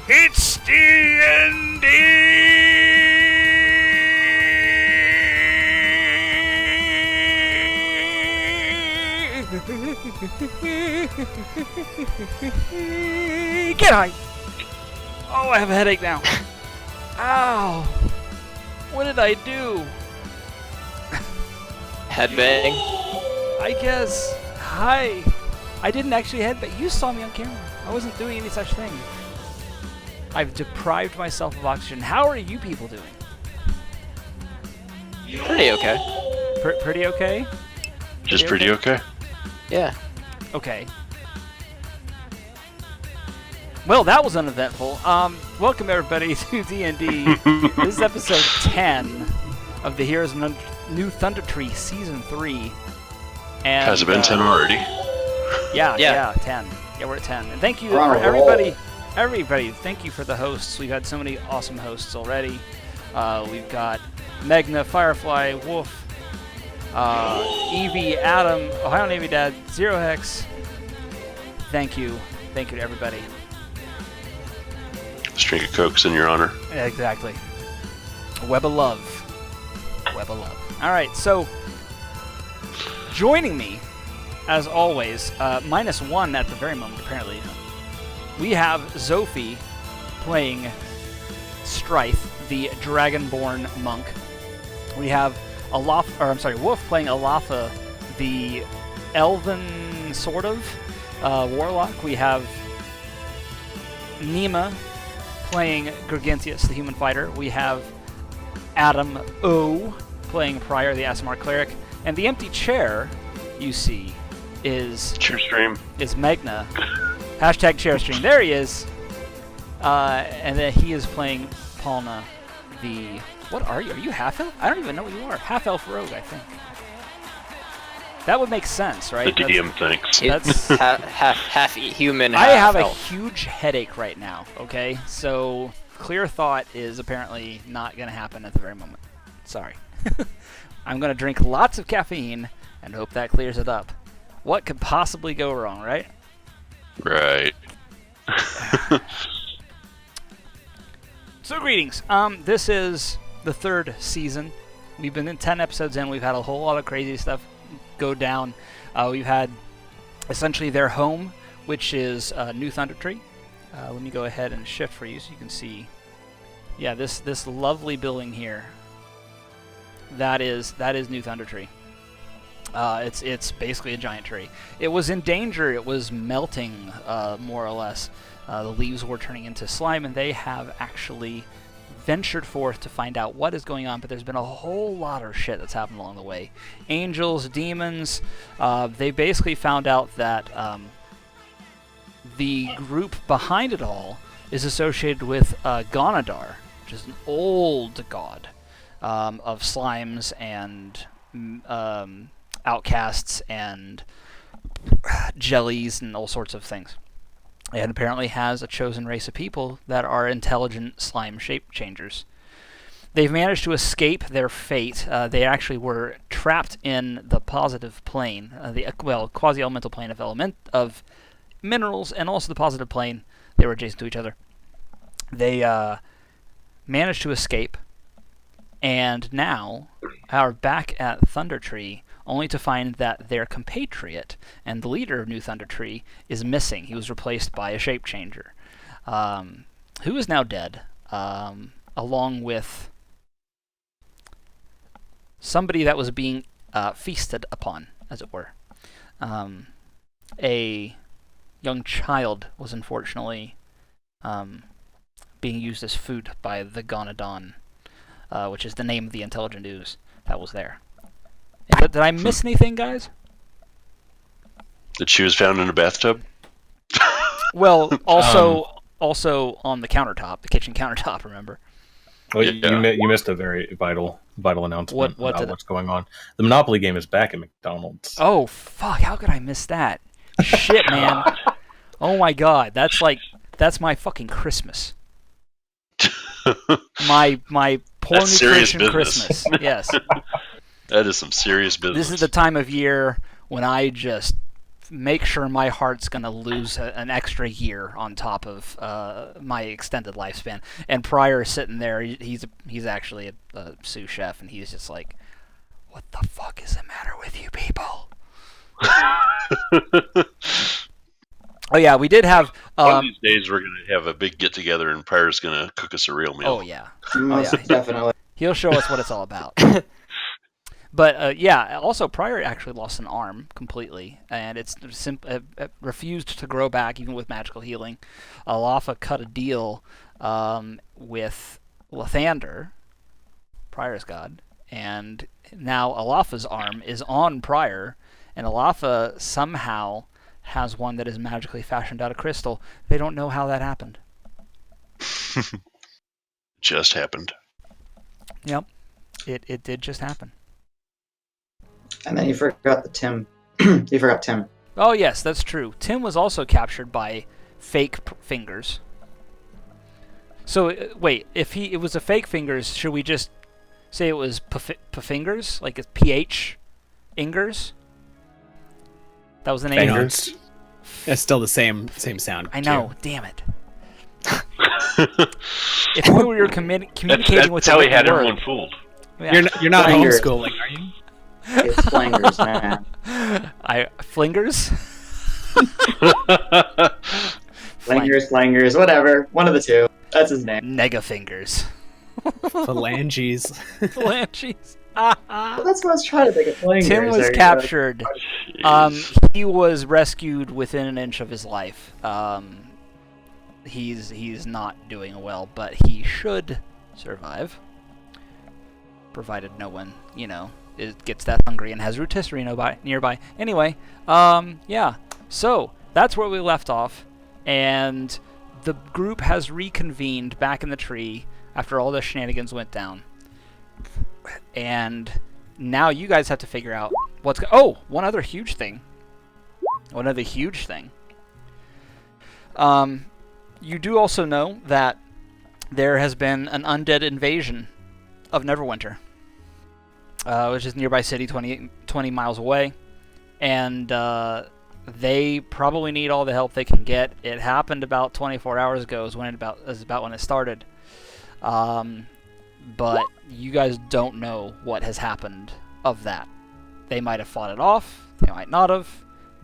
It's D&D! Get high! Oh, I have a headache now. Ow! What did I do? Headbang? I guess. Hi. I didn't actually headbang. You saw me on camera. I wasn't doing any such thing. I've deprived myself of oxygen. How are you people doing? Pretty okay. Pretty okay? Just pretty okay? Yeah. Okay. Well, that was uneventful. Welcome everybody to D&D. This is episode 10 of the Heroes of New Thundertree Season 3. And, Has it been 10 already? Yeah, 10. Yeah, we're at 10. And thank you for everybody, thank you for the hosts. We've had so many awesome hosts already. We've got Megna, Firefly, Wolf, Evie, Adam, Ohio Navy Dad, Zero Hex. Thank you to everybody. Let's drink a Coke's in your honor. Exactly. Web of love. Web of love. Alright, so joining me, as always, -1 at the very moment, apparently, we have Zofi playing Strife, the Dragonborn monk. We have Wolf playing Alafa, the elven sort of warlock. We have Nima playing Gurgentius, the human fighter. We have Adam O playing Prior, the Asimar cleric. And the empty chair you see is Megna. Hashtag chair stream. There he is. And then he is playing Palna, the... What are you? Are you half-elf? I don't even know what you are. Half-elf rogue, I think. That would make sense, right? The DM thinks. That's half human, half I have a elf. huge headache right now, okay? So, clear thought is apparently not going to happen at the very moment. Sorry. I'm going to drink lots of caffeine and hope that clears it up. What could possibly go wrong, right? Right. So, greetings. This is the 3rd season. We've been in 10 episodes in. We've had a whole lot of crazy stuff go down. We've had essentially their home, which is New Thundertree. Let me go ahead and shift for you so you can see. Yeah, this lovely building here. That is New Thundertree. It's basically a giant tree. It was in danger. It was melting, more or less. The leaves were turning into slime, and they have actually ventured forth to find out what is going on, but there's been a whole lot of shit that's happened along the way. Angels, demons, they basically found out that the group behind it all is associated with Gonadar, which is an old god of slimes and outcasts and jellies and all sorts of things. And apparently has a chosen race of people that are intelligent slime shape changers. They've managed to escape their fate. They actually were trapped in the positive plane, quasi-elemental plane of minerals, and also the positive plane. They were adjacent to each other. They managed to escape, and now are back at Thundertree, only to find that their compatriot and the leader of New Thundertree is missing. He was replaced by a shape changer, who is now dead, along with somebody that was being feasted upon, as it were. A young child was unfortunately being used as food by the Gonadon, which is the name of the intelligent ooze that was there. Did I miss anything, guys? That she was found in a bathtub? Well, also on the countertop, the kitchen countertop, remember? Well, Yeah. you missed a very vital announcement about what's going on. The Monopoly game is back at McDonald's. Oh, fuck, how could I miss that? Shit, man. Oh my god, that's my fucking Christmas. My poor That's serious nutrition business. Christmas. Yes. That is some serious business. This is the time of year when I just make sure my heart's gonna lose an extra year on top of my extended lifespan. And Pryor is sitting there. He's actually a sous chef, and he's just like, "What the fuck is the matter with you people?" Oh yeah, we did have. One of these days we're gonna have a big get together, and Pryor's gonna cook us a real meal. Oh yeah, Definitely. He'll show us what it's all about. But yeah, also Pryor actually lost an arm completely, and it refused to grow back even with magical healing. Alafa cut a deal with Lathander, Pryor's god, and now Alafa's arm is on Pryor, and Alafa somehow has one that is magically fashioned out of crystal. They don't know how that happened. Just happened. Yep, it did just happen. And then you forgot the Tim. You forgot Tim. Oh yes, that's true. Tim was also captured by fake fingers. So wait, if it was a fake fingers, should we just say it was fingers, like it's PH Ingers? That was the name. Fingers. It's still the same sound. I know. Too. Damn it. If we were communicating with that's how he had word. everyone fooled. Yeah. You're not Flingers. homeschooling, are you? It's Flingers, man. Flingers? Flingers, whatever. One of the two. That's his name. Nega fingers. Phalanges. Phalanges. Well, that's what I was trying to think of. Flingers. Tim was captured. He was rescued within an inch of his life. He's not doing well, but he should survive, provided no one, gets that hungry and has rotisserie nearby. Anyway, yeah. So that's where we left off, and the group has reconvened back in the tree after all the shenanigans went down. And now you guys have to figure out what's one other huge thing. You do also know that there has been an undead invasion of Neverwinter, which is a nearby city 20 miles away, and they probably need all the help they can get. It happened about 24 hours ago is about when it started. But you guys don't know what has happened of that. They might have fought it off, they might not have,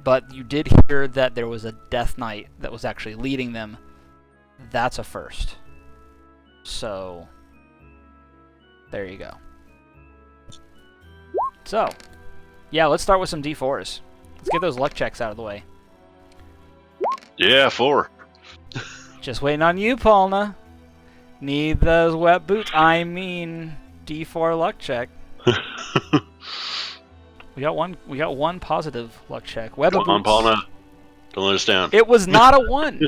but you did hear that there was a Death Knight that was actually leading them. That's a first. So, there you go. So, yeah, let's start with some D4s. Let's get those luck checks out of the way. Yeah, 4. Just waiting on you, Paulna. Need those wet boots. I mean, D4 luck check. We got one positive luck check. Web Come boots. on, Paulna. Don't let us down. It was not a 1.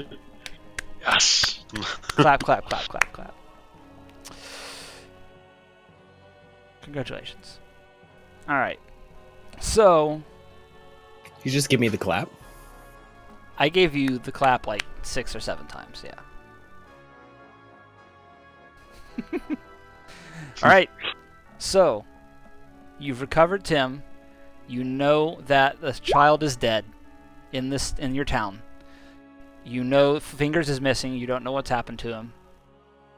Yes. Clap, clap, clap, clap, clap. Congratulations. All right. So, You just give me the clap. I gave you the clap like 6 or 7 times. Yeah. Alright, so you've recovered Tim. You know that the child is dead in your town. You know Fingers is missing. You don't know what's happened to him.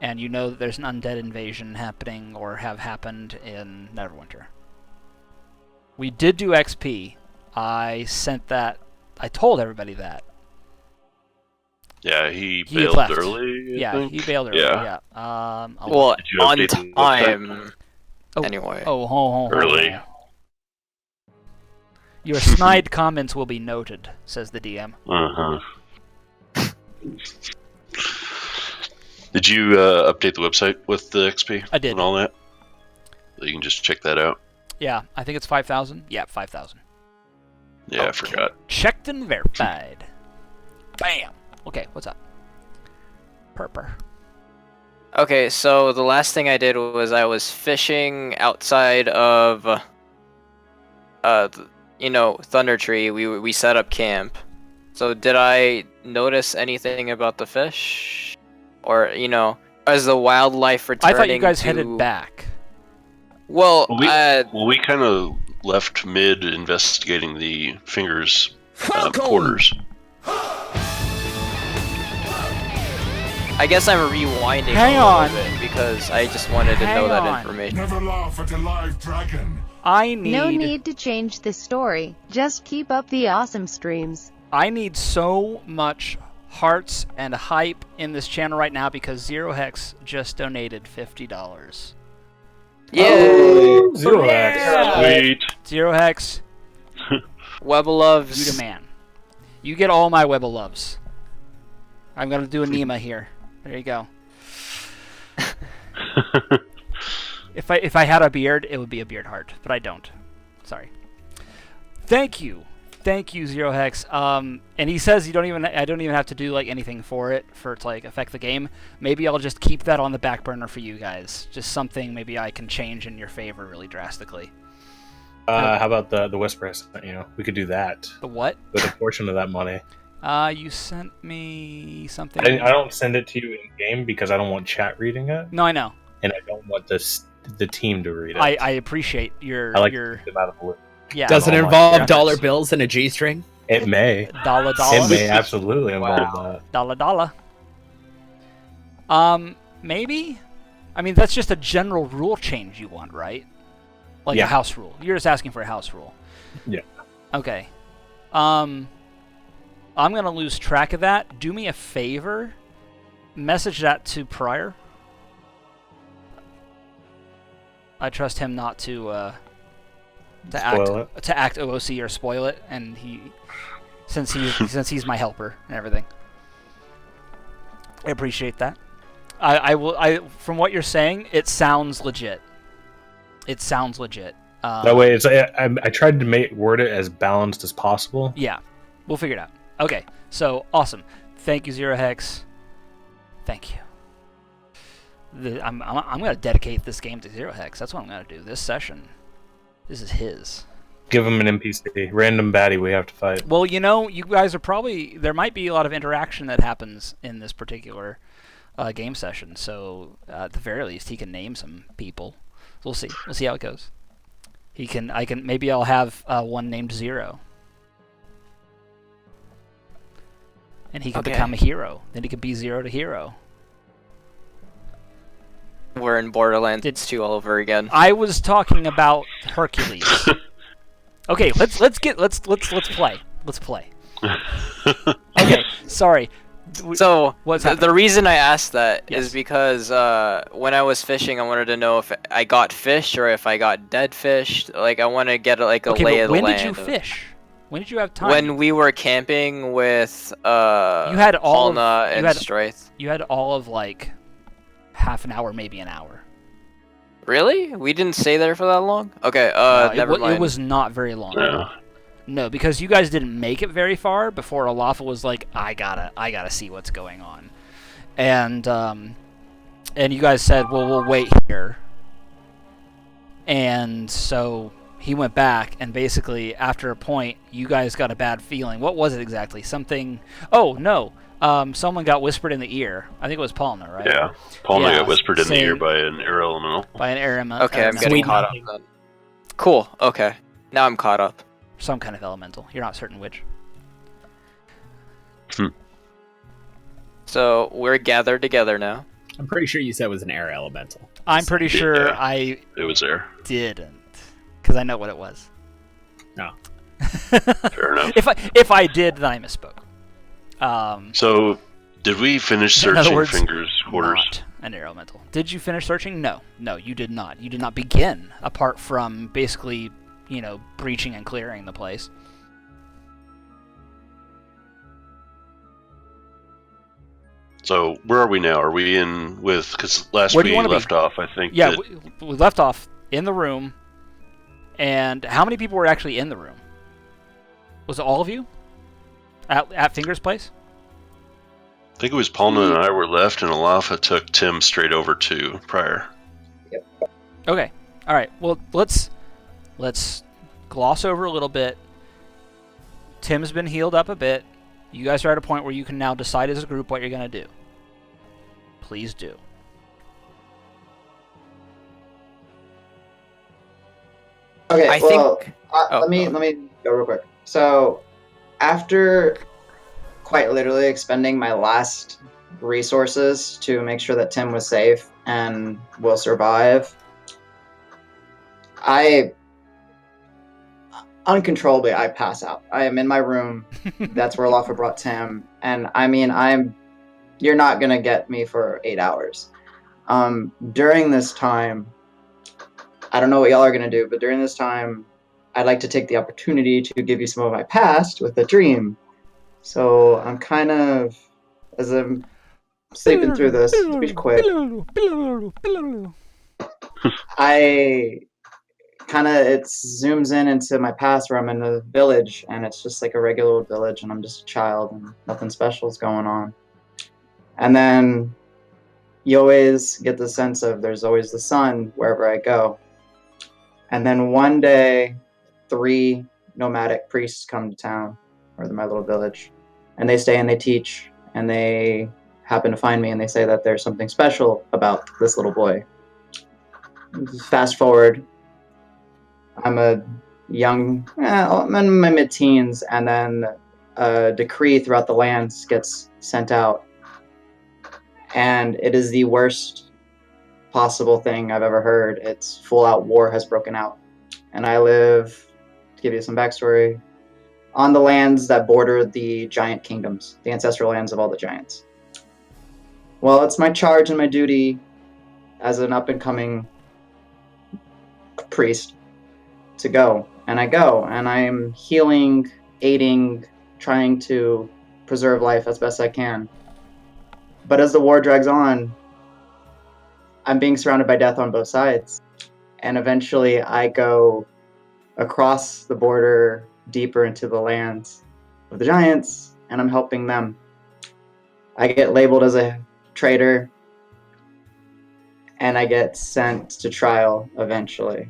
And you know that there's an undead invasion happening or have happened in Neverwinter. We did do XP. I told everybody that. Yeah, he He bailed left. early. Yeah, he bailed early. Yeah. Well, Did you on update the time. Oh, Anyway. hold on. Early. Your snide comments will be noted, says the DM. Uh-huh. Did you update the website with the XP? I did. And all that? So you can just check that out. Yeah, I think it's 5,000. Yeah, 5,000. Yeah, I forgot. Checked and verified. Bam! Okay, what's up? Purper. Okay, so the last thing I did was I was fishing outside of, Thundertree. We set up camp. So did I notice anything about the fish? Or, as the wildlife returning I thought you guys to... headed back. Well, we kind of left mid investigating the Fingers quarters. I guess I'm rewinding Hang a on. little bit because I just wanted to know Hang that on. information. Never laugh at a live dragon. I need... No need to change the story. Just keep up the awesome streams. I need so much hearts and hype in this channel right now because Zero Hex just donated $50. Yay! Zero Yeah. Sweet. Zero Hex, Web you loves. the man. You get all my Web of Loves. I'm gonna do a Nema here. There you go. If I had a beard, it would be a beard heart, but I don't. Sorry. Thank you, Zero Hex. And he says I don't even have to do like anything for it to like affect the game. Maybe I'll just keep that on the back burner for you guys. Just something maybe I can change in your favor really drastically. How about the Whisper? We could do that The what? with a portion of that money. You sent me something. I don't send it to you in game because I don't want chat reading it, No, I know. and I don't want the team to read it. I appreciate your I like your to keep them out of the loop. yeah. Does it Oh my involve God. dollar bills and a G-string? It may. Dollar. It may absolutely involve that. Dollar. Maybe. I mean, that's just a general rule change you want, right? Like Yeah. a house rule. You're just asking for a house rule. Yeah. Okay. I'm gonna lose track of that. Do me a favor. Message that to Pryor. I trust him not to Spoil act OOC or spoil it, and since he's my helper and everything. I appreciate that. I will. From what you're saying, it sounds legit. That way, I tried to word it as balanced as possible. Yeah, we'll figure it out. Okay, so awesome. Thank you, Zero Hex. Thank you. I'm gonna dedicate this game to Zero Hex. That's what I'm gonna do. This session, this is his. Give him an NPC, random baddie we have to fight. Well, you guys are probably there might be a lot of interaction that happens in this particular game session. So at the very least, he can name some people. We'll see. We'll see how it goes. Maybe I'll have one named Zero. And he can become a hero. Then he can be Zero to Hero. We're in Borderlands 2 all over again. I was talking about Hercules. Okay, let's play. Let's play. Okay, sorry. So What's the reason I asked that is because when I was fishing, I wanted to know if I got fish or if I got dead fish. Like I want to get like a lay of the land. When did you fish? When did you have time? When we were camping with you had all Paulna of, and Straith. You had all of like half an hour, maybe an hour. Really? We didn't stay there for that long? Okay, never mind. It was not very long. Yeah. No, because you guys didn't make it very far before Alafa was like, I gotta see what's going on, and you guys said, well, we'll wait here, and so he went back, and basically after a point, you guys got a bad feeling. What was it exactly? Something? Oh no, someone got whispered in the ear. I think it was Paulna, right? Yeah. Paulna Yeah, got whispered in the saying- ear by an air elemental. By an air elemental. Okay, I'm getting caught up then. Cool. Okay, now I'm caught up. Some kind of elemental. You're not certain which. So we're gathered together now. I'm pretty sure you said it was an air elemental. I'm pretty sure Yeah. I It was there. didn't, because I know what it was. No. Fair enough. If I did, then I misspoke. So, did we finish In other searching words, Finger's quarters? Not an air elemental. Did you finish searching? No, you did not. You did not begin, apart from basically, breaching and clearing the place. So, where are we now? Are we in with... Because last Where do we you wanna be? left off, I think Yeah, that... we left off in the room, and how many people were actually in the room? Was it all of you? At Finger's place? I think it was Paulna and I were left, and Alafa took Tim straight over to Pryor. Okay. All right. Well, let's gloss over a little bit. Tim's been healed up a bit. You guys are at a point where you can now decide as a group what you're going to do. Please do. Okay, I well, think- let me go real quick. So, after quite literally expending my last resources to make sure that Tim was safe and will survive, uncontrollably, I pass out. I am in my room. That's where Lafa brought Tim. And I mean, you're not going to get me for 8 hours. During this time, I don't know what y'all are going to do, but during this time, I'd like to take the opportunity to give you some of my past with a dream. So I'm kind of, as I'm sleeping through this, to be quick, it zooms in into my past where I'm in a village, and it's just like a regular old village, and I'm just a child, and nothing special is going on. And then you always get the sense of there's always the sun wherever I go. And then one day, 3 nomadic priests come to town, or my little village, and they stay and they teach, and they happen to find me, and they say that there's something special about this little boy. Fast forward, I'm I'm in my mid-teens, and then a decree throughout the lands gets sent out, and it is the worst possible thing I've ever heard. It's full-out war has broken out, and I live, to give you some backstory, on the lands that border the giant kingdoms, the ancestral lands of all the giants. Well, it's my charge and my duty as an up-and-coming priest to go, and I go, and I'm healing, aiding, trying to preserve life as best I can. But as the war drags on, I'm being surrounded by death on both sides, and eventually I go across the border deeper into the lands of the giants, and I'm helping them. I get labeled as a traitor, and I get sent to trial eventually.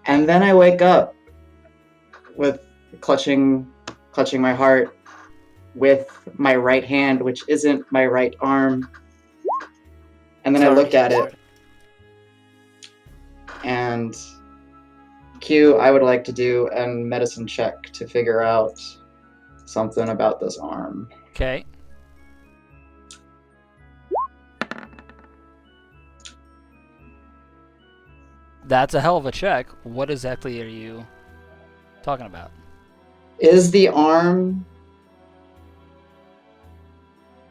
And then I wake up with clutching my heart with my right hand, which isn't my right arm. And then I look at it, and Q, I would like to do a medicine check to figure out something about this arm. Okay. That's a hell of a check. What exactly are you talking about? Is the arm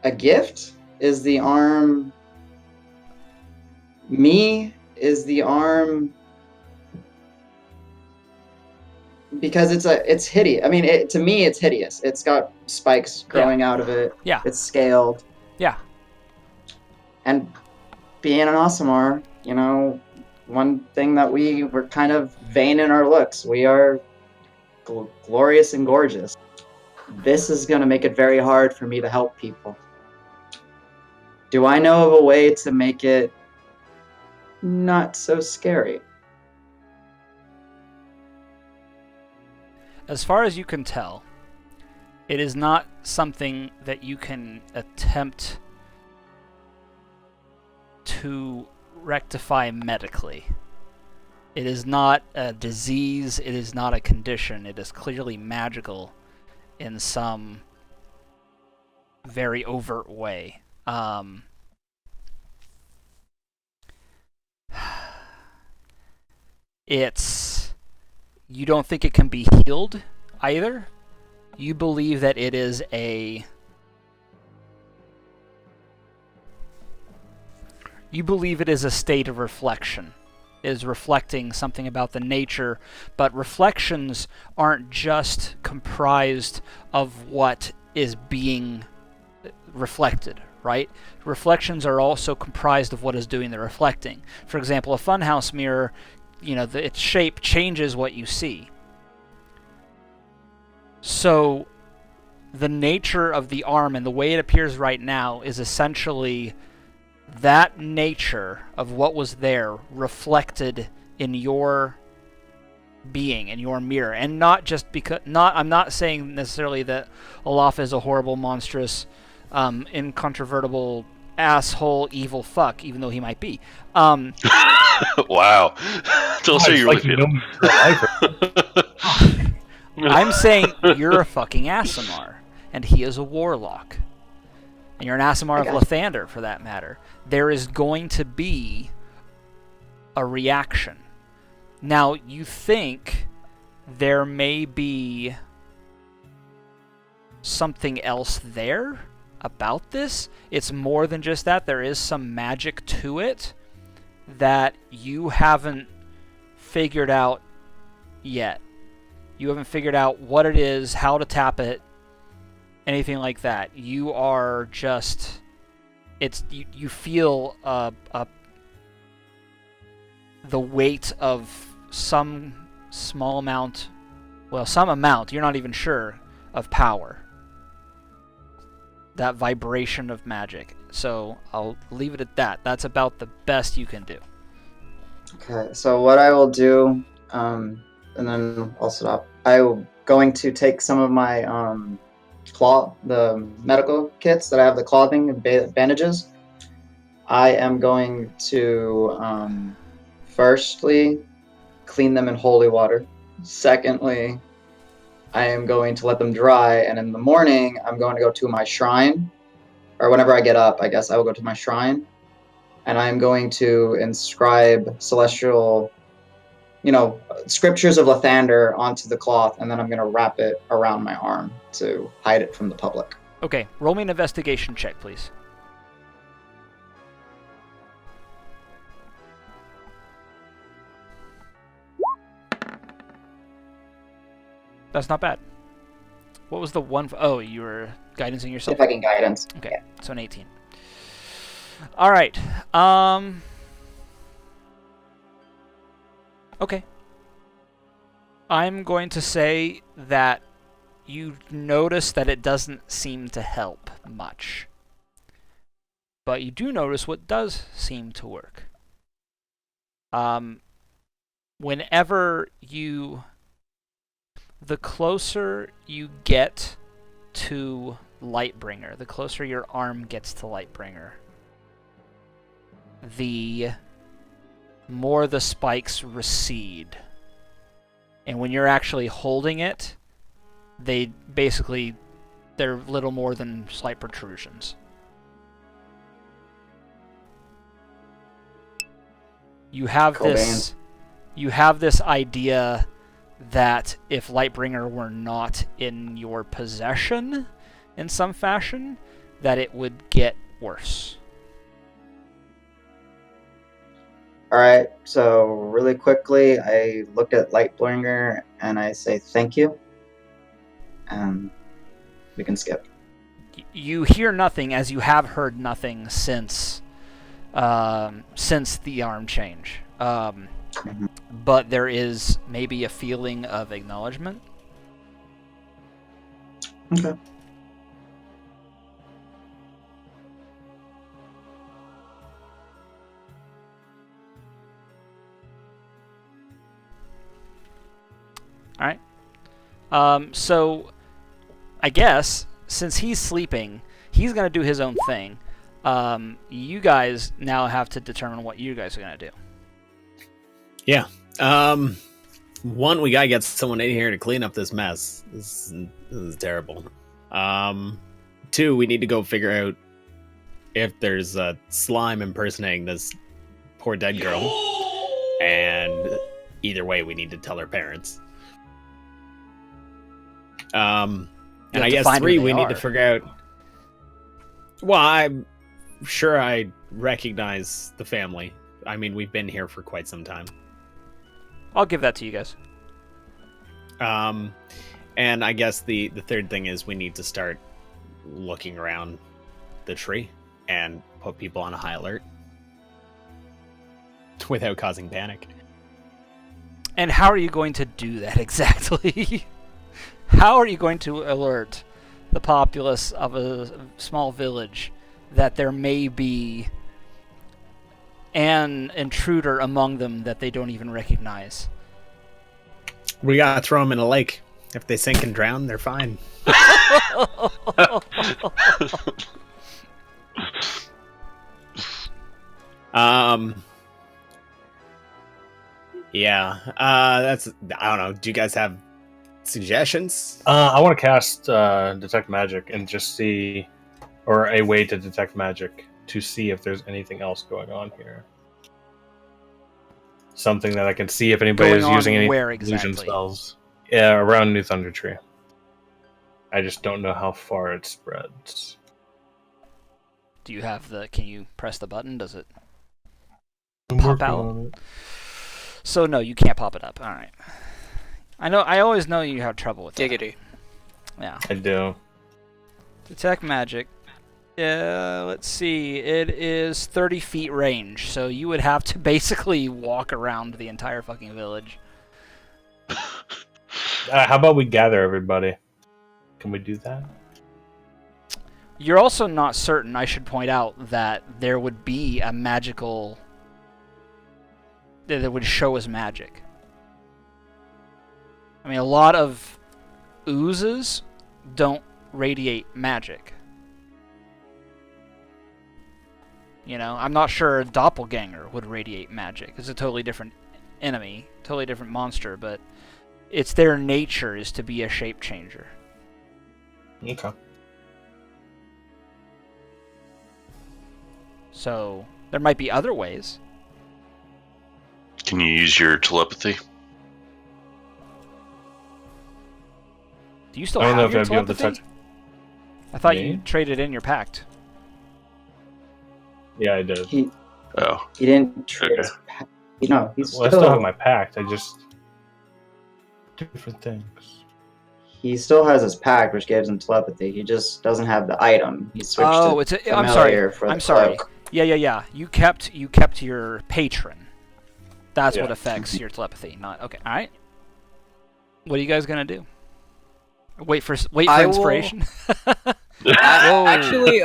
a gift? Is the arm me? Is the arm... Because it's hideous. I mean, to me, it's hideous. It's got spikes growing out of it. Yeah. It's scaled. Yeah. And being an Aasimar, one thing that we're kind of vain in our looks. We are glorious and gorgeous. This is going to make it very hard for me to help people. Do I know of a way to make it not so scary? As far as you can tell, it is not something that you can attempt to rectify medically. It is not a disease, it is not a condition, it is clearly magical in some very overt way. You don't think it can be healed either? You believe that it is a state of reflection. It is reflecting something about the nature, but reflections aren't just comprised of what is being reflected, right? Reflections are also comprised of what is doing the reflecting. For example, a funhouse mirror, its shape changes what you see. So the nature of the arm and the way it appears right now is essentially that nature of what was there reflected in your being, in your mirror. And not just because... I'm not saying necessarily that Olaf is a horrible, monstrous, incontrovertible, asshole, evil fuck, even though he might be. Wow. Don't say you really feel. I'm saying you're a fucking Aasimar, and he is a warlock. And you're an Aasimar of Lathander, for that matter. There is going to be a reaction. Now, you think there may be something else there about this? It's more than just that. There is some magic to it that you haven't figured out yet. You haven't figured out what it is, how to tap it, anything like that. You are just... You feel the weight of some small amount, some amount, you're not even sure, of power. That vibration of magic. So I'll leave it at that. That's about the best you can do. Okay, so what I will do, and then I'll stop. I'm going to take some of my the medical kits that I have, the clothing and bandages. I am going to firstly clean them in holy water. Secondly, I am going to let them dry, and in the morning, I'm going to go to my shrine, or whenever I get up, I guess I will go to my shrine, and I'm going to inscribe celestial, scriptures of Lathander onto the cloth, and then I'm going to wrap it around my arm to hide it from the public. Okay, roll me an investigation check, please. That's not bad. What was the one... Oh, you were guidancing yourself? If I can guidance. Okay, yeah. So an 18. All right. Okay. I'm going to say that you notice that it doesn't seem to help much. But you do notice what does seem to work. Whenever you... The closer you get to Lightbringer, the closer your arm gets to Lightbringer, the more the spikes recede. And when you're actually holding it, they're little more than slight protrusions. You have this idea that if Lightbringer were not in your possession in some fashion, that it would get worse. Alright, so really quickly, I look at Lightbringer and I say thank you. And we can skip. You hear nothing, as you have heard nothing since the arm change. But there is maybe a feeling of acknowledgement. Okay. Alright. So, I guess, since he's sleeping, he's going to do his own thing. You guys now have to determine what you guys are going to do. Yeah. One, we gotta get someone in here to clean up this mess. This is terrible. Two, we need to go figure out if there's a slime impersonating this poor dead girl. And either way, we need to tell her parents. And I guess three, we need to figure out... Well, I'm sure I recognize the family. I mean, we've been here for quite some time. I'll give that to you guys. And I guess the third thing is we need to start looking around the tree and put people on a high alert without causing panic. And how are you going to do that exactly? How are you going to alert the populace of a small village that there may be an intruder among them that they don't even recognize? We gotta throw them in a lake. If they sink and drown, they're fine. Yeah. That's... I don't know. Do you guys have suggestions? I want to cast Detect Magic and just see, or a way to detect magic to see if there's anything else going on here. Something that I can see if anybody is using any illusion spells. Yeah, around New Thundertree. I just don't know how far it spreads. Do you have the... Can you press the button? Does it I'm pop working out? on it. So no, you can't pop it up. All right. I always know you have trouble with that. Giggity. Yeah. I do. Detect magic. Let's see. It is 30 feet range, so you would have to basically walk around the entire fucking village. How about we gather everybody? Can we do that? You're also not certain, I should point out, that there would be a magical... that would show as magic. I mean, a lot of oozes don't radiate magic. You know, I'm not sure a doppelganger would radiate magic. It's a totally different enemy, totally different monster, but it's their nature is to be a shape changer. Okay. So, there might be other ways. Can you use your telepathy? Do you still I don't know have if your I'd be able to telepathy? touch. I thought Me? you traded in your pact. Yeah, I did. He Oh, didn't trade okay. his pact. No, he's Well, I still have my pact. I just different things. He still has his pact, which gives him telepathy. He just doesn't have the item. He switched Oh, to I'm sorry. familiar for the I'm sorry. cloak. Yeah. You kept your patron. That's what Yeah. affects your telepathy. Not okay. All right. What are you guys gonna do? Wait for inspiration. Actually,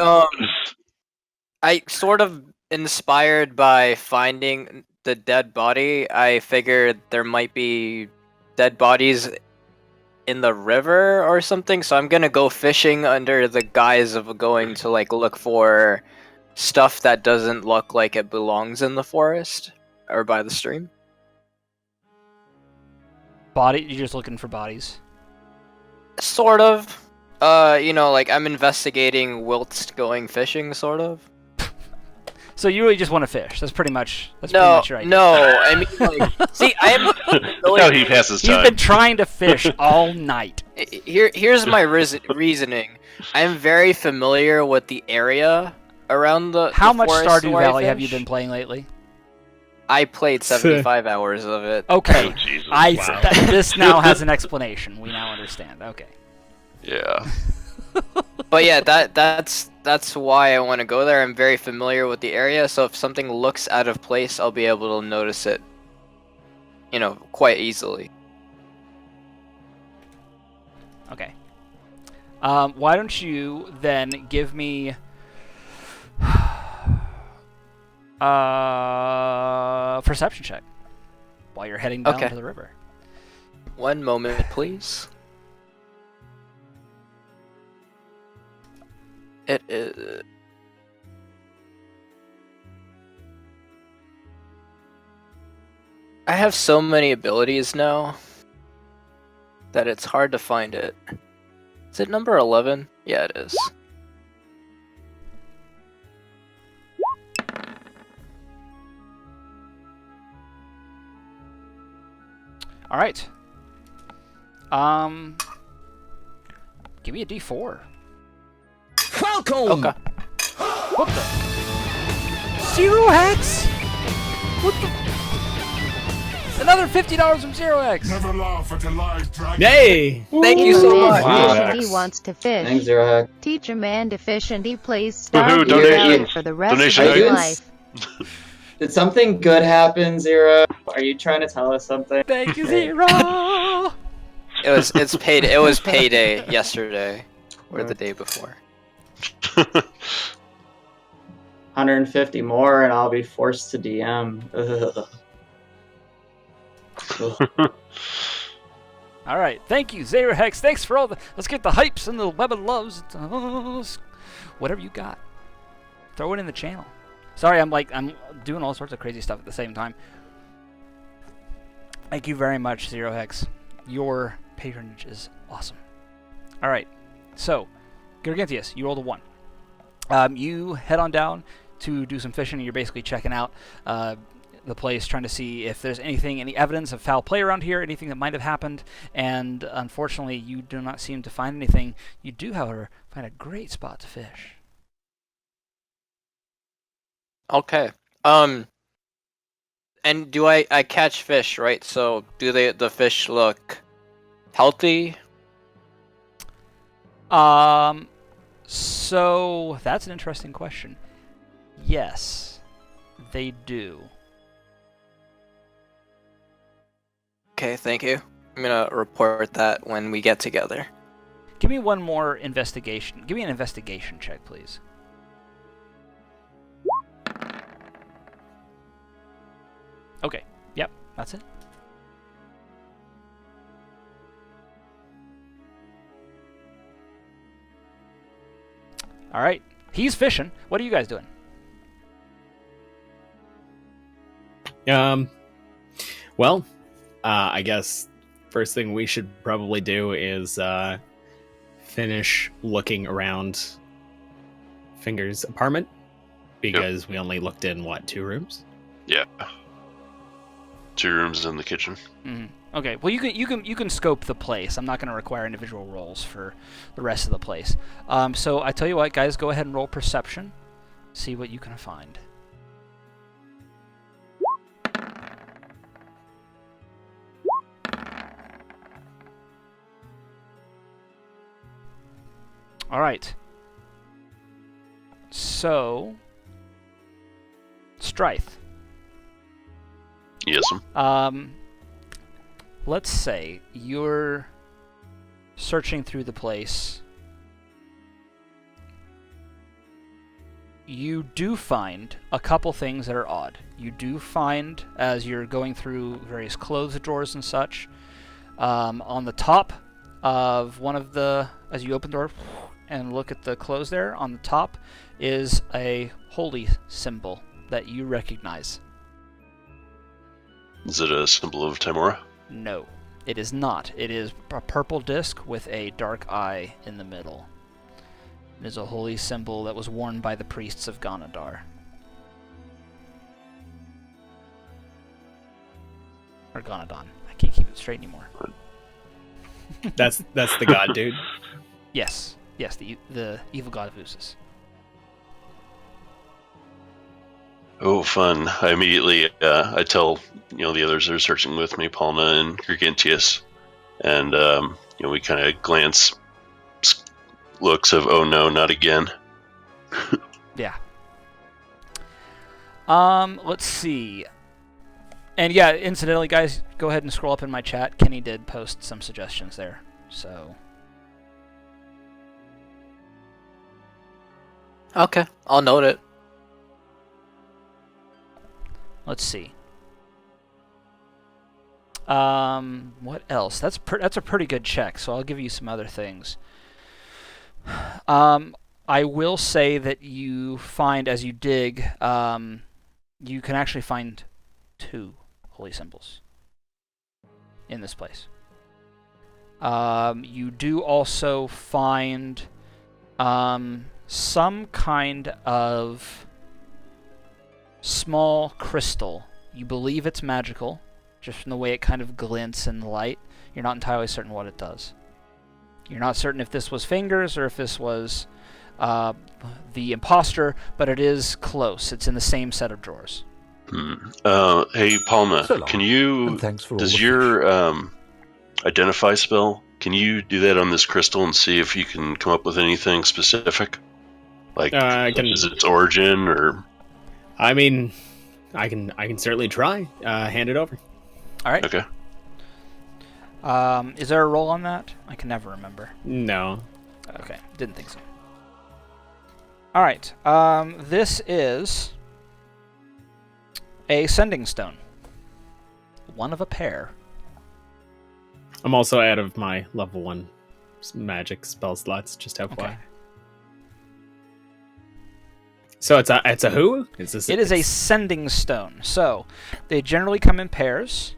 I sort of inspired by finding the dead body. I figured there might be dead bodies in the river or something, so I'm gonna go fishing under the guise of going to like look for stuff that doesn't look like it belongs in the forest or by the stream. Body? You're just looking for bodies. Sort of. You know, like I'm investigating whilst going fishing, sort of. So you really just want to fish? That's pretty much your idea. No. I mean, like, see, I am. That's how he passes He's time. been trying to fish all night. Here's my reasoning. I'm very familiar with the area around the. How the much forest Stardew where I Valley have you fish. been playing lately? I played 75 hours of it. Okay. Oh, Jesus. Wow. This now has an explanation. We now understand. Okay. Yeah. But yeah, that's why I want to go there. I'm very familiar with the area, so if something looks out of place, I'll be able to notice it, you know, quite easily. Okay. Why don't you then give me perception check while you're heading down to the river. One moment, please. It is. I have so many abilities now that it's hard to find it. Is it number 11? Yeah, it is. All right. Give me a D4. Welcome! Okay. What the? 0 hex? What the? Another $50 from 0x. Never laugh at a live dragon. Hey! Thank you so Man much. Wow. to fish and he wants to fish. Thanks, Zero Hack. Teach a man to fish and he plays Woohoo, Stardew donations. Valley for the rest Donation of his items. life. Did something good happen, Zero? Are you trying to tell us something? Thank you, 0. It was payday yesterday or the day before. 150 more, and I'll be forced to DM. Ugh. Ugh. All right. Thank you, 0 hex. Thanks for all the. Let's get the hypes and the web of loves. Whatever you got, throw it in the channel. Sorry, I'm doing all sorts of crazy stuff at the same time. Thank you very much, 0 hex. Your patronage is awesome. All right, so Gargantius, you rolled a 1. You head on down to do some fishing. You're basically checking out the place, trying to see if there's any evidence of foul play around here, anything that might have happened, and unfortunately you do not seem to find anything. You do, however, find a great spot to fish. Okay. And do I catch fish, right? So do the fish look healthy? So that's an interesting question. Yes, they do. Okay, thank you. I'm gonna report that when we get together. Give me one more investigation. Give me an investigation check, please. Okay. Yep, that's it. All right. He's fishing. What are you guys doing? Well, I guess first thing we should probably do is finish looking around Finger's apartment, because we only looked in, 2 rooms? Yeah. 2 rooms in the kitchen. Mm-hmm. Okay. Well, you can scope the place. I'm not going to require individual rolls for the rest of the place. So I tell you what, guys, go ahead and roll perception. See what you can find. All right. So, Stryth. Yes. Let's say you're searching through the place. You do find a couple things that are odd. You do find, as you're going through various clothes drawers and such, on the top of one of the, as you open the door and look at the clothes there, on the top is a holy symbol that you recognize. Is it a symbol of Timora? No, it is not. It is a purple disc with a dark eye in the middle. It is a holy symbol that was worn by the priests of Ganadar. Or Ganadon. I can't keep it straight anymore. That's the god, dude. Yes, the evil god of Usus. Oh, fun. I immediately, I tell, the others that are searching with me, Palma and Gargantius, and, we kind of glance, looks of, oh no, not again. Yeah. Let's see. And yeah, incidentally, guys, go ahead and scroll up in my chat. Kenny did post some suggestions there, so... Okay, I'll note it. Let's see. What else? That's a pretty good check, so I'll give you some other things. I will say that you find, as you dig, you can actually find 2 holy symbols in this place. You do also find some kind of small crystal. You believe it's magical, just from the way it kind of glints in the light. You're not entirely certain what it does. You're not certain if this was Fingers or if this was the imposter, but it is close. It's in the same set of drawers. Hey, Palma, can you... Does your identify spell, can you do that on this crystal and see if you can come up with anything specific? Like, is it its origin, or... I mean, I can certainly try. Hand it over. All right. Okay. Is there a roll on that? I can never remember. No. Okay, didn't think so. All right. This is a sending stone. One of a pair. I'm also out of my level 1 magic spell slots, just FYI. Okay. So it's a who? It is a sending stone. So they generally come in pairs.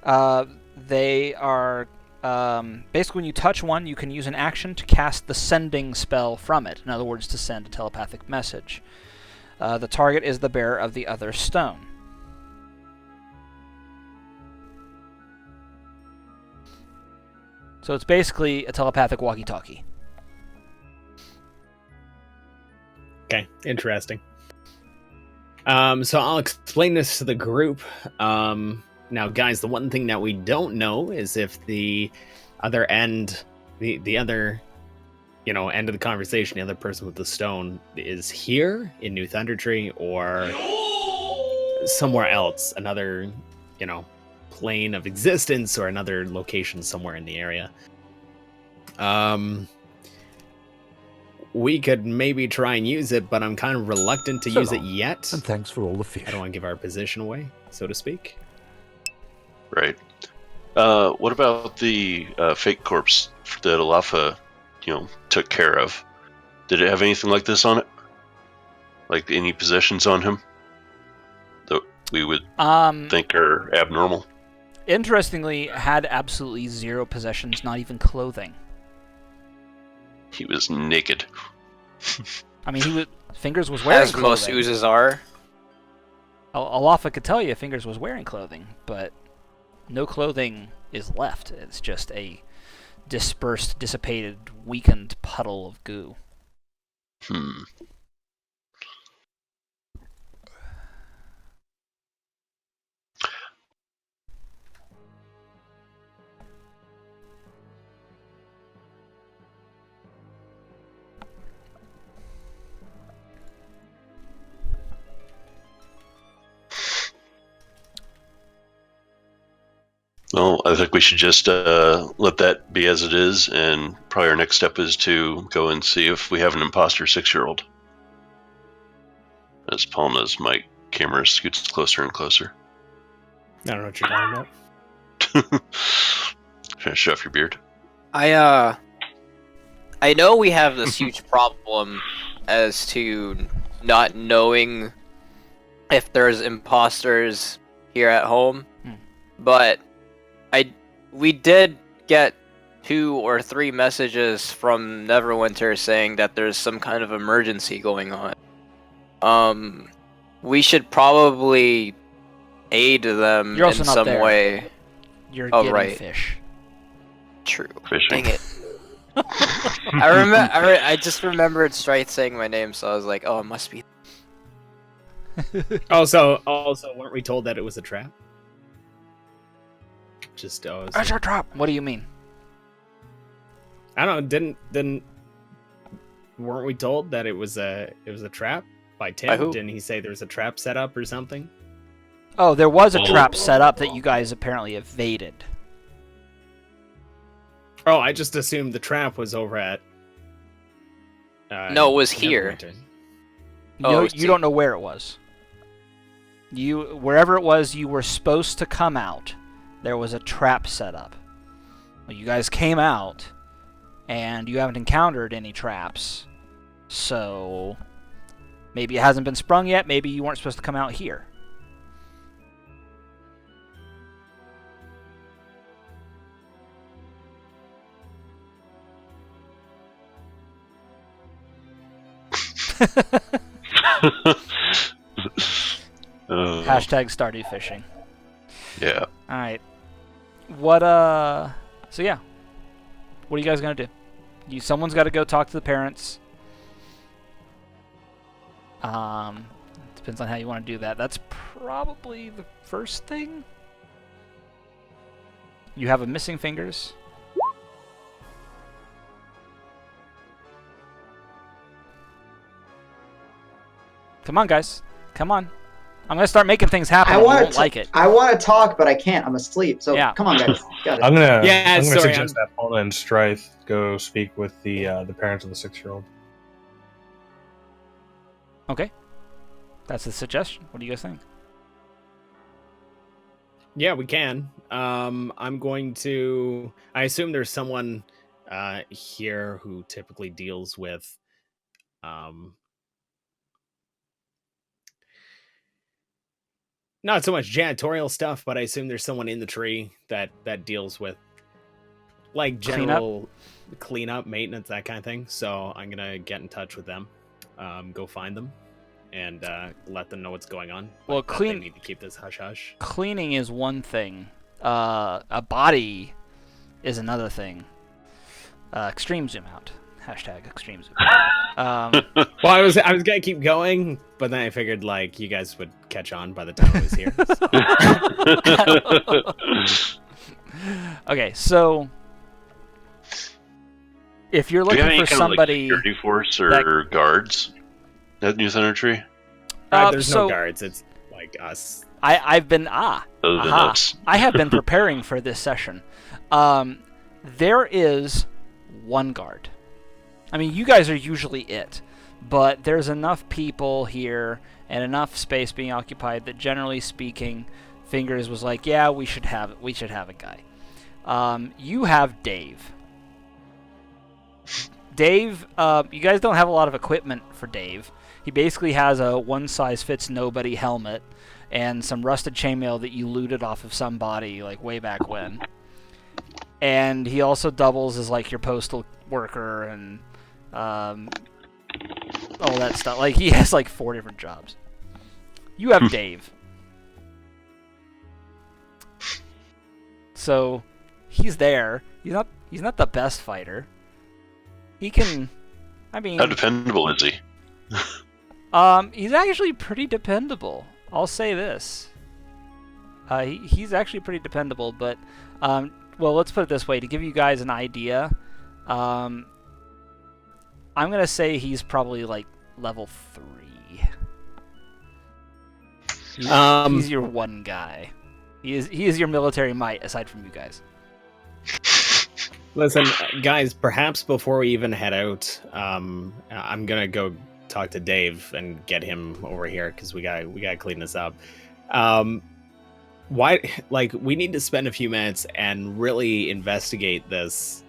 They are basically when you touch one, you can use an action to cast the sending spell from it. In other words, to send a telepathic message. The target is the bearer of the other stone. So it's basically a telepathic walkie-talkie. Okay, interesting. So I'll explain this to the group. Now, guys, the one thing that we don't know is if the other end, the other, end of the conversation, the other person with the stone is here in New Thundertree or somewhere else, another, plane of existence or another location somewhere in the area. We could maybe try and use it, but I'm kind of reluctant to use it yet. And thanks for all the fish. I don't want to give our position away, so to speak. Right. What about the fake corpse that Alafa, took care of? Did it have anything like this on it? Like any possessions on him that we would think are abnormal? Interestingly, had absolutely zero possessions, not even clothing. He was naked. I mean, Fingers was wearing clothing. As most oozes are. Alafa could tell you Fingers was wearing clothing, but no clothing is left. It's just a dispersed, dissipated, weakened puddle of goo. Well, I think we should just let that be as it is, and probably our next step is to go and see if we have an imposter 6-year-old. As Palma's mic camera scoots closer and closer. I don't know what you're talking about. Trying to show off your beard. I know we have this huge problem as to not knowing if there's imposters here at home, but we did get 2 or 3 messages from Neverwinter saying that there's some kind of emergency going on. We should probably aid them in some way. You're getting fish. True. Fishing. Dang it. I just remembered Strife saying my name, so I was like, oh, it must be. Also, weren't we told that it was a trap? Just it's a trap. What do you mean? I don't know. Weren't we told that it was a trap by Tim? Didn't he say there was a trap set up or something? Oh, there was a trap set up that you guys apparently evaded. Oh, I just assumed the trap was over at. No, it was here. No, you don't know where it was. Wherever it was, you were supposed to come out. There was a trap set up. Well, you guys came out, and you haven't encountered any traps. So, maybe it hasn't been sprung yet. Maybe you weren't supposed to come out here. Hashtag Stardew Fishing. Yeah. Alright. So yeah. What are you guys gonna do? Someone's gotta go talk to the parents. Depends on how you want to do that. That's probably the first thing. You have a missing Fingers. Come on, guys. Come on. I'm gonna start making things happen. I won't like it. I want to talk, but I can't. I'm asleep. So come on, guys. Got it. I'm gonna suggest that Paula and Strife go speak with the parents of the 6-year-old. Okay, that's the suggestion. What do you guys think? Yeah, we can. I'm going to. I assume there's someone here who typically deals with. Not so much janitorial stuff, but I assume there's someone in the tree that deals with like general cleanup, maintenance, that kind of thing. So I'm gonna get in touch with them, go find them, and let them know what's going on. Well, they need to keep this hush hush. Cleaning is one thing. A body is another thing. Extreme zoom out. Hashtag extreme zoom out. Well, I was gonna keep going, but then I figured like you guys would catch on by the time I was here. So. Okay, so if you're looking for somebody, like security force or guards at New Thundertree, there's no guards. It's like us. I have been preparing for this session. There is one guard. I mean, you guys are usually it, but there's enough people here and enough space being occupied that, generally speaking, Fingers was like, yeah, we should have a guy. You have Dave. Dave, you guys don't have a lot of equipment for Dave. He basically has a one-size-fits-nobody helmet and some rusted chainmail that you looted off of somebody like way back when. And he also doubles as like your postal worker and all that stuff. Like he has like 4 different jobs. You have Dave. So he's there. He's not the best fighter. He can, I mean, how dependable is he? He's actually pretty dependable. I'll say this. He's actually pretty dependable, but well, let's put it this way to give you guys an idea. I'm gonna say he's probably like level 3. He's your one guy. He is your military might aside from you guys. Listen, guys, perhaps before we even head out, I'm gonna go talk to Dave and get him over here because we gotta clean this up. Why? Like, we need to spend a few minutes and really investigate this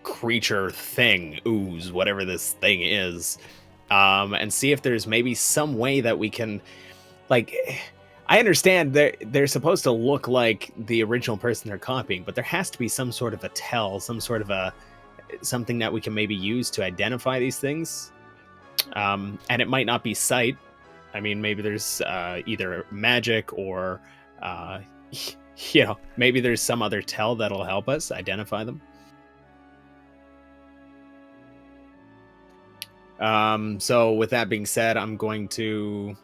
creature thing, ooze, whatever this thing is, and see if there's maybe some way that we can, like. I understand they're supposed to look like the original person they're copying, but there has to be some sort of a tell, some sort of something that we can maybe use to identify these things. And it might not be sight. I mean, maybe there's either magic or, maybe there's some other tell that'll help us identify them. So with that being said, I'm going to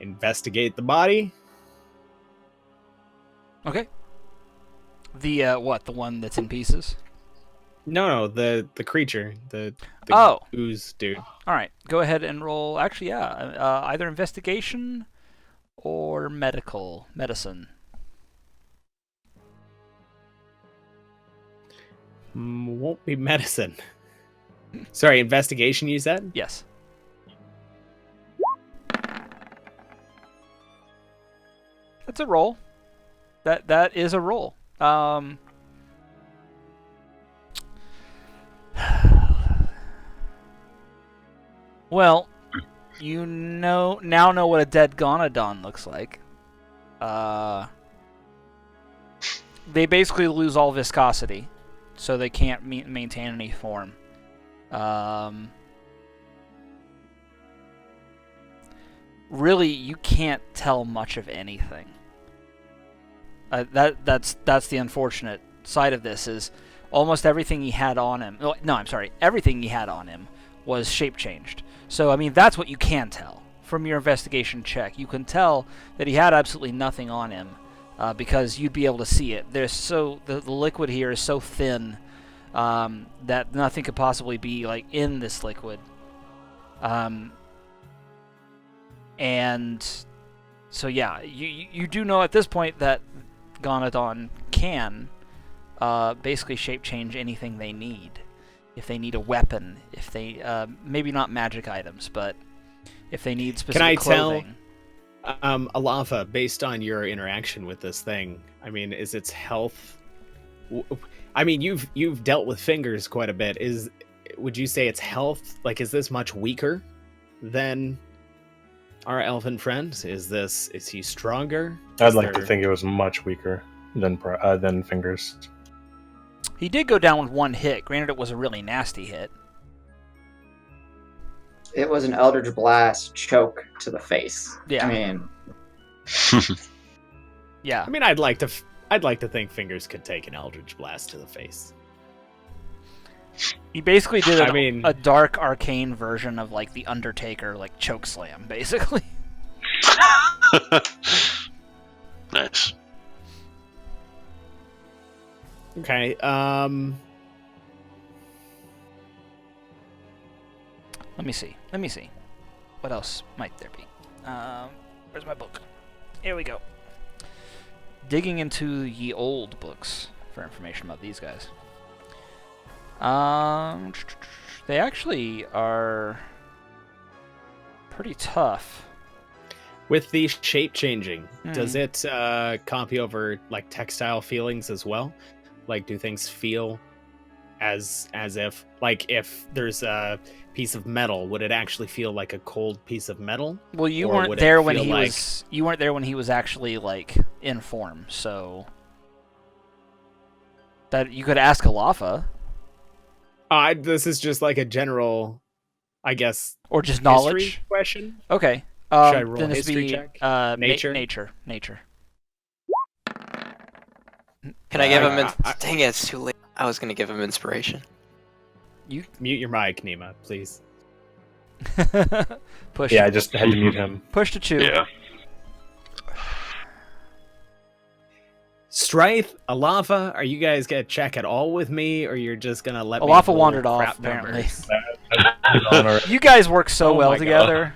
investigate the body. Okay. The what? The one that's in pieces? No, the creature, the ooze dude. All right, go ahead and roll. Actually, yeah, either investigation or medicine. Won't be medicine. Sorry, investigation. You said? Yes. That's a roll. That is a roll. Well, you now know what a dead Gonadon looks like. They basically lose all viscosity, so they can't maintain any form. Really, you can't tell much of anything. That's the unfortunate side of this is almost everything he had on him. Everything he had on him was shape changed. So I mean, that's what you can tell from your investigation check. You can tell that he had absolutely nothing on him because you'd be able to see it. The liquid here is so thin that nothing could possibly be like in this liquid. And so yeah, you do know at this point that Gonadon can basically shape change anything they need. If they need a weapon, if they maybe not magic items, but if they need specific clothing. Can I tell, Alafa, based on your interaction with this thing, I mean, is its health? I mean, you've dealt with Fingers quite a bit. Would you say its health, like, is this much weaker than our elfin friend? Is he stronger? I'd like to think it was much weaker than Fingers. He did go down with one hit. Granted, it was a really nasty hit. It was an Eldritch Blast choke to the face. Yeah. I mean, yeah. I mean, I'd like to think Fingers could take an Eldritch Blast to the face. He basically did a dark arcane version of like the Undertaker, like choke slam, basically. Nice. Okay. Let me see. What else might there be? Where's my book? Here we go. Digging into ye old books for information about these guys. They actually are pretty tough. With the shape changing, does it copy over like textile feelings as well? Like, do things feel as if, like, if there's a piece of metal, would it actually feel like a cold piece of metal? Well, you weren't there when he was. You weren't there when he was actually like in form, so that you could ask Alafa. This is just like a general, I guess, or just knowledge question. Okay. Should I roll a history check? Nature. Can I give him? Dang it, it's too late. I was gonna give him inspiration. You mute your mic, Nima, please. Push. Yeah, I just had to mute him. Push to 2. Yeah. Strife, Alafa, are you guys gonna check at all with me, or you're just gonna let me? Alafa wandered off, apparently. You guys work so well together.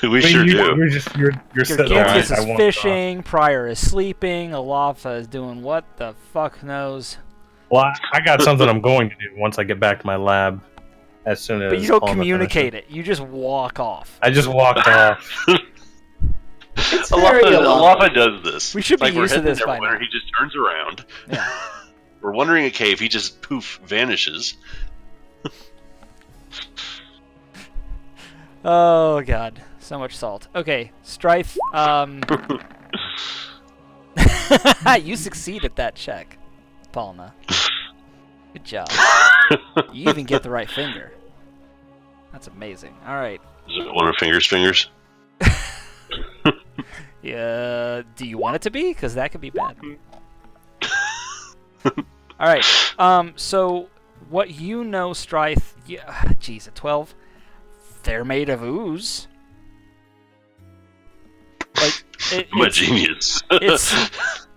We sure do. You're Ganthius is fishing, Pryor is sleeping, Alafa is doing what the fuck knows. Well, I got something I'm going to do once I get back to my lab. As soon as. But you don't communicate it. You just walk off. I just walked off. Alafa does this. We should be used to this by now. He just turns around. Yeah. We're wandering a cave. He just poof vanishes. Oh god, so much salt. Okay, Strife. You succeed at that check, Palma. Good job. You even get the right finger. That's amazing. All right. Is it one of fingers? Yeah. Do you want it to be? Because that could be bad. All right. So what you know, Strife? Yeah. Geez, a 12. They're made of ooze. Like I'm a genius.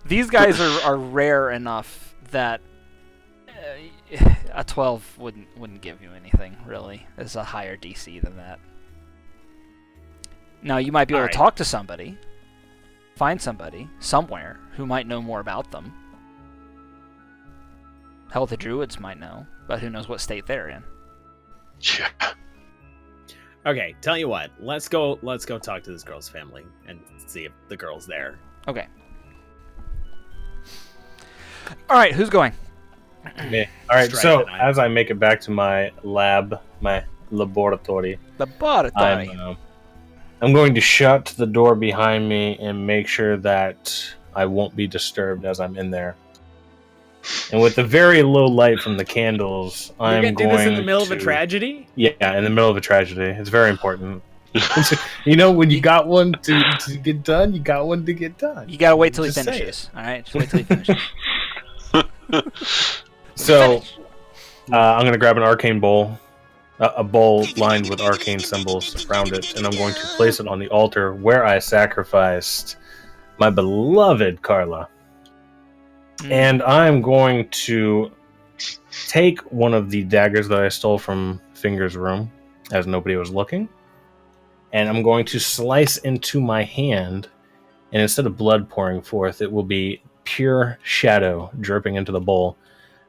These guys are rare enough that a 12 wouldn't give you anything really. There's a higher DC than that. Now you might be able to talk to somebody, find somebody somewhere who might know more about them. Hell, the druids might know, but who knows what state they're in. Yeah. Okay, tell you what. Let's go talk to this girl's family and see if the girl's there. Okay. All right, who's going? Me. All right. So as I make it back to my lab, my laboratory, I'm going to shut the door behind me and make sure that I won't be disturbed as I'm in there. And with the very low light from the candles, I'm going to do this in the middle of a tragedy? Yeah, in the middle of a tragedy. It's very important. You know, when you got one to get done, you got one to get done. You got to wait till he finishes. All right? Just wait till he finishes. So, I'm going to grab an arcane bowl, a bowl lined with arcane symbols around it, and I'm going to place it on the altar where I sacrificed my beloved Carla. And I'm going to take one of the daggers that I stole from Finger's room, as nobody was looking, and I'm going to slice into my hand, and instead of blood pouring forth, it will be pure shadow dripping into the bowl,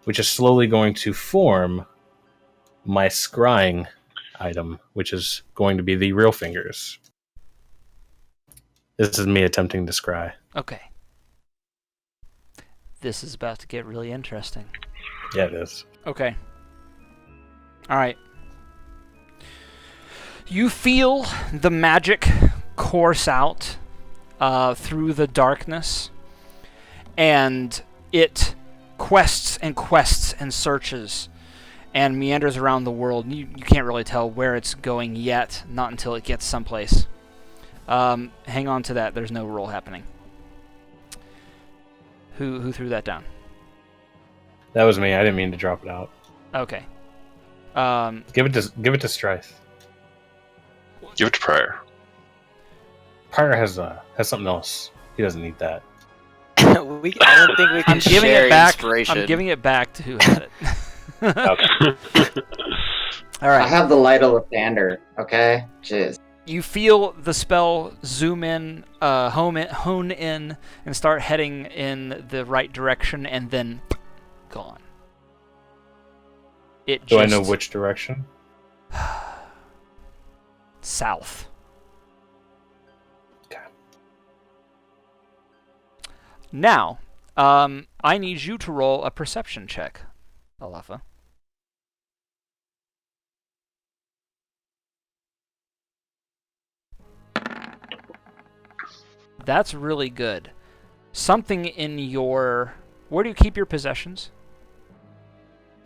which is slowly going to form my scrying item, which is going to be the real fingers. This is me attempting to scry. Okay. This is about to get really interesting. Yeah, it is. Okay. All right. You feel the magic course out through the darkness, and it quests and quests and searches and meanders around the world. You can't really tell where it's going yet, not until it gets someplace. Hang on to that. There's no roll happening. Who threw that down? That was me. I didn't mean to drop it out. Okay. Give it to Strife. Give it to Pryor. Pryor has something else. He doesn't need that. I don't think we can share inspiration. I'm giving it back to who had it. Okay. All right. I have the light of Lathander. Okay. Jeez. You feel the spell zoom in, hone in, and start heading in the right direction, and then gone. Do I know which direction? South. Okay. Now, I need you to roll a perception check, Alafa. That's really good. Something in your... Where do you keep your possessions?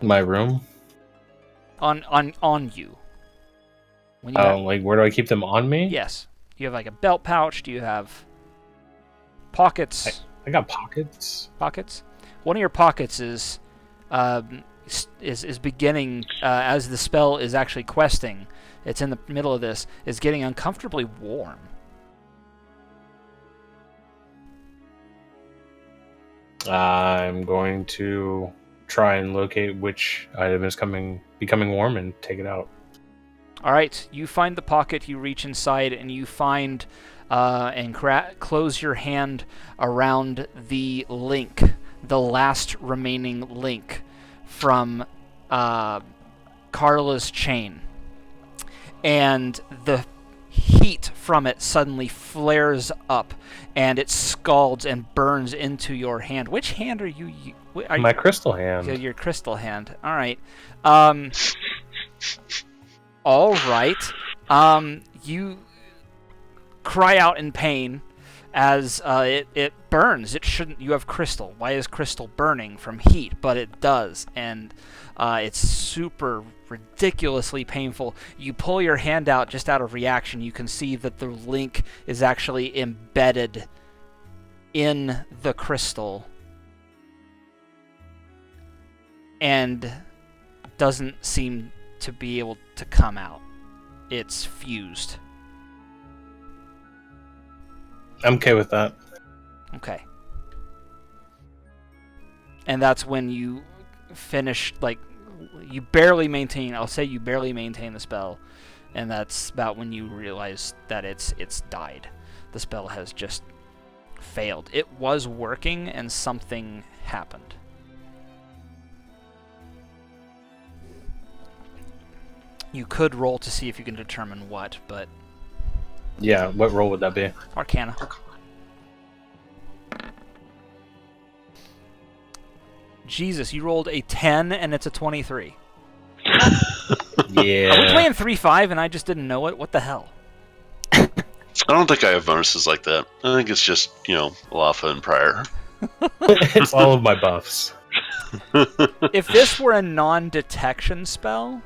My room? On you. When you like where do I keep them on me? Yes. Do you have like a belt pouch? Do you have pockets? I got pockets. Pockets? One of your pockets is beginning, as the spell is actually questing, it's in the middle of this, is getting uncomfortably warm. I'm going to try and locate which item is becoming warm and take it out. All right, you find the pocket, you reach inside, and you find and close your hand around the link, the last remaining link from Carla's chain. And the heat from it suddenly flares up, and it scalds and burns into your hand. Which hand are you? My crystal hand. Your crystal hand. All right. All right. You cry out in pain as it burns. It shouldn't. You have crystal. Why is crystal burning from heat? But it does, and it's super ridiculously painful. You pull your hand out just out of reaction. You can see that the link is actually embedded in the crystal and doesn't seem to be able to come out. It's fused. I'm okay with that. Okay. And that's when you finish, like, you barely maintain, I'll say you barely maintain the spell, and that's about when you realize that it's died. The spell has just failed. It was working, and something happened. You could roll to see if you can determine what, but... Yeah, what roll would that be? Arcana. Jesus, you rolled a 10 and it's a 23. Yeah. Are we playing 3-5 and I just didn't know it? What the hell? I don't think I have bonuses like that. I think it's just, Alafa and Pryor. It's all of my buffs. If this were a non-detection spell,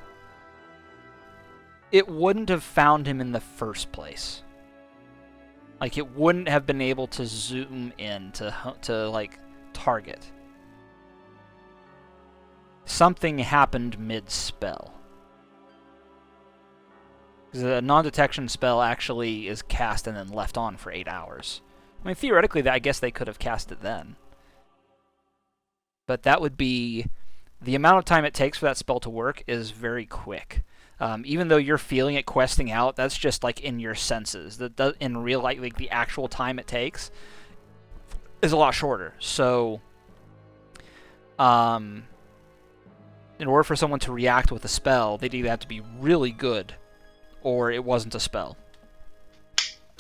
it wouldn't have found him in the first place. Like, it wouldn't have been able to zoom in to like, target. Something happened mid-spell. Because a non-detection spell actually is cast and then left on for 8 hours. I mean, theoretically, I guess they could have cast it then. But that would be... The amount of time it takes for that spell to work is very quick. Even though you're feeling it questing out, that's just like in your senses. In real life, like the actual time it takes is a lot shorter. So, in order for someone to react with a spell, they'd either have to be really good, or it wasn't a spell.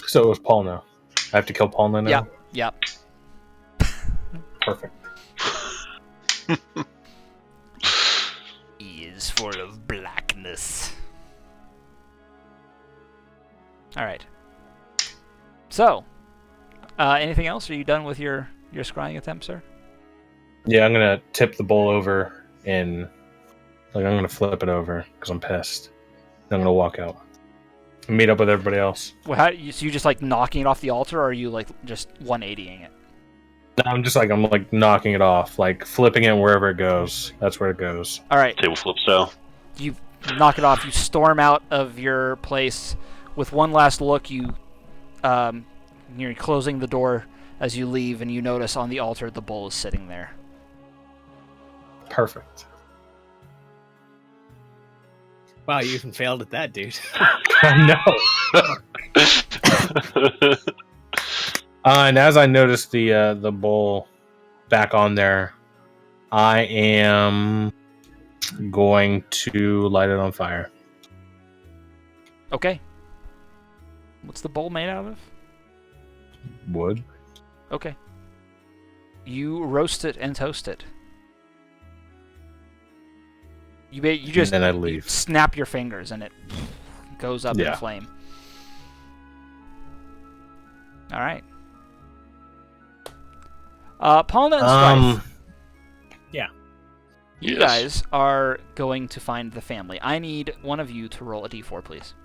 So it was Paul now. I have to kill Paul now? Yep. Perfect. He is full of blackness. Alright. So, anything else? Are you done with your scrying attempt, sir? Yeah, I'm gonna tip the bowl over and I'm gonna flip it over because I'm pissed. Then I'm gonna walk out and meet up with everybody else. Well, so you just like knocking it off the altar, or are you like just 180ing it? I'm knocking it off, like flipping it wherever it goes. That's where it goes. All right. Table flip style. You knock it off. You storm out of your place with one last look. You're closing the door as you leave, and you notice on the altar the bowl is sitting there. Perfect. Wow, you even failed at that, dude. I know. And as I notice the bowl back on there, I am going to light it on fire. Okay. What's the bowl made out of? Wood. Okay. You roast it and toast it. You just and then I leave. You snap your fingers and it goes up in flame. All right. Paulina and Strife. Yeah. You guys are going to find the family. I need one of you to roll a d4, please.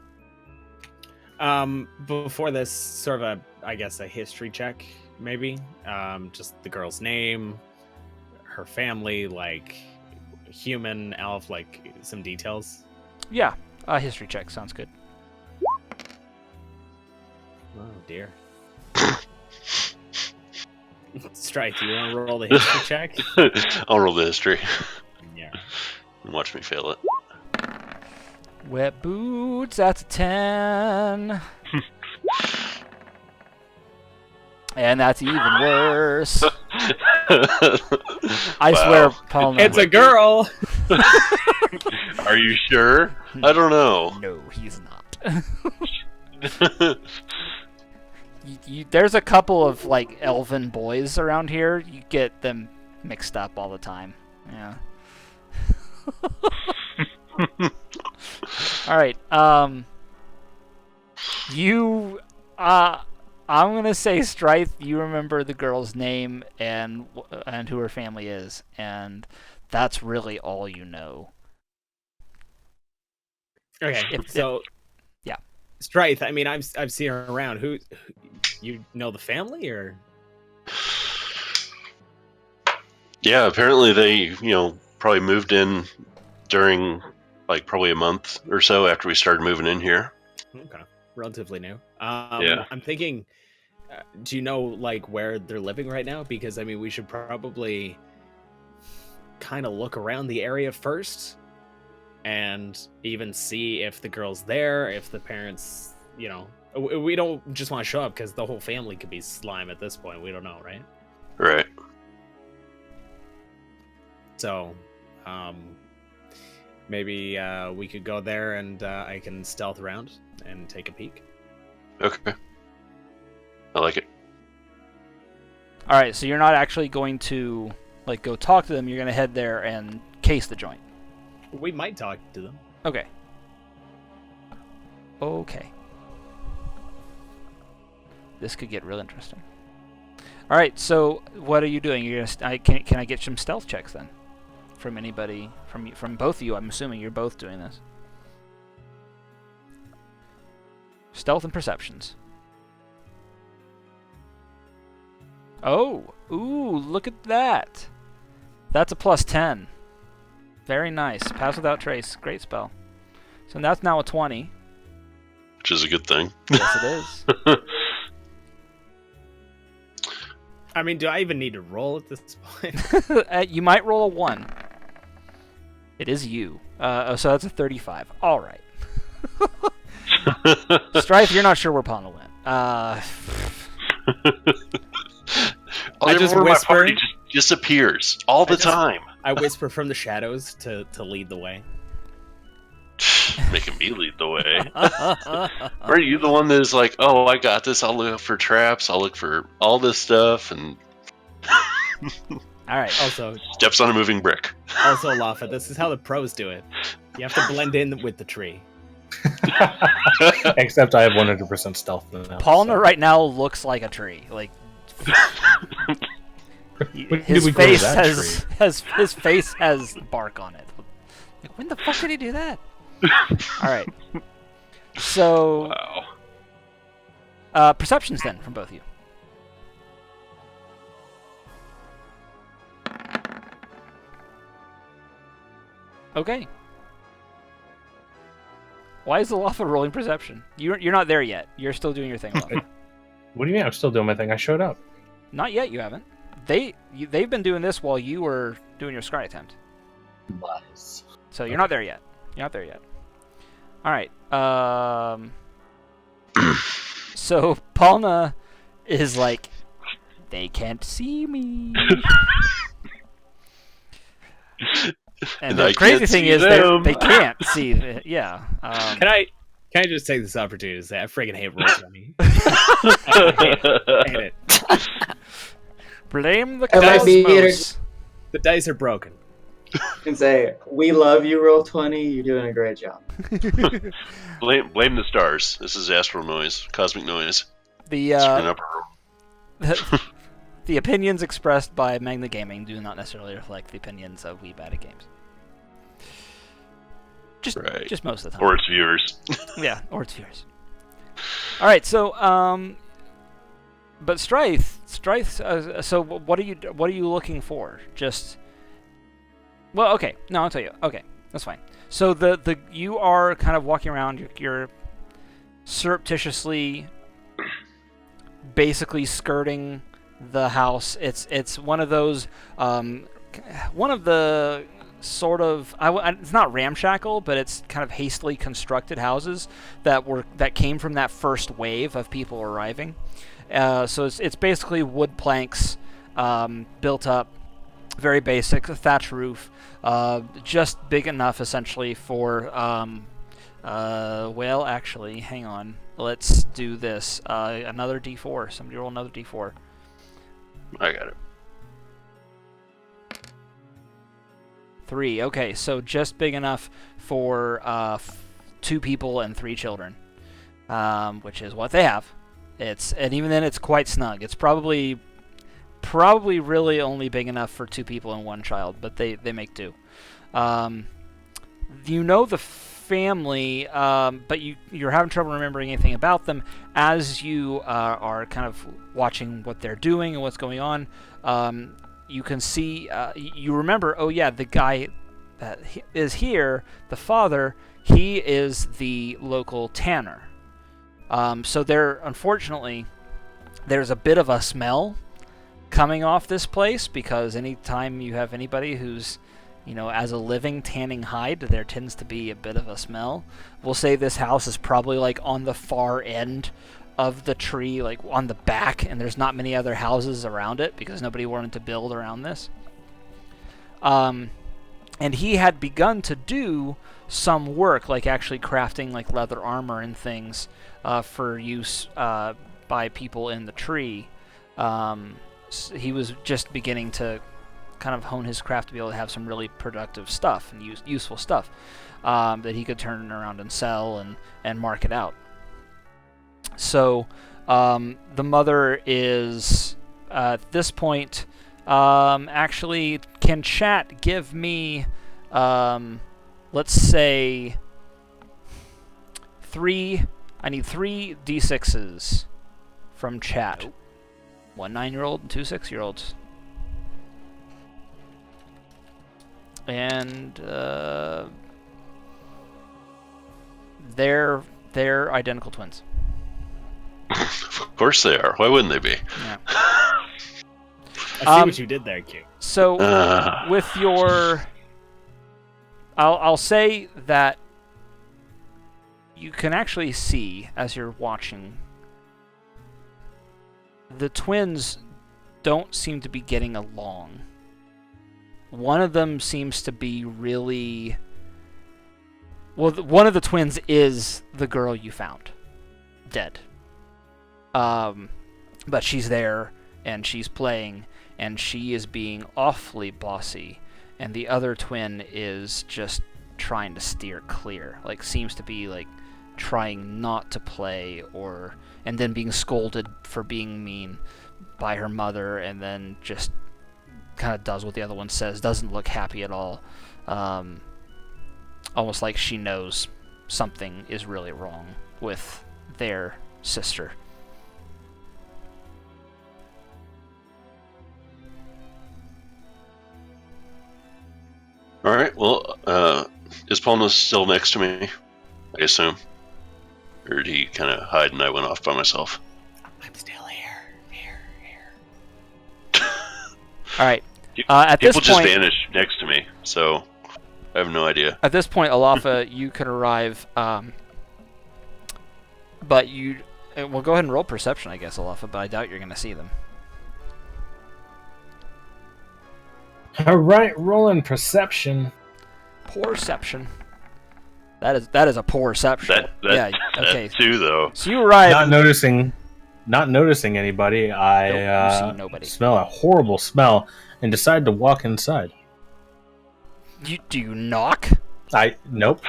Before this, sort of a history check, maybe. Just the girl's name, her family, like human, elf, like some details. Yeah, a history check sounds good. Oh dear. Strike, do you want to roll the history check? I'll roll the history. Yeah. And watch me fail it. Wet boots, that's a 10. And that's even worse. I swear, Paulina. It's a girl! Are you sure? I don't know. No, he's not. There's a couple of like elven boys around here. You get them mixed up all the time. Yeah. All right. I'm gonna say Strife. You remember the girl's name and who her family is, and that's really all you know. Okay. Yeah. Strife. I mean, I've seen her around. Who you know the family or? Yeah, apparently they, probably moved in during like probably a month or so after we started moving in here. Okay, relatively new. Yeah. I'm thinking, do you know like where they're living right now? Because I mean, we should probably kind of look around the area first, and even see if the girl's there, if the parents, we don't just want to show up because the whole family could be slime at this point. We don't know, right? Right. So, maybe we could go there and I can stealth around and take a peek. Okay. I like it. All right, so you're not actually going to like go talk to them. You're going to head there and case the joint. We might talk to them. Okay. Okay. This could get real interesting. All right, so what are you doing? You're gonna. Can I get some stealth checks then? From anybody, from both of you, I'm assuming you're both doing this. Stealth and perceptions. Oh, ooh, look at that. That's a +10. Very nice. Pass without trace. Great spell. So that's now a 20. Which is a good thing. Yes, it is. I mean, do I even need to roll at this point? You might roll a 1. It is you. So that's a 35. All right. Strife, you're not sure where Pana went. I just whisper. My party just disappears all the time. I whisper from the shadows to lead the way. Making me lead the way. Are you the one that is like, oh, I got this. I'll look for traps. I'll look for all this stuff and. All right. Also, steps on a moving brick. Also, Lafa, this is how the pros do it. You have to blend in with the tree. Except I have 100% stealth now. Paulina right now looks like a tree. Like His face has bark on it. Like, when the fuck did he do that? All right. So, perceptions then from both of you. Okay. Why is the Lawful rolling perception? You're not there yet. You're still doing your thing. What do you mean? I'm still doing my thing. I showed up. Not yet. You haven't. They've been doing this while you were doing your scry attempt. Lies. So you're not there yet. You're not there yet. All right. So Palna is like, they can't see me. And the crazy thing is they can't see. Yeah. Can I just take this opportunity to say I freaking hate Roll20? I hate it. Blame the cosmos. The dice are broken. You can say, we love you, Roll20. You're doing a great job. blame the stars. This is astral noise, cosmic noise. The opinions expressed by Magna Gaming do not necessarily reflect the opinions of WeBadAtGames. Just most of the time. Or its viewers. Yeah, or its viewers. All right, so but Strife. So what are you looking for? Well, okay. No, I'll tell you. Okay, that's fine. So you are kind of walking around. You're surreptitiously, basically skirting the house. It's one of those, one of the sort of, it's not ramshackle, but it's kind of hastily constructed houses that came from that first wave of people arriving. So it's basically wood planks, built up, very basic, a thatch roof, just big enough essentially for, well, actually, hang on, let's do this. Another D4. Somebody roll another D4. I got it. 3. Okay, so just big enough for 2 people and 3 children, which is what they have. And even then, it's quite snug. It's probably really only big enough for 2 people and 1 child, but they make do. You know the family, but you're having trouble remembering anything about them as you are kind of watching what they're doing and what's going on. You can see, you remember, oh yeah, the guy that is here, the father, he is the local tanner. So unfortunately, there's a bit of a smell coming off this place, because anytime you have anybody who's, as a living tanning hide, there tends to be a bit of a smell. We'll say this house is probably like on the far end of the tree, like on the back, and there's not many other houses around it because nobody wanted to build around this. And he had begun to do some work, like actually crafting like leather armor and things for use by people in the tree. He was just beginning to kind of hone his craft to be able to have some really productive stuff and useful stuff that he could turn around and sell and market out. So the mother is, at this point, actually, can chat give me, let's say, I need 3 D6s from chat. Nope. 1 9-year-old and 2 6-year-olds. And they're identical twins. Of course they are. Why wouldn't they be? Yeah. I see what you did there, Q. So with your, I'll say that you can actually see as you're watching, the twins don't seem to be getting along. One of them seems to be really... Well, one of the twins is the girl you found. Dead. But she's there, and she's playing, and she is being awfully bossy. And the other twin is just trying to steer clear. Like, seems to be, like, trying not to play, and then being scolded for being mean by her mother, and then just kind of does what the other one says. Doesn't look happy at all. Almost like she knows something is really wrong with their sister. All right. Well, is Palma still next to me? I assume. Or did he kind of hide and I went off by myself? I'm still here. All right. At this People just point, vanish next to me, so I have no idea. At this point, Alafa, you can arrive, but you... Well, go ahead and roll perception, I guess, Alafa, but I doubt you're going to see them. All right, rolling perception. Perception. That is a perception. That too, though. So you arrive... Not noticing anybody, I you see nobody. Smell a horrible smell and decide to walk inside. Do you knock? Nope.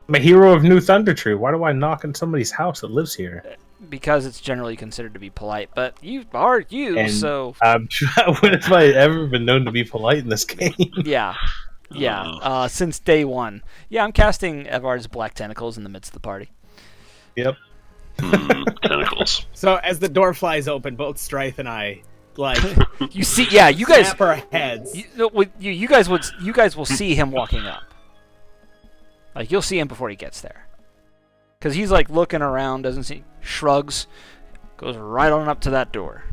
I'm a hero of New Thundertree. Why do I knock on somebody's house that lives here? Because it's generally considered to be polite, but you are you, so... When have I ever been known to be polite in this game? Yeah. Since day one. Yeah, I'm casting Evard's black tentacles in the midst of the party. Yep. Tentacles. So as the door flies open, both Strife and I, you see, yeah, you guys snap our heads. You guys will see him walking up. Like, you'll see him before he gets there, because he's like looking around, doesn't see, shrugs, goes right on up to that door,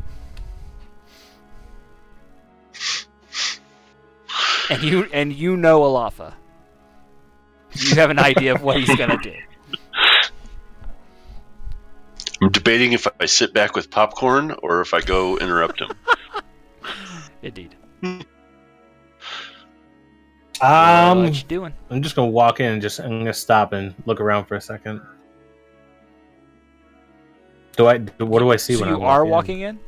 and you know Alafa. You have an idea of what he's gonna do. I'm debating if I sit back with popcorn or if I go interrupt him. Indeed. What you doing? I'm just gonna walk in and I'm gonna stop and look around for a second. What do I see so when you I are walking in?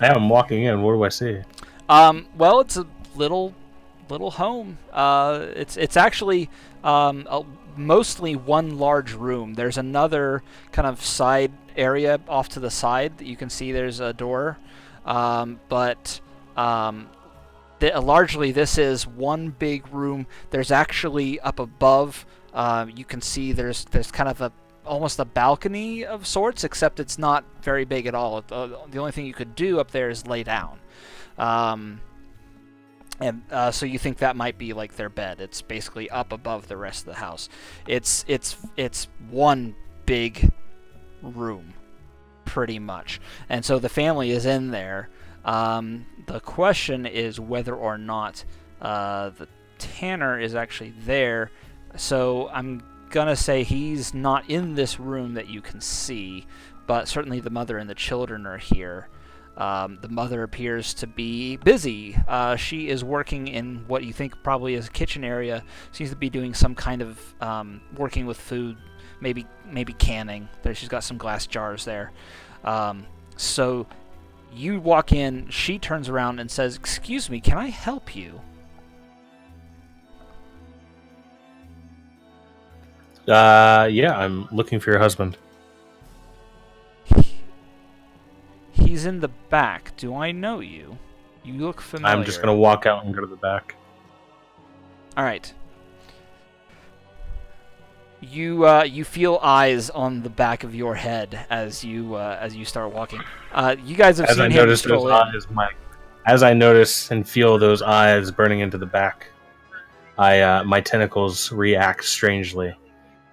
Yeah, I'm walking in. What do I see? Well, it's a little home. It's actually mostly one large room. There's another kind of side area off to the side that you can see. There's a door, but largely this is one big room. There's actually up above, you can see there's kind of almost a balcony of sorts, except it's not very big at all. The only thing you could do up there is lay down. And so you think that might be like their bed. It's basically up above the rest of the house. It's one big room, pretty much. And so the family is in there. The question is whether or not the Tanner is actually there. So I'm gonna say he's not in this room that you can see, but certainly the mother and the children are here. The mother appears to be busy. She is working in what you think probably is a kitchen area. Seems to be doing some kind of working with food, maybe canning. She's got some glass jars there. So you walk in. She turns around and says, "Excuse me, can I help you?" Yeah, I'm looking for your husband. He's in the back. Do I know you? You look familiar. I'm just gonna walk out and go to the back. All right. You feel eyes on the back of your head as you start walking. You guys have seen him stroll in. As I notice and feel those eyes burning into the back, my tentacles react strangely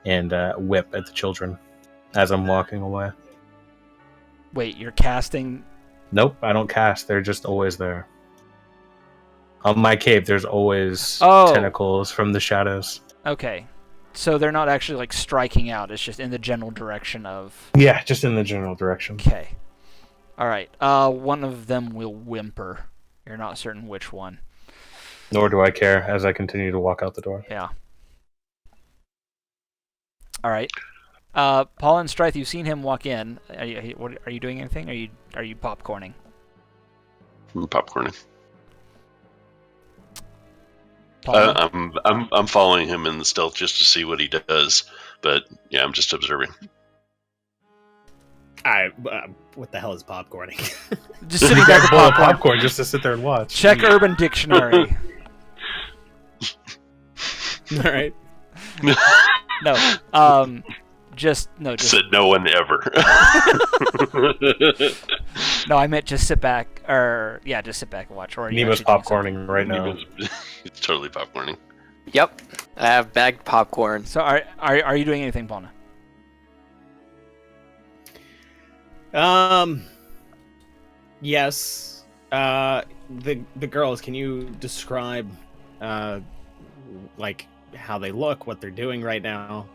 and whip at the children as I'm walking away. Wait, you're casting? Nope, I don't cast. They're just always there. On my cape, there's always tentacles from the shadows. Okay. So they're not actually like striking out. It's just in the general direction of... Yeah, just in the general direction. Okay. All right. One of them will whimper. You're not certain which one. Nor do I care as I continue to walk out the door. Yeah. All right. Paul and Strife, you've seen him walk in. Are you doing anything? Are you popcorning? I'm popcorning. Paul? I'm following him in the stealth just to see what he does, but yeah, I'm just observing. What the hell is popcorning? Just sitting back with popcorn. Popcorn just to sit there and watch. Check Urban Dictionary. All right. No. Just said no one ever. No, I meant just sit back, just sit back and watch. Or Nemo's popcorning right now. It's totally popcorning. Yep, I have bagged popcorn. So are you doing anything, Pauna? Yes. The girls, can you describe like how they look, what they're doing right now?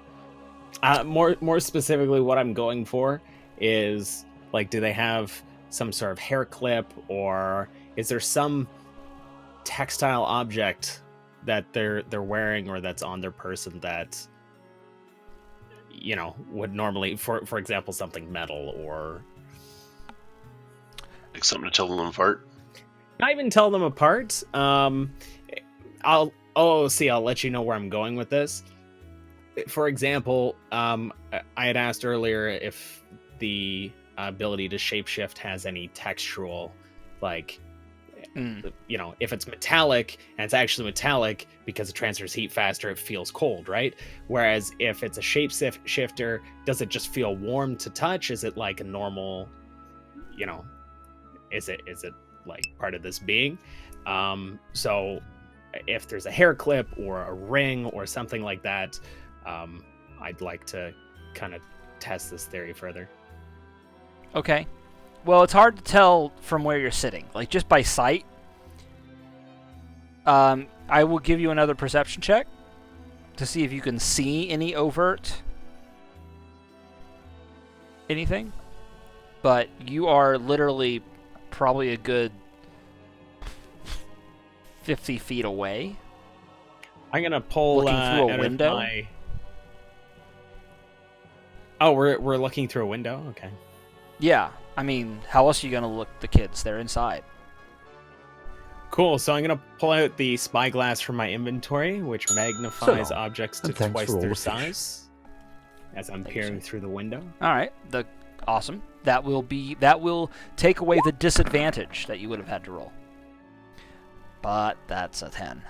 More specifically, what I'm going for is, like, do they have some sort of hair clip, or is there some textile object that they're wearing or that's on their person that, you know, would normally, for example, something metal, or like something to tell them apart? Not even tell them apart. I'll let you know where I'm going with this. For example, I had asked earlier if the ability to shapeshift has any textual, like, you know, if it's metallic and it's actually metallic because it transfers heat faster, it feels cold, right? Whereas if it's a shapeshifter, does it just feel warm to touch? Is it like a normal, you know, is it like part of this being? So if there's a hair clip or a ring or something like that, I'd like to kind of test this theory further. Okay. Well, it's hard to tell from where you're sitting, like just by sight. I will give you another perception check to see if you can see any overt anything. But you are literally probably a good 50 feet away. I'm gonna pull looking through a window. Oh, we're looking through a window? Okay. Yeah. I mean, how else are you going to look the kids? They're inside. Cool. So I'm going to pull out the spyglass from my inventory, which magnifies objects to twice their size as I'm peering through the window. All right. Awesome. That will take away the disadvantage that you would have had to roll. But that's a 10.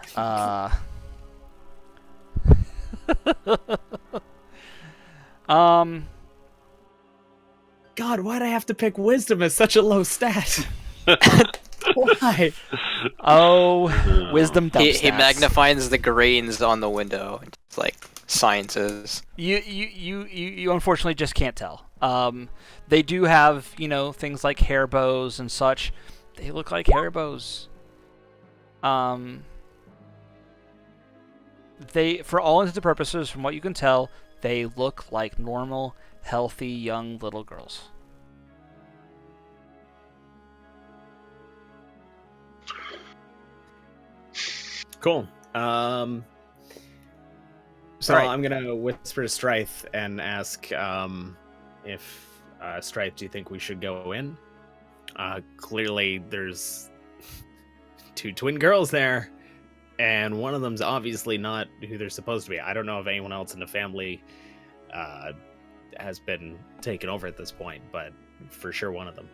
God, why'd I have to pick wisdom as such a low stat? Why? Oh, wisdom dump He stats. magnifies the grains on the window. It's like sciences. You unfortunately just can't tell. They do have, you know, things like hair bows and such. They look like hair bows. They, for all intents and purposes, from what you can tell, they look like normal, healthy, young little girls. Cool. So right. I'm gonna whisper to Strife and ask if Strife, do you think we should go in? Clearly, there's two twin girls there, and one of them's obviously not who they're supposed to be. I don't know if anyone else in the family has been taken over at this point, but for sure one of them.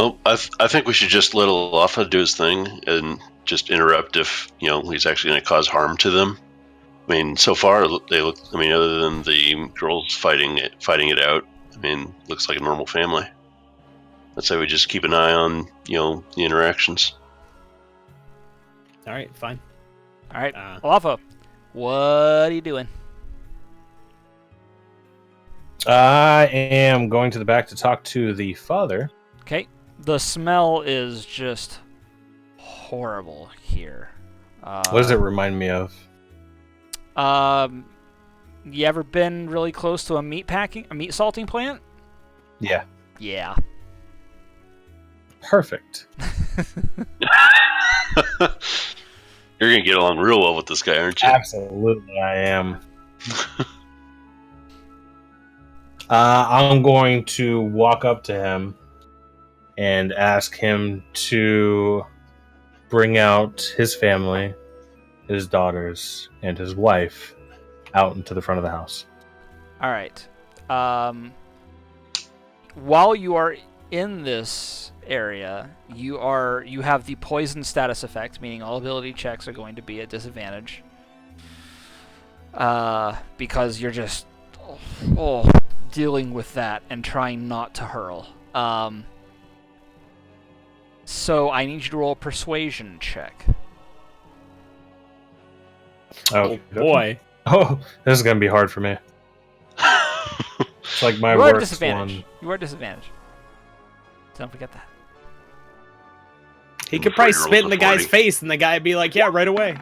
Oh, I think we should just let Olafa do his thing and just interrupt if, you know, he's actually going to cause harm to them. I mean, so far they look. I mean, other than the girls fighting it out, I mean, looks like a normal family. I'd say we just keep an eye on, you know, the interactions. All right, fine. All right, Olafa, what are you doing? I am going to the back to talk to the father. Okay. The smell is just horrible here. What does it remind me of? You ever been really close to a meat salting plant? Yeah. Yeah. Perfect. You're gonna get along real well with this guy, aren't you? Absolutely, I am. I'm going to walk up to him and ask him to bring out his family, his daughters, and his wife out into the front of the house. All right. while you are in this area, you have the poison status effect, meaning all ability checks are going to be at disadvantage. Because you're just dealing with that and trying not to hurl. So I need you to roll a persuasion check. Oh boy. Oh, this is gonna be hard for me. It's like my You are at worst disadvantage. one. You are at disadvantage. Don't forget that. He could probably spit in the guy's face, and the guy would be like, "Yeah, right away."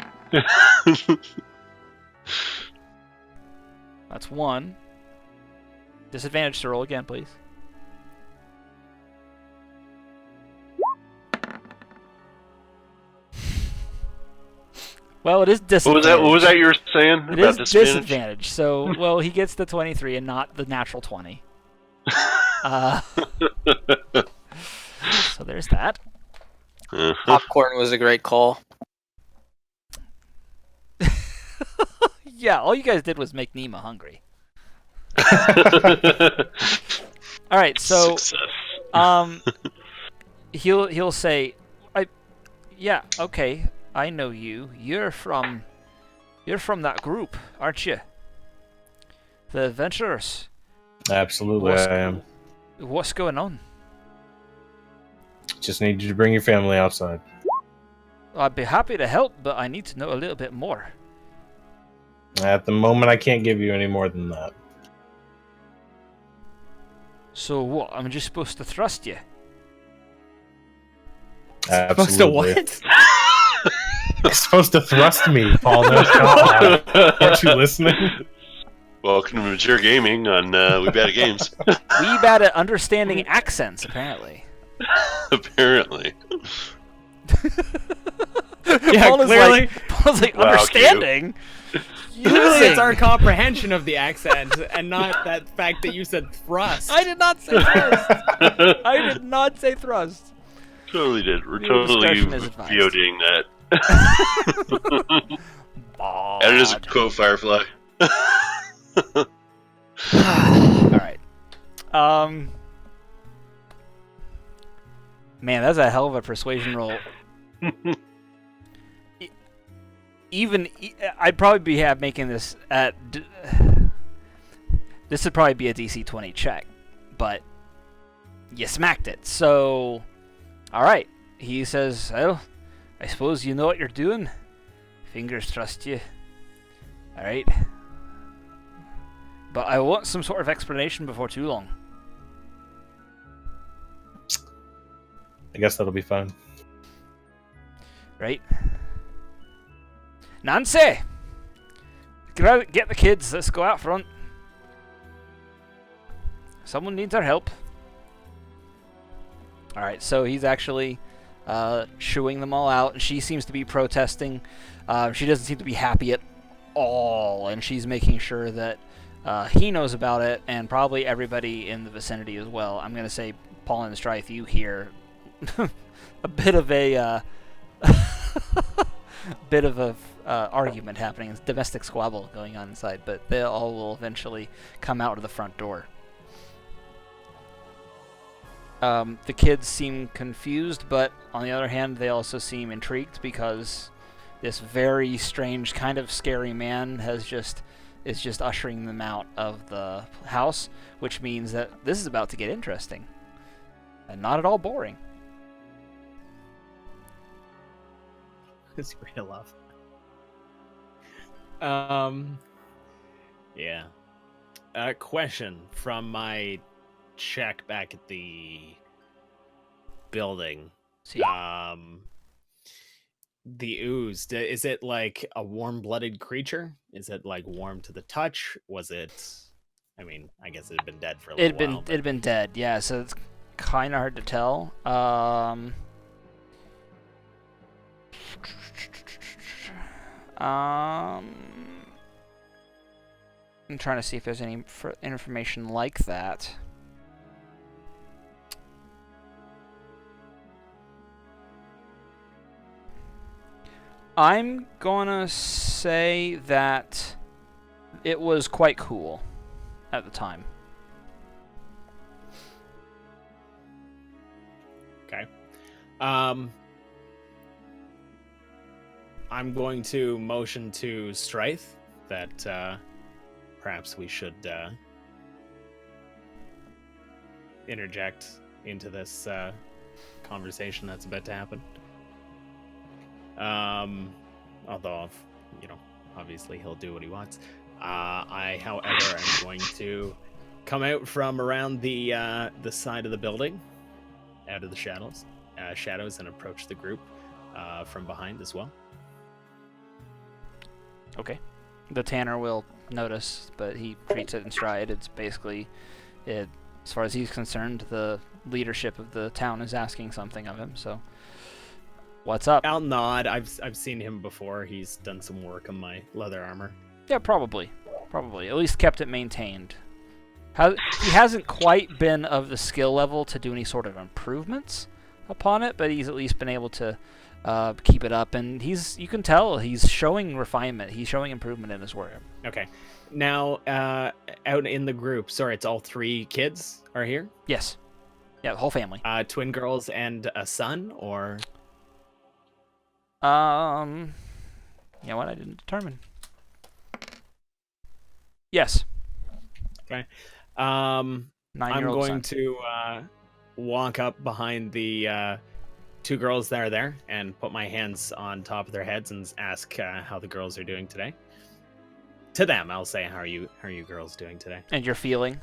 That's 1. Disadvantage to roll again, please. Well, it is disadvantage. What was that you were saying It about is disadvantage? disadvantage. So, well, he gets the 23 and not the natural 20. So there's that. Popcorn was a great call. Yeah, all you guys did was make Nima hungry. All right, so Success. he'll say, yeah, okay, I know you. You're from that group, aren't you? The adventurers. Absolutely, I am. What's going on? Just need you to bring your family outside. I'd be happy to help, but I need to know a little bit more. At the moment, I can't give you any more than that. So what? I'm just supposed to trust you? Absolutely. Supposed to what? You're supposed to thrust me, Paul. No, aren't you listening? Welcome to Mature Gaming on WeBadAtGames. We bad at understanding accents, apparently. Apparently. Yeah, clearly. Paul's like, Wow, understanding? Clearly, it's our comprehension of the accent, and not that fact that you said thrust. I did not say thrust. I did not say thrust. Totally did. We're Your totally discretion is advised. VODing that. Added as a quote, Firefly. Alright. Man, that's a hell of a persuasion roll. I'd probably be making this at... This would probably be a DC 20 check, but you smacked it. So, alright. He says, well, I suppose you know what you're doing. Fingers trust you. Alright. But I want some sort of explanation before too long. I guess that'll be fine. Right? Nancy! Get the kids, let's go out front. Someone needs our help. Alright, so he's actually shooing them all out, and she seems to be protesting. She doesn't seem to be happy at all, and she's making sure that he knows about it, and probably everybody in the vicinity as well. I'm going to say, Paul and Strife, you hear a bit of a argument happening, it's domestic squabble going on inside, but they all will eventually come out of the front door. The kids seem confused, but on the other hand, they also seem intrigued because this very strange, kind of scary man is just ushering them out of the house, which means that this is about to get interesting and not at all boring. It's real love. Yeah. Question from my check back at the building. See. The ooze, is it like a warm-blooded creature? Is it like warm to the touch? Was it? I mean, I guess it had been dead for a little while. It had been dead, yeah. So it's kind of hard to tell. I'm trying to see if there's any information like that. I'm gonna say that it was quite cool at the time. I'm going to motion to Strife that perhaps we should interject into this conversation that's about to happen. Although, obviously he'll do what he wants. I, however, am going to come out from around the side of the building, out of the shadows, and approach the group from behind as well. Okay. The Tanner will notice, but he treats it in stride. It's basically, as far as he's concerned, the leadership of the town is asking something of him. So, what's up? I'll nod. I've seen him before. He's done some work on my leather armor. Yeah, probably. At least kept it maintained. He hasn't quite been of the skill level to do any sort of improvements upon it, but he's at least been able to keep it up, and you can tell he's showing refinement. He's showing improvement in his work. Okay. Now, out in the group, sorry, it's all 3 kids are here? Yes. Yeah, the whole family. Twin girls and a son, or? You know what? I didn't determine. Yes. Okay. I'm 9-year-old going son. to walk up behind the 2 girls that are there and put my hands on top of their heads and ask how the girls are doing today. To them, I'll say, how are you girls doing today? And you're feeling?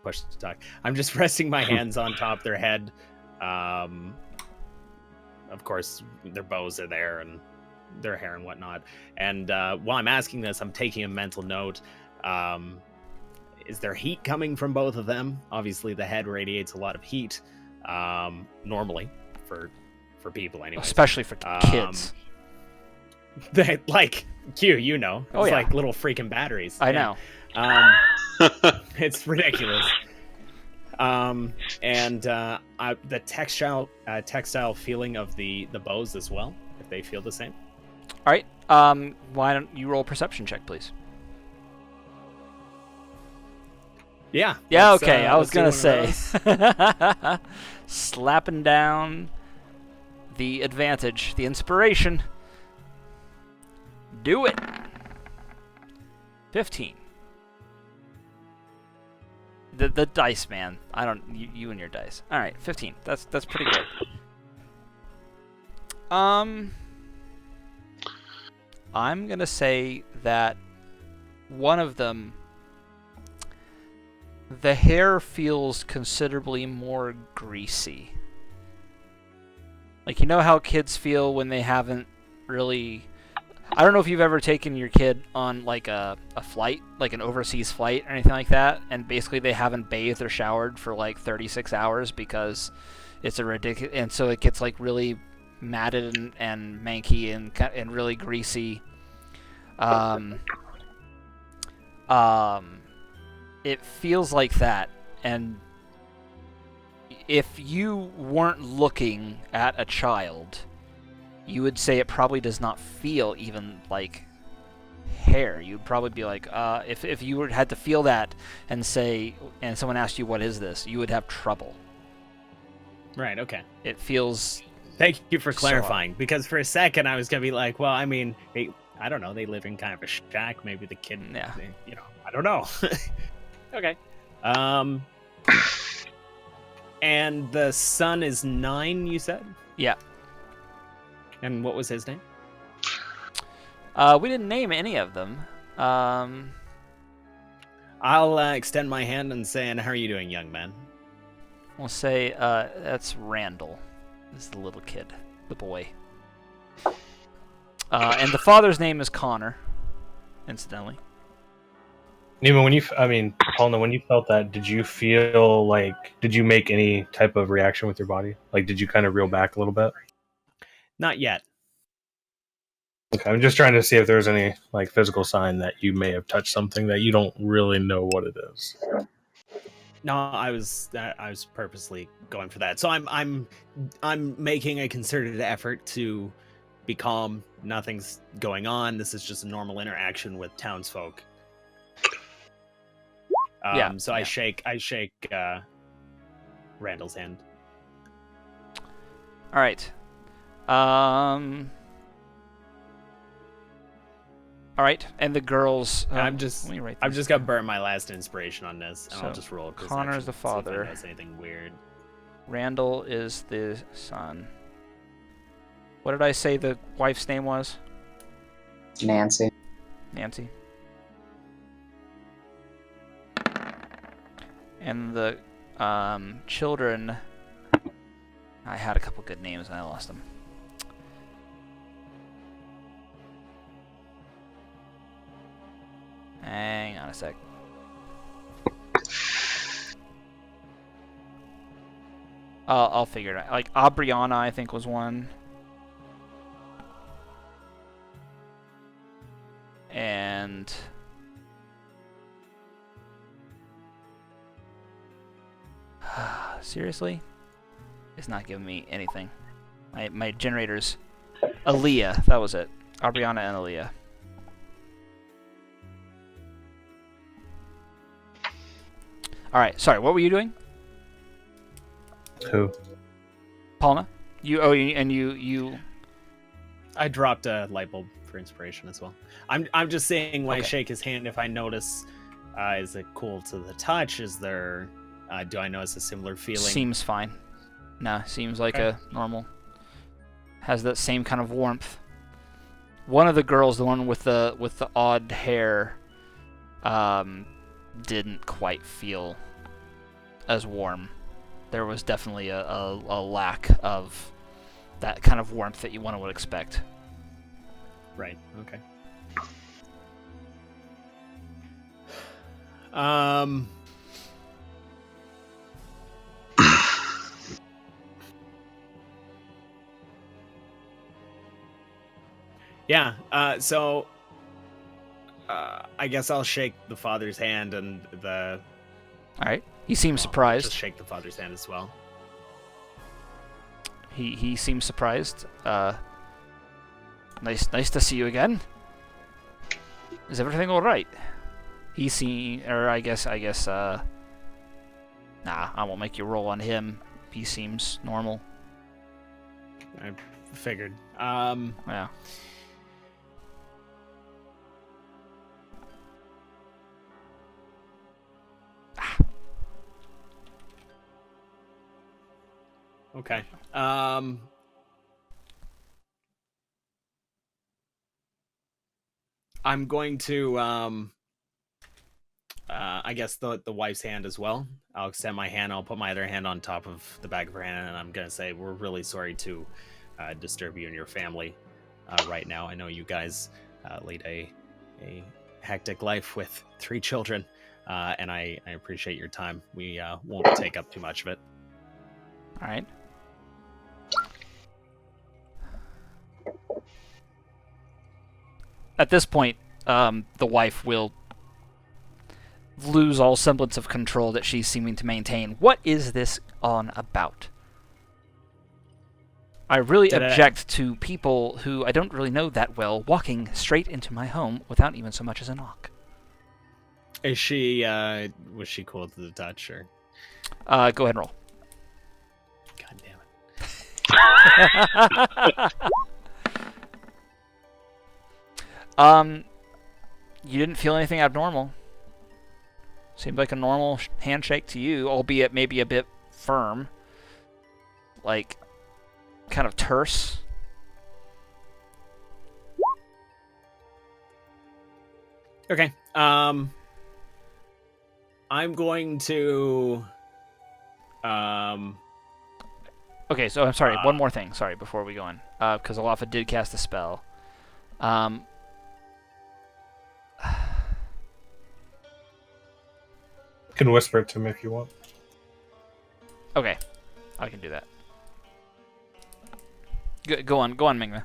Push to talk. I'm just resting my hands on top of their head. Of course, their bows are there and their hair and whatnot. And while I'm asking this, I'm taking a mental note. Is there heat coming from both of them? Obviously, the head radiates a lot of heat, normally for people anyway. Especially for kids. Like Q, it's like little freaking batteries. I know. It's ridiculous. And the textile feeling of the bows as well, if they feel the same. All right. Why don't you roll a perception check, please? Yeah. Yeah. Okay. I was gonna say, slapping down the advantage, the inspiration. Do it. 15. The dice, man. I don't. You and your dice. All right, 15. That's pretty good. I'm gonna say that one of them, the hair feels considerably more greasy. Like, how kids feel when they haven't really. I don't know if you've ever taken your kid on like a flight, like an overseas flight or anything like that, and basically they haven't bathed or showered for like 36 hours because it's a ridiculous, and so it gets like really matted and manky and really greasy. It feels like that, and if you weren't looking at a child, you would say it probably does not feel even like hair. You'd probably be like, if you had to feel that and someone asked you, what is this? You would have trouble. Right, okay. It feels... Thank you for clarifying, because for a second I was going to be like, well, I mean, I don't know, they live in kind of a shack, maybe the kid, yeah. I don't know. Okay. And the son is 9, you said? Yeah. And what was his name? We didn't name any of them. I'll extend my hand and say, and how are you doing, young man? We'll say, that's Randall. This is the little kid, the boy. And the father's name is Connor, incidentally. Nima, Paulina, when you felt that, did you make any type of reaction with your body? Like, did you kind of reel back a little bit? Not yet. Okay, I'm just trying to see if there's any like physical sign that you may have touched something that you don't really know what it is. No, I was purposely going for that. So I'm making a concerted effort to be calm. Nothing's going on. This is just a normal interaction with townsfolk. So I shake Randall's hand. All right. All right, and the girls. I've let just me write I've this. just got burnt my last inspiration on this, and So, I'll just roll. Connor's the father. See if I notice anything weird. Randall is the son. What did I say the wife's name was? Nancy. Nancy. And the children. I had a couple good names and I lost them. Hang on a sec. I'll figure it out. Like Aubriana, I think was one. And seriously, it's not giving me anything. My generators, Aaliyah, that was it. Aubriana and Aaliyah. All right, sorry. What were you doing? Who? Palma? You. I dropped a light bulb for inspiration as well. I'm just saying when I shake his hand, if I notice, is it cool to the touch? Is there? Do I notice a similar feeling? Seems fine. Nah, seems like a normal. Has that same kind of warmth. One of the girls, the one with the odd hair, didn't quite feel as warm. There was definitely a lack of that kind of warmth that one would expect. Right. Okay. Yeah. So I guess I'll shake the father's hand and the. All right. He seems surprised. Just shake the father's hand as well. He seems surprised. Nice to see you again. Is everything all right? I guess. Nah, I won't make you roll on him. He seems normal. I figured. Yeah. Okay. I'm going to I guess the wife's hand as well. I'll extend my hand. I'll put my other hand on top of the back of her hand, and I'm gonna say we're really sorry to disturb you and your family right now. I know you guys lead a hectic life with 3 children, and I appreciate your time. We won't take up too much of it. All right. At this point, the wife will lose all semblance of control that she's seeming to maintain. What is this on about? I really object to people who I don't really know that well walking straight into my home without even so much as a knock. Is she, was she cool to the touch, or? Go ahead and roll. God damn it. You didn't feel anything abnormal. Seemed like a normal handshake to you, albeit maybe a bit firm. Like, kind of terse. Okay. I'm going to. Okay, so I'm sorry. One more thing. Sorry, before we go on, because Alafa did cast a spell. You can whisper it to me if you want. Okay, I can do that. Go on, Mingna.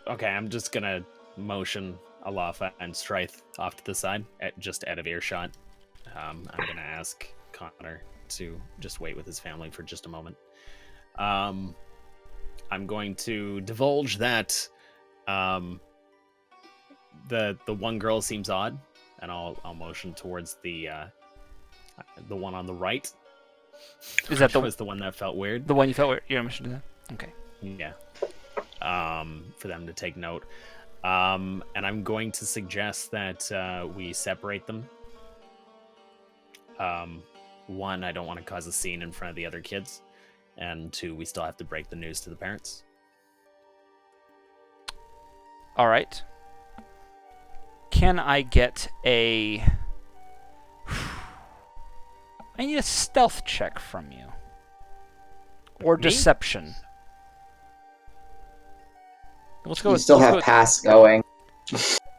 Okay, I'm just gonna motion Alafa and Stryth off to the side, just out of earshot. I'm gonna ask Connor to just wait with his family for just a moment. I'm going to divulge that the one girl seems odd, and I'll motion towards the The one on the right. Is that was the one that felt weird? The one you felt weird? You want me to do that? Okay. Yeah. For them to take note. And I'm going to suggest that we separate them. One, I don't want to cause a scene in front of the other kids. And two, we still have to break the news to the parents. All right. Can I get a... I need a stealth check from you. Or Me? deception. Let's go You with... still let's have go with- pass going.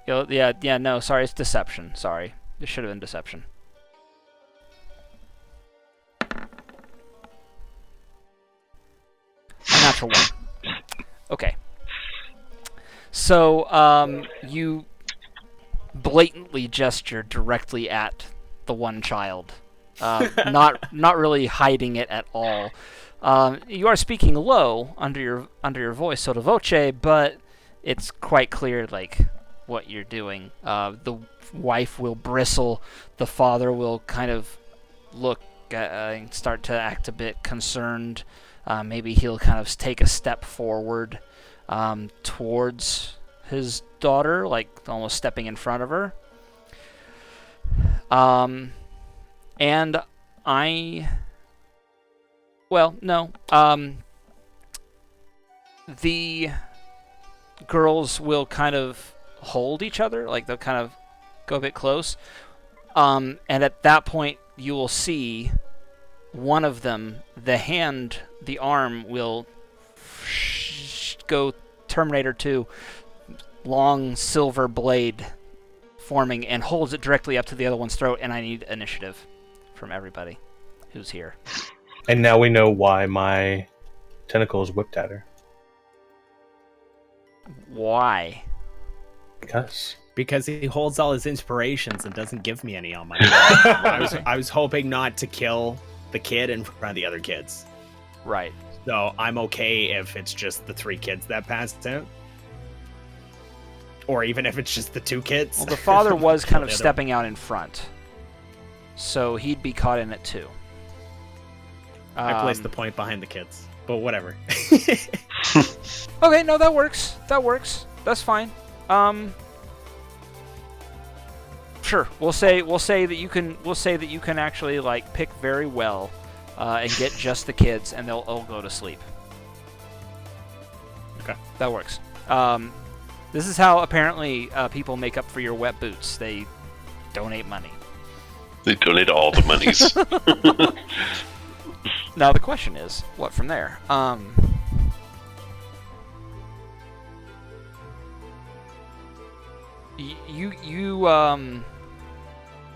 Yeah, no, sorry, it's deception. Sorry. It should have been deception. A natural one. Okay. So, you blatantly gesture directly at the one child. Not really hiding it at all. You are speaking low under your voice, sotto voce, but it's quite clear like what you're doing. The wife will bristle. The father will kind of look and start to act a bit concerned. Maybe he'll kind of take a step forward towards his daughter, like almost stepping in front of her. And well, no. The girls will kind of hold each other, like they'll kind of go a bit close. And at that point, you will see one of them, the arm will go Terminator 2, long silver blade forming, and holds it directly up to the other one's throat, and I need initiative from everybody who's here. And now we know why my tentacle is whipped at her. Why? Because he holds all his inspirations and doesn't give me any on my own. I was hoping not to kill the kid in front of the other kids. Right. So I'm okay if it's just the 3 kids that passed out. Or even if it's just the 2 kids. Well, the father was kind of stepping out in front. So he'd be caught in it too. I placed the point behind the kids. But whatever. Okay, no, that works. That's fine. Sure. We'll say that you can actually like pick very well and get just the kids, and they'll all go to sleep. Okay. That works. This is how apparently people make up for your wet boots. They donate money. They donate all the monies. Now the question is, what from there? You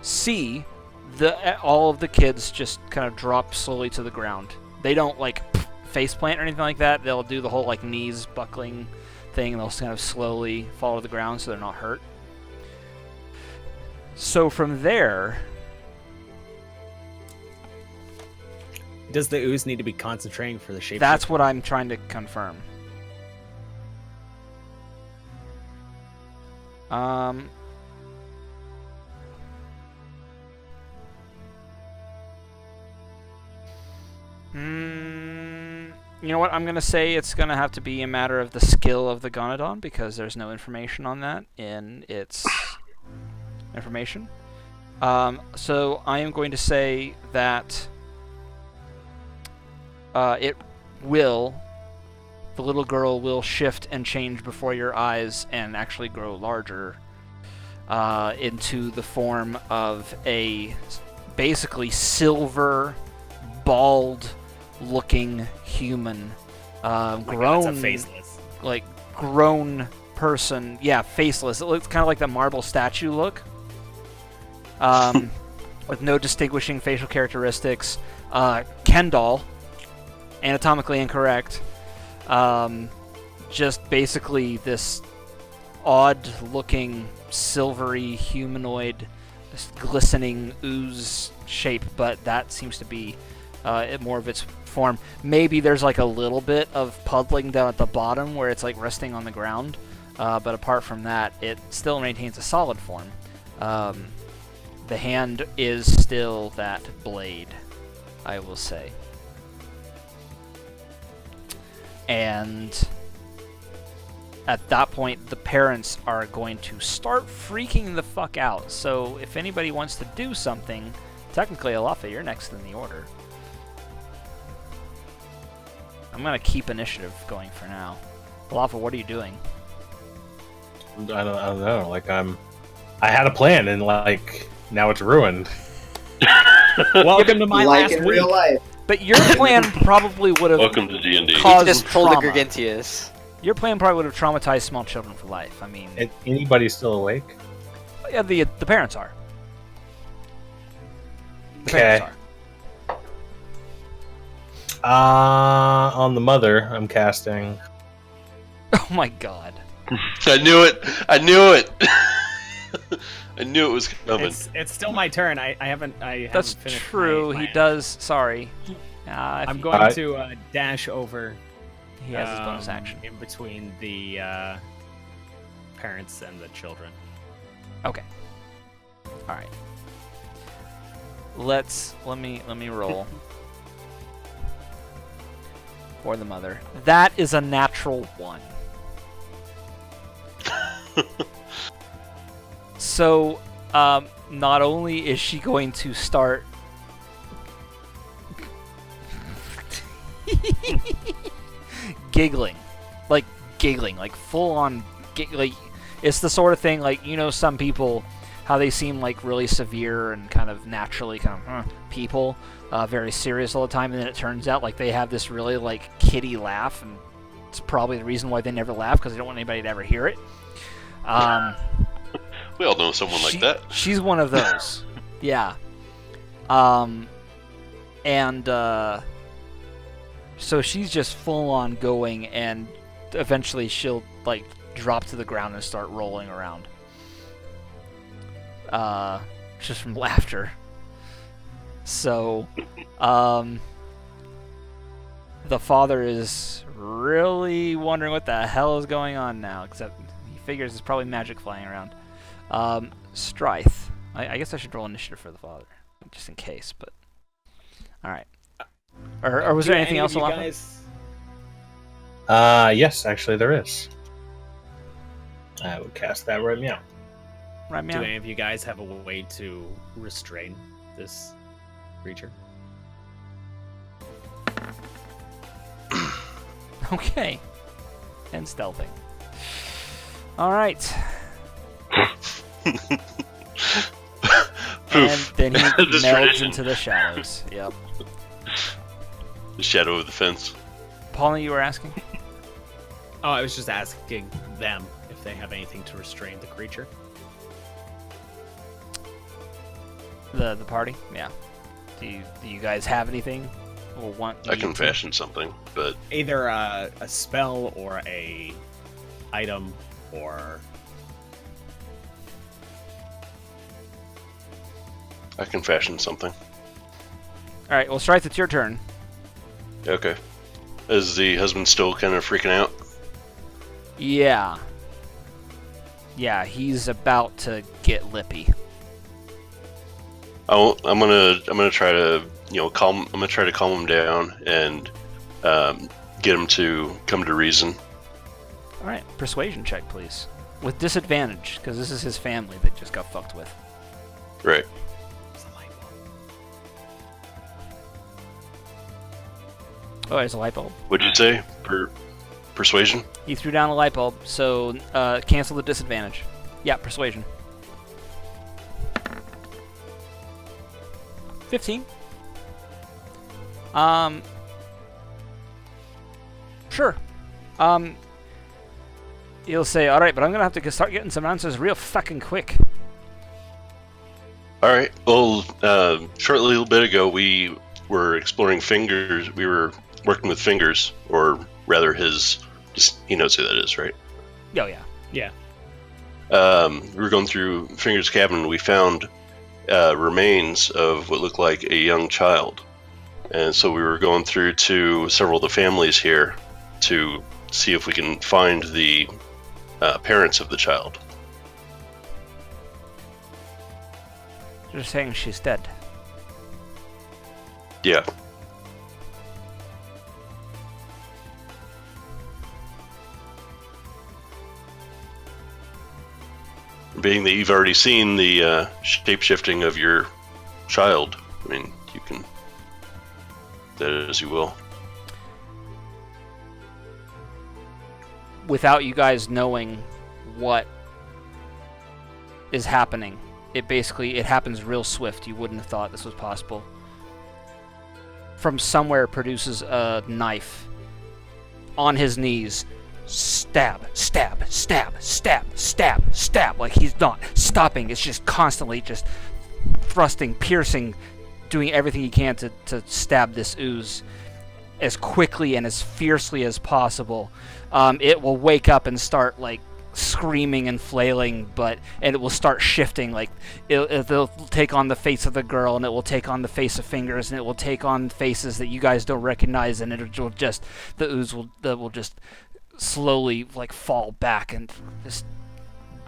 see all of the kids just kind of drop slowly to the ground. They don't like face plant or anything like that. They'll do the whole like knees buckling thing, and they'll kind of slowly fall to the ground so they're not hurt. So from there, does the ooze need to be concentrating for the shape? That's what I'm trying to confirm. You know what? I'm going to say it's going to have to be a matter of the skill of the Gonadon, because there's no information on that in its information. So I am going to say that the little girl will shift and change before your eyes and actually grow larger into the form of a basically silver, bald-looking human, grown, faceless, like grown person. Yeah, faceless. It looks kind of like the marble statue look, with no distinguishing facial characteristics. Ken doll, anatomically incorrect. Just basically this odd-looking, silvery humanoid, glistening ooze shape, but that seems to be more of its form. Maybe there's like a little bit of puddling down at the bottom where it's like resting on the ground, but apart from that, it still maintains a solid form. The hand is still that blade, I will say. And at that point, the parents are going to start freaking the fuck out. So if anybody wants to do something, technically, Alafa, you're next in the order. I'm going to keep initiative going for now. Alafa, what are you doing? I don't know. Like, I had a plan, and like now it's ruined. Welcome to my like last in week. real life. But your plan probably would have Welcome to D&D. caused Just pulled a trauma. Gargantius. Your plan probably would have traumatized small children for life. I mean, Anybody still awake? yeah, the parents are. The Okay. parents are. On the mother, I'm casting. Oh my god. I knew it. I knew it. I knew it was coming. It's still my turn. I haven't That's finished true. my He plan. does. Sorry. I'm going to dash over. He has his bonus action. in between the parents and the children. Okay. All right. Let me roll for the mother. That is a natural 1. So, not only is she going to start giggling, like full on like it's the sort of thing like, you know, some people how they seem like really severe and kind of naturally kind of people, very serious all the time, and then it turns out like they have this really like kitty laugh, and it's probably the reason why they never laugh, because they don't want anybody to ever hear it. We all know someone like that. She's one of those. Yeah. So she's just full on going, and eventually she'll like drop to the ground and start rolling around. Just from laughter. So, the father is really wondering what the hell is going on now, except he figures there's probably magic flying around. Stryth. I guess I should roll initiative for the father, just in case, but... Alright. Or was there anything else, guys? Yes, actually there is. I would cast that right meow. Right, Do meow? any of you guys have a way to restrain this creature? Okay. And stealthing. Alright. And then he Just melds ran. into the shadows. Yep. The shadow of the fence. Paula, you were asking? Oh, I was just asking them if they have anything to restrain the creature. The party? Yeah. Do you guys have anything? Or want I me can to? fashion something, but Either a spell or a item or... I can fashion something. Alright, well, Stryth, it's your turn. Okay. Is the husband still kind of freaking out? Yeah. Yeah, he's about to get lippy. I'm gonna try to calm him down and get him to come to reason. Alright, persuasion check, please. With disadvantage, because this is his family that just got fucked with. Right. Oh, there's a light bulb. What'd you say? Persuasion? He threw down a light bulb, so cancel the disadvantage. Yeah, persuasion. 15. Sure. He'll say, alright, but I'm gonna have to start getting some answers real fucking quick. All right. Well, shortly a little bit ago, we were exploring fingers. We were working with fingers, or rather, he knows who that is, right? Oh yeah. Yeah. We were going through Fingers' cabin, and we found remains of what looked like a young child. And so we were going through to several of the families here to see if we can find the parents of the child. You're saying she's dead. Yeah. Being that you've already seen the shape-shifting of your child, I mean, you can... that as you will. Without you guys knowing what is happening, it happens real swift. You wouldn't have thought this was possible. From somewhere produces a knife. On his knees. Stab, stab, stab, stab, stab, stab. Like he's not stopping. It's just constantly just thrusting, piercing, doing everything he can to stab this ooze as quickly and as fiercely as possible. It will wake up and start like screaming and flailing, and it will start shifting. Like it'll take on the face of the girl, and it will take on the face of Fingers, and it will take on faces that you guys don't recognize, and it will just the ooze will just slowly like fall back and just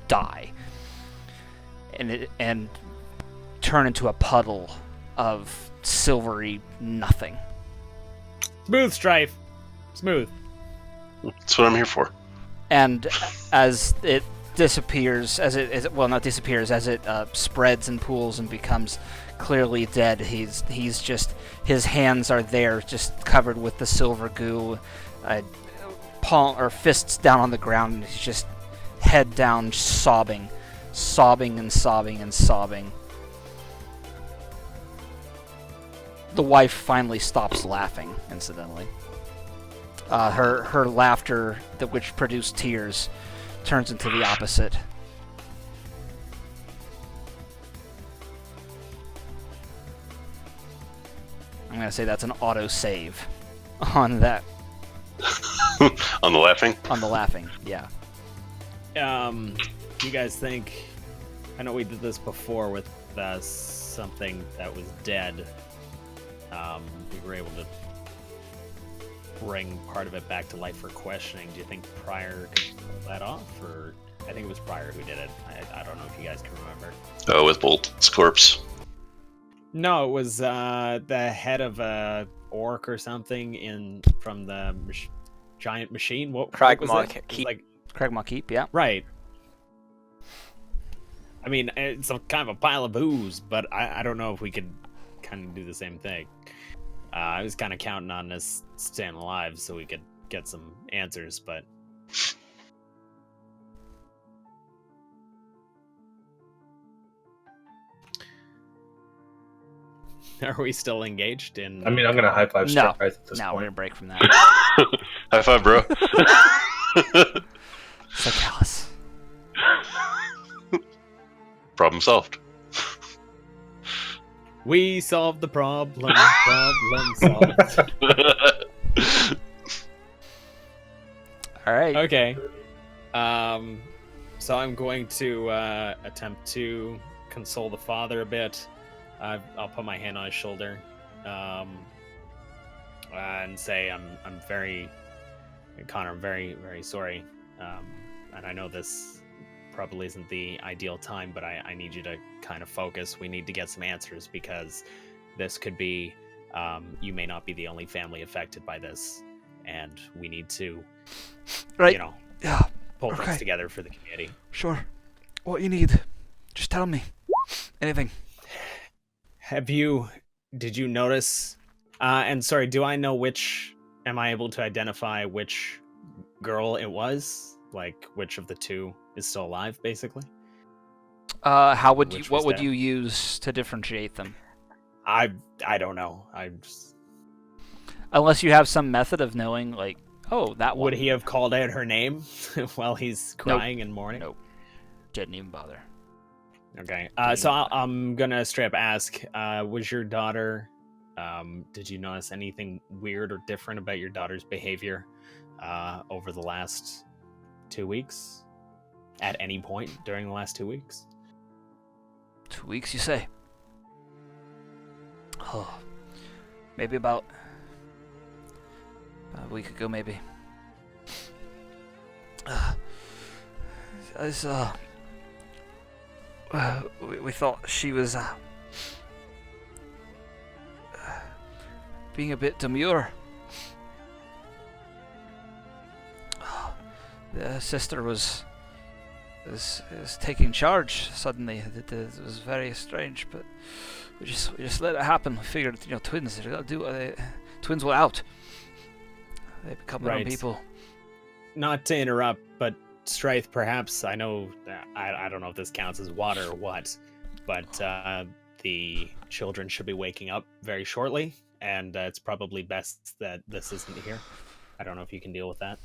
die, and turn into a puddle of silvery nothing. Smooth, Strife. Smooth. That's what I'm here for. And as it disappears, as it spreads and pools and becomes clearly dead, he's just, his hands are there, just covered with the silver goo, palm or fists down on the ground, and he's just head down, sobbing and sobbing and sobbing. The wife finally stops laughing, incidentally. Her laughter, which produced tears, turns into the opposite. I'm going to say that's an auto-save on that. On the laughing? On the laughing, yeah. You guys think... I know we did this before with something that was dead. We were able to bring part of it back to life for questioning. Do you think Pryor could pull that off? Or I think it was Pryor who did it. I don't know if you guys can remember. Oh, with Bolt's corpse? No, it was the head of a orc or something from the giant machine. What was it? Keep. Like Cragmaw Keep, yeah. Right. I mean, it's kind of a pile of ooze, but I don't know if we could kind of do the same thing. I was kind of counting on us staying alive so we could get some answers, but... Are we still engaged in... I mean, I'm going to high-five Strife at this point. No, we're going to break from that. High five, bro. So callous. Problem solved. We solved the problem. Problem solved. All right. Okay. So I'm going to attempt to console the father a bit. I'll put my hand on his shoulder, and say, I'm very, Connor, I'm very, very sorry. And I know this probably isn't the ideal time, but I need you to kind of focus. We need to get some answers, because this could be, you may not be the only family affected by this, and we need to, pull things together for the community. Sure. What you need, just tell me. Anything. Did you notice, and sorry, do I know am I able to identify which girl it was? Like, which of the two is still alive, basically? What would you use to differentiate them? I don't know. Unless you have some method of knowing, like, oh, that one. Would he have called out her name while he's crying and mourning? Nope. Didn't even bother. Okay. So I'm gonna straight up ask, was your daughter, did you notice anything weird or different about your daughter's behavior over the last 2 weeks? At any point during the last 2 weeks? 2 weeks, you say? Oh, maybe about a week ago, maybe. We thought she was being a bit demure. The sister was taking charge suddenly. It was very strange, but we just let it happen. We figured, twins. They gotta do. Twins will out. They become their own people. Not to interrupt, but Strife, perhaps I know. I don't know if this counts as water or what, but the children should be waking up very shortly, and it's probably best that this isn't here. I don't know if you can deal with that.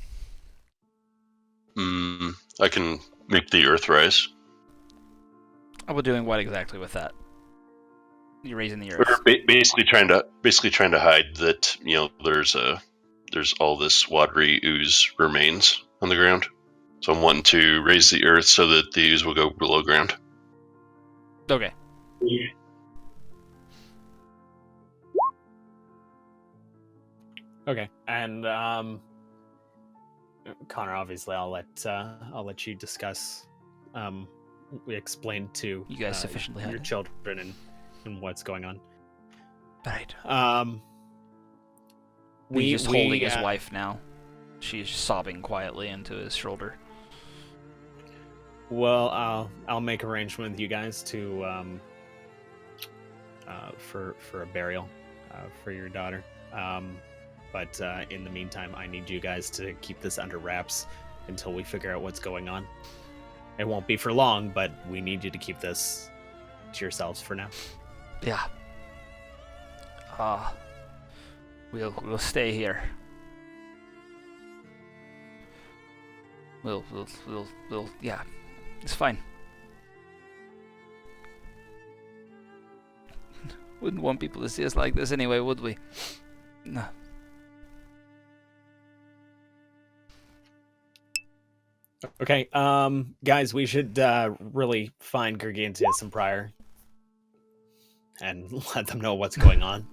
I can make the earth rise. We're doing what exactly with that? You're raising the earth. We're basically trying to hide that there's all this watery ooze remains on the ground. So I'm wanting to raise the earth so that the ooze will go below ground. Okay. Okay, and Connor, obviously, I'll let you discuss. We explained to you guys sufficiently your children and what's going on. Right. He's holding his wife now. She's sobbing quietly into his shoulder. Well, I'll make arrangement with you guys to for a burial for your daughter. But in the meantime, I need you guys to keep this under wraps until we figure out what's going on. It won't be for long, but we need you to keep this to yourselves for now. Yeah. We'll stay here. We'll yeah. It's fine. Wouldn't want people to see us like this anyway, would we? No. Okay, guys, we should really find Gargantius and Pryor and let them know what's going on.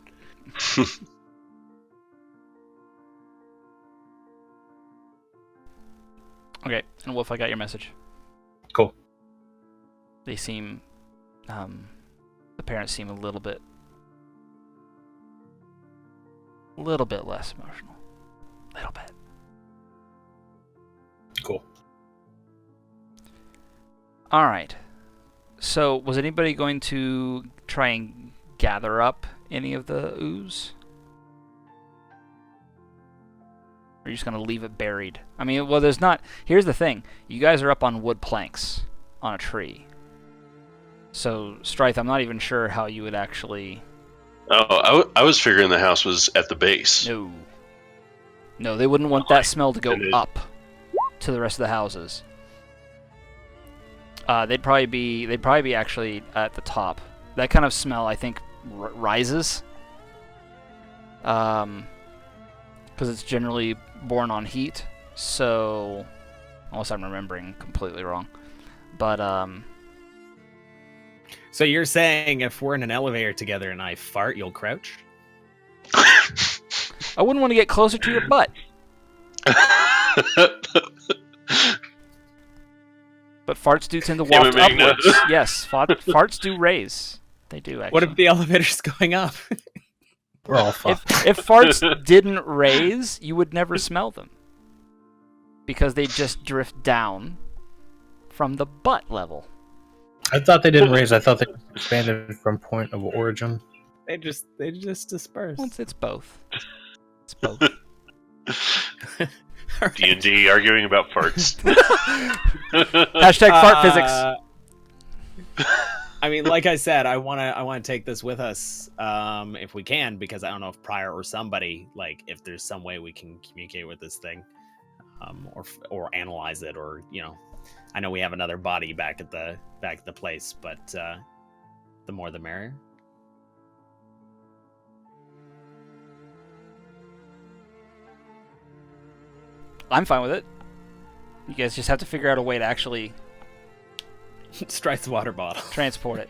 Okay, and Wolf, I got your message. Cool. They seem, the parents seem a little bit less emotional. A little bit. Cool. Alright. So, was anybody going to try and gather up any of the ooze? Or are you just going to leave it buried? I mean, well, there's not... Here's the thing. You guys are up on wood planks on a tree. So, Strife, I'm not even sure how you would actually... Oh, I was figuring the house was at the base. No. No, they wouldn't want that smell to go up to the rest of the houses. They'd probably be actually at the top. That kind of smell, I think, rises. Because it's generally born on heat. So, unless I'm remembering completely wrong, but So you're saying if we're in an elevator together and I fart, you'll crouch? I wouldn't want to get closer to your butt. But farts do tend to waft upwards. Yes, farts do raise. They do, actually. What if the elevator's going up? We're all fucked. If farts didn't raise, you would never smell them. Because they just drift down from the butt level. I thought they didn't raise. I thought they expanded from point of origin. They just disperse. Well, it's both. It's both. Right. D&D arguing about farts. Hashtag fart physics. I mean, like I said, I wanna take this with us, if we can, because I don't know if Pryor or somebody, like, if there's some way we can communicate with this thing, or analyze it, or I know we have another body back at the place, but the more the merrier. I'm fine with it. You guys just have to figure out a way to actually strike the water bottle, transport it.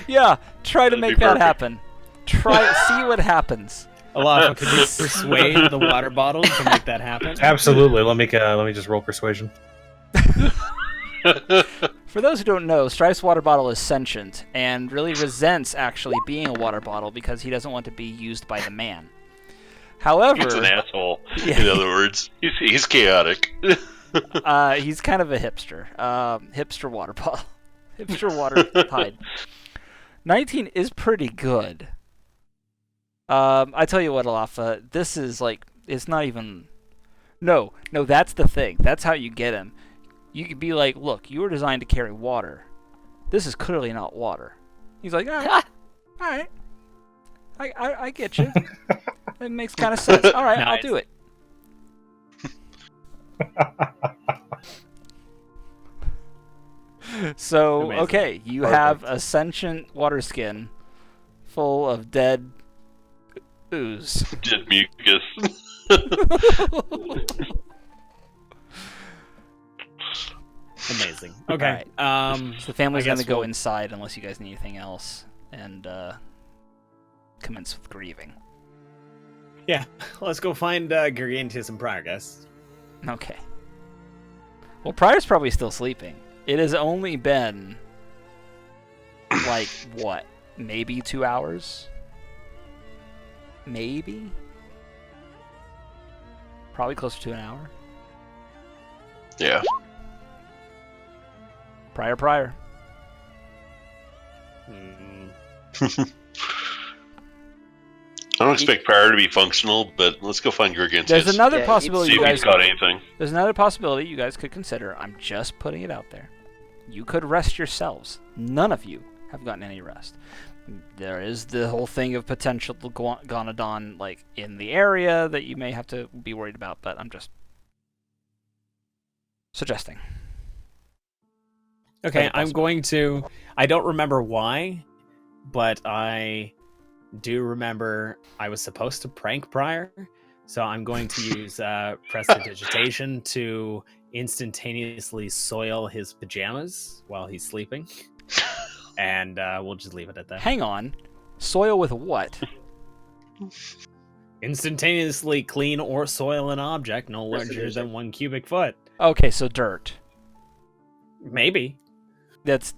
Yeah, try to make that happen. See what happens. Alaf, could you persuade the water bottle to make that happen? Absolutely. Let me just roll persuasion. For those who don't know, Stripe's water bottle is sentient and really resents actually being a water bottle because he doesn't want to be used by the man. However, he's an asshole. Yeah. In other words, he's chaotic. He's kind of a hipster. Hipster water bottle. Hipster water tide. 19 is pretty good. I tell you what, Alafa, this is like, it's not even... No, that's the thing. That's how you get him. You could be like, look, you were designed to carry water. This is clearly not water. He's like, all right. I get you. It makes kind of sense. All right, nice. I'll do it. So, amazing. Okay, you have a sentient water skin full of dead ooze. Dead mucus. Amazing. Okay. Right. So the family's going to go inside unless you guys need anything else and commence with grieving. Yeah, let's go find Gargantius and Prior, guys. Okay. Well, Prior's probably still sleeping. It has only been, like, what? Maybe 2 hours? Maybe? Probably closer to an hour. Yeah. Prior. I don't expect Prior to be functional, but let's go find Gargantius. There's another possibility you guys got anything. There's another possibility you guys could consider. I'm just putting it out there. You could rest yourselves. None of you have gotten any rest. There is the whole thing of potential Gonadon, like, in the area that you may have to be worried about, but I'm just suggesting. Okay, I'm going to... I don't remember why, but I do remember I was supposed to prank Prior, so I'm going to use Prestidigitation to instantaneously soil his pajamas while he's sleeping. And we'll just leave it at that. Hang on. Soil with what? Instantaneously clean or soil an object no larger than 1 cubic foot. Okay, so dirt. Maybe. It's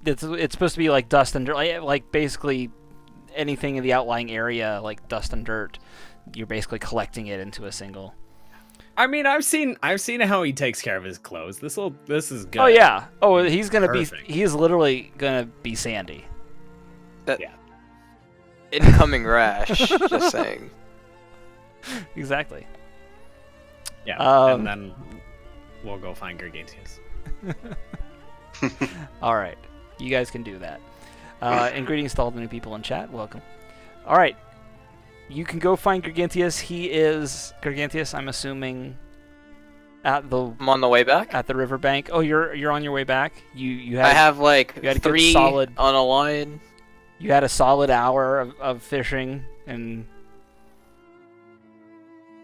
supposed to be like dust and dirt, like basically anything in the outlying area, like dust and dirt. You're basically collecting it into a single. I mean, I've seen how he takes care of his clothes. This is good. Oh yeah. Oh, he's literally gonna be Sandy. Yeah. Incoming rash. Just saying. Exactly. Yeah. And then we'll go find Gargantius. All right, you guys can do that. And greetings to all the new people in chat. Welcome. All right. You can go find Gargantius. He is Gargantius. I'm assuming at the. I'm on the way back at the riverbank. Oh, you're on your way back. You had. I have like you had 3 solid, on a line. You had a solid hour of fishing and.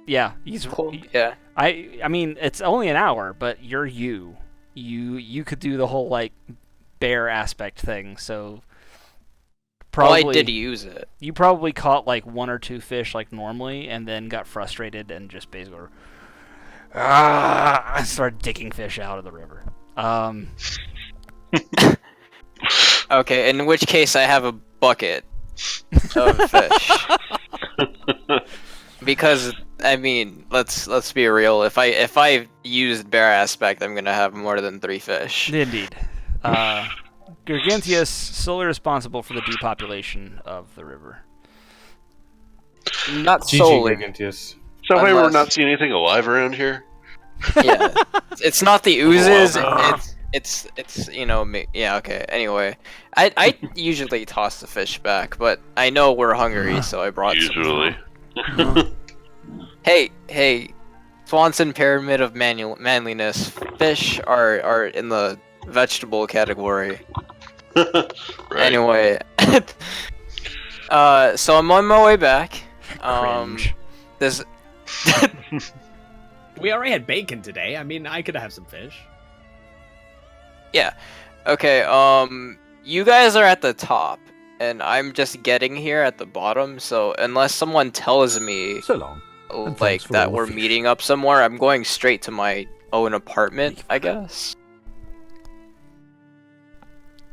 Yeah, he's cool. Yeah. I mean it's only an hour, but you're you. You could do the whole like bear aspect thing. So. Probably, well, I did use it. You probably caught like 1 or 2 fish like normally, and then got frustrated and just basically started digging fish out of the river. Okay, in which case I have a bucket of fish. Because I mean, let's be real. If I used bear aspect, I'm gonna have more than 3 fish. Indeed. Gargantius solely responsible for the depopulation of the river. Not solely. Gargantius. So why we're not seeing anything alive around here? Yeah, it's not the oozes. It's you know me. Yeah. Okay. Anyway, I usually toss the fish back, but I know we're hungry, so I brought usually. Some. Hey, Swanson Pyramid of Manliness. Fish are in the vegetable category. Right. Anyway, so I'm on my way back. This. We already had bacon today. I mean, I could have some fish. Yeah. Okay. You guys are at the top, and I'm just getting here at the bottom. So unless someone tells me, so long, like that we're meeting up somewhere, I'm going straight to my own apartment, I guess.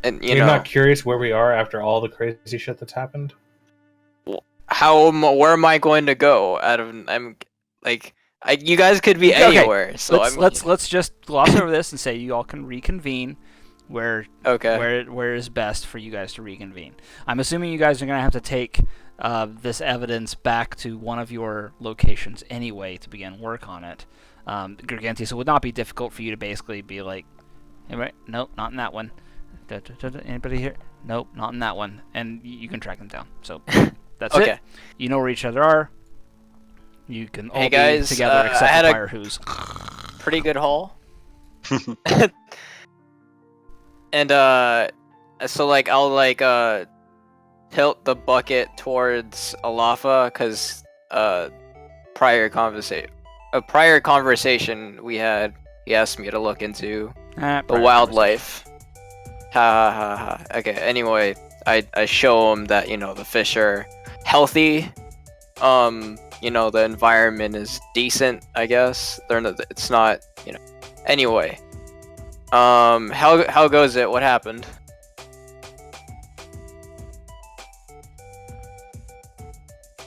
And You're not curious where we are after all the crazy shit that's happened? Where am I going to go? You guys could be anywhere. Okay. So let's just gloss over this and say you all can reconvene where is best for you guys to reconvene. I'm assuming you guys are gonna have to take this evidence back to one of your locations anyway to begin work on it. Gargantia, so it would not be difficult for you to basically be like, hey, right, nope, not in that one. Anybody here? Nope, not in that one. And you can track them down. So that's it. You know where each other are. You can all be together except I had Fire Who's. pretty good haul. And so like I'll like tilt the bucket towards Alafa because prior conversation we had, he asked me to look into the wildlife. Ha ha ha ha. Okay, anyway, I show him that, the fish are healthy. The environment is decent, I guess. It's not, Anyway. How goes it? What happened?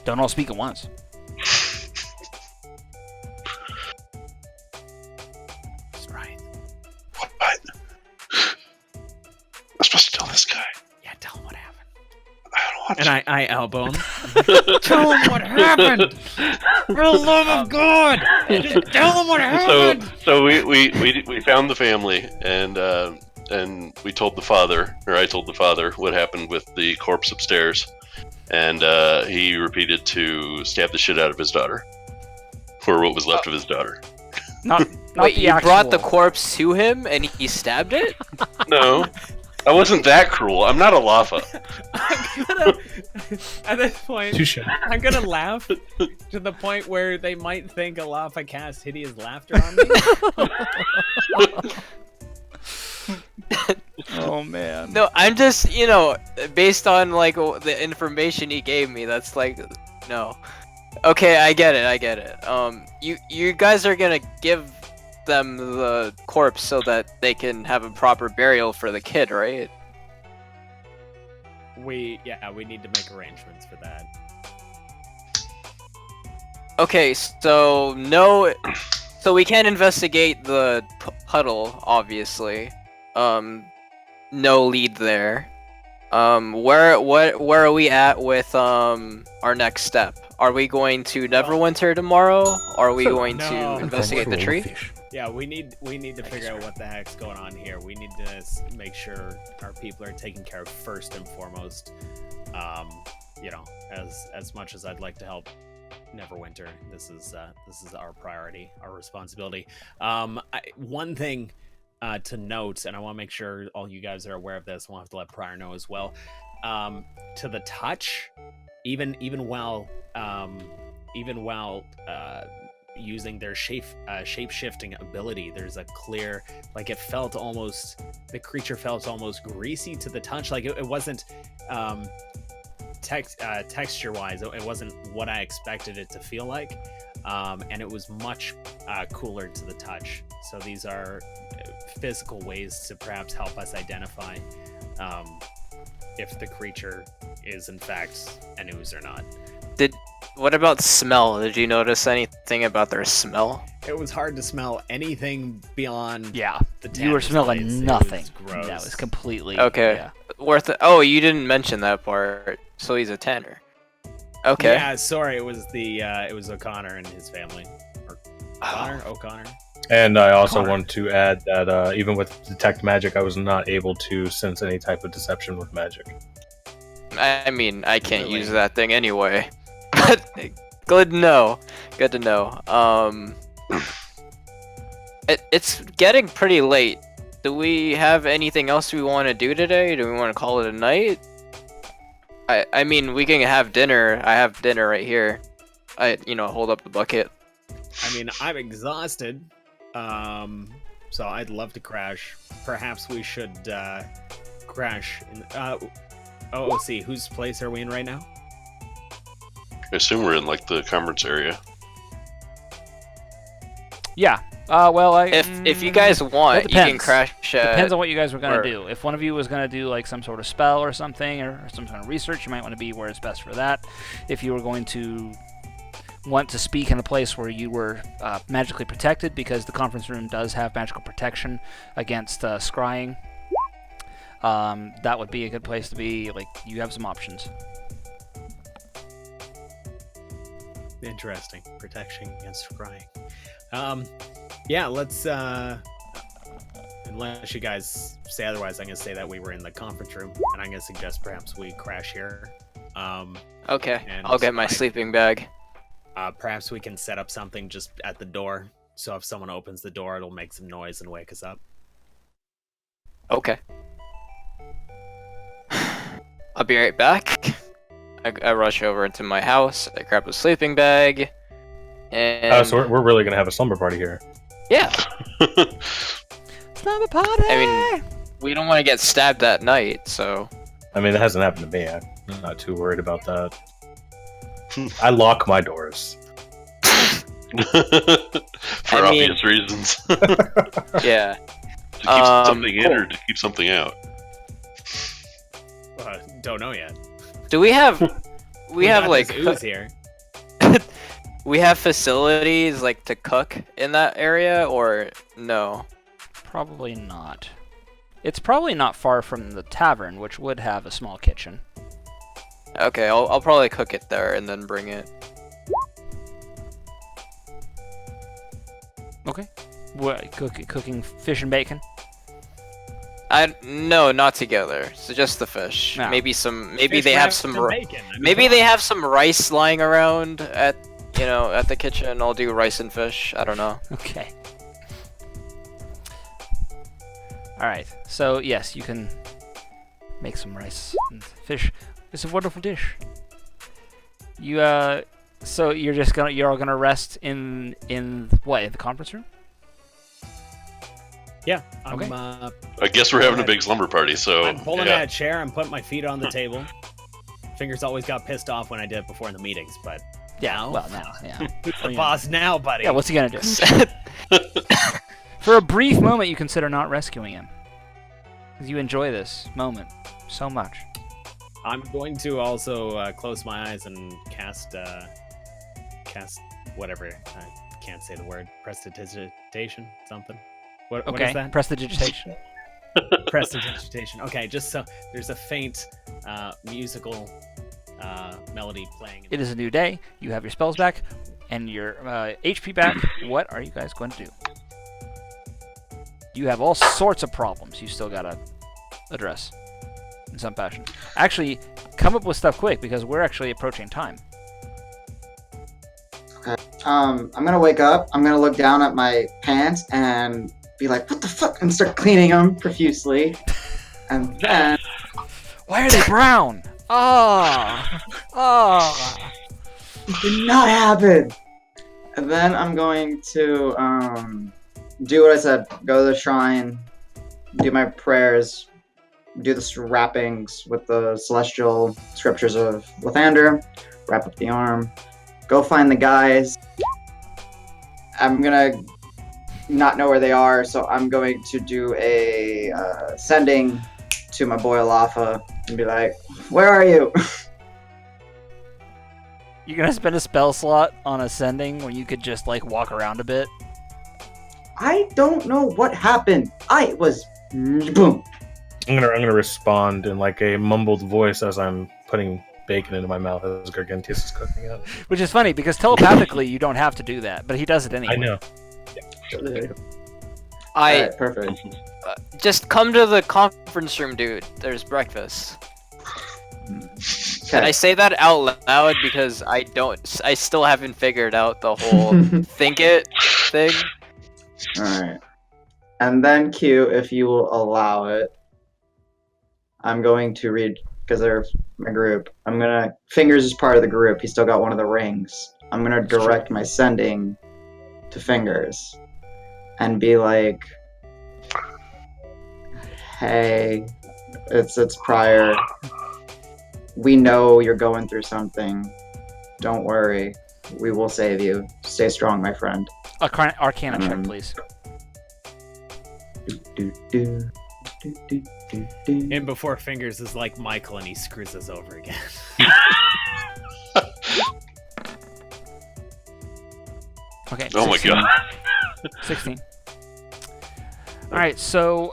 Don't all speak at once. That's right. What? I'm supposed to tell this guy. Yeah, tell him what happened. I don't want to. And I elbow him. Tell him what happened! For the love of God! Just tell him what happened! So we found the family, and we told the father, or I told the father, what happened with the corpse upstairs, and he repeated to stab the shit out of his daughter, or what was left of his daughter. Not Wait, the you actual... brought the corpse to him, and he stabbed it? No. I wasn't that cruel. I'm not a Lafa. At this point, Touché. I'm gonna laugh to the point where they might think Alafa cast hideous laughter on me. Oh man. No, I'm just, based on like the information he gave me, that's like, no. Okay, I get it. You guys are gonna give them the corpse so that they can have a proper burial for the kid, right? We need to make arrangements for that. Okay, so we can't investigate the puddle, obviously. No lead there. Where are we at with our next step? Are we going to Neverwinter tomorrow? Are we going to investigate the tree? Yeah, we need to figure out what the heck's going on here. We need to make sure our people are taken care of first and foremost. As much as I'd like to help Neverwinter, this is our priority, our responsibility. One thing to note, and I want to make sure all you guys are aware of this. We'll have to let Prior know as well. To the touch, even while using their shape-shifting ability, there's a clear, like, the creature felt almost greasy to the touch. Like it wasn't texture-wise, it wasn't what I expected it to feel like, and it was much cooler to the touch. So these are physical ways to perhaps help us identify if the creature is in fact an ooze or not. What about smell? Did you notice anything about their smell? It was hard to smell anything beyond the you were smelling blades. nothing. It was gross. That was completely okay. Worth it. Oh, you didn't mention that part. So he's a tanner. Okay. Yeah, sorry. It was O'Connor and his family. O'Connor. And I also want to add that even with detect magic, I was not able to sense any type of deception with magic. I mean, I can't use that thing anyway. But good to know. Good to know. It's getting pretty late. Do we have anything else we want to do today? Do we want to call it a night? I mean, we can have dinner. I have dinner right here. Hold up the bucket. I mean, I'm exhausted. So I'd love to crash. Perhaps we should crash in OOC. Whose place are we in right now? I assume we're in like the conference area. Yeah, Well, if you guys want, you can crash. Depends on what you guys were gonna do. If one of you was gonna do like some sort of spell or something, or some kind of research, you might want to be where it's best for that. If you were going to want to speak in a place where you were magically protected, because the conference room does have magical protection against scrying, that would be a good place to be. Like, you have some options. Interesting. Protection against scrying. Yeah, let's unless you guys say otherwise, I'm gonna say that we were in the conference room, and I'm gonna suggest perhaps we crash here. Okay, I'll get my sleeping bag. Perhaps we can set up something just at the door, so if someone opens the door, it'll make some noise and wake us up. Okay. I'll be right back. I rush over into my house, I grab a sleeping bag, and... so we're really gonna have a slumber party here. Yeah. Slumber party! I mean, we don't want to get stabbed at night, so... I mean, that hasn't happened to me. I'm not too worried about that. I lock my doors. For obvious reasons. Yeah. To keep something in or to keep something out? Don't know yet. Do we have... We have, like... ooze here. We have facilities, like, to cook in that area, or no? Probably not. It's probably not far from the tavern, which would have a small kitchen. Okay, I'll probably cook it there and then bring it. Okay. What, cooking fish and bacon? No, not together. So just the fish. No. Maybe Fish they have wrapped some. in bacon. I mean, Maybe they have some rice lying around at the kitchen. I'll do rice and fish. I don't know. Okay. Alright, so yes, you can make some rice and fish. It's a wonderful dish. So you're all gonna rest in what, in the conference room? Yeah. Okay. I guess we're having a big slumber party, so... I'm pulling out a chair, I'm putting my feet on the table. Fingers always got pissed off when I did it before in the meetings, but... Yeah, well, now, yeah. Who's the boss now, buddy? Yeah, what's he gonna do? For a brief moment, you consider not rescuing him. Because you enjoy this moment so much. I'm going to also close my eyes and cast whatever. I can't say the word. Prestidigitation? Something? What is that? Prestidigitation. Prestidigitation. Okay, just so there's a faint musical melody playing. It is a new day. You have your spells back and your HP back. What are you guys going to do? You have all sorts of problems you still gotta address in some fashion. Actually, come up with stuff quick because we're actually approaching time. Okay. I'm gonna wake up. I'm gonna look down at my pants and be like, "What the fuck?" and start cleaning them profusely. And then, why are they brown? Oh, it did not happen. And then I'm going to do what I said. Go to the shrine, do my prayers, do the wrappings with the celestial scriptures of Lathander, wrap up the arm, go find the guys. I'm gonna not know where they are, so I'm going to do a sending to my boy Alafa and be like, "Where are you?" You're gonna spend a spell slot on ascending when you could just like walk around a bit? I don't know what happened. I was boom. I'm gonna respond in like a mumbled voice as I'm putting bacon into my mouth as Gargantius is cooking it. Which is funny because telepathically you don't have to do that, but he does it anyway. I know. Alright, perfect. Just come to the conference room, dude. There's breakfast. Okay. And I say that out loud because I still haven't figured out the whole think it thing. Alright. And then Q, if you will allow it, I'm going to read, because they're my group, Fingers is part of the group, he's still got one of the rings. I'm gonna direct my sending to Fingers and be like, "Hey, it's Prior. We know you're going through something. Don't worry. We will save you. Stay strong, my friend." Arcana check, please. And before Fingers is like Michael and he screws us over again. Okay. Oh 16. my god. 16. All right, so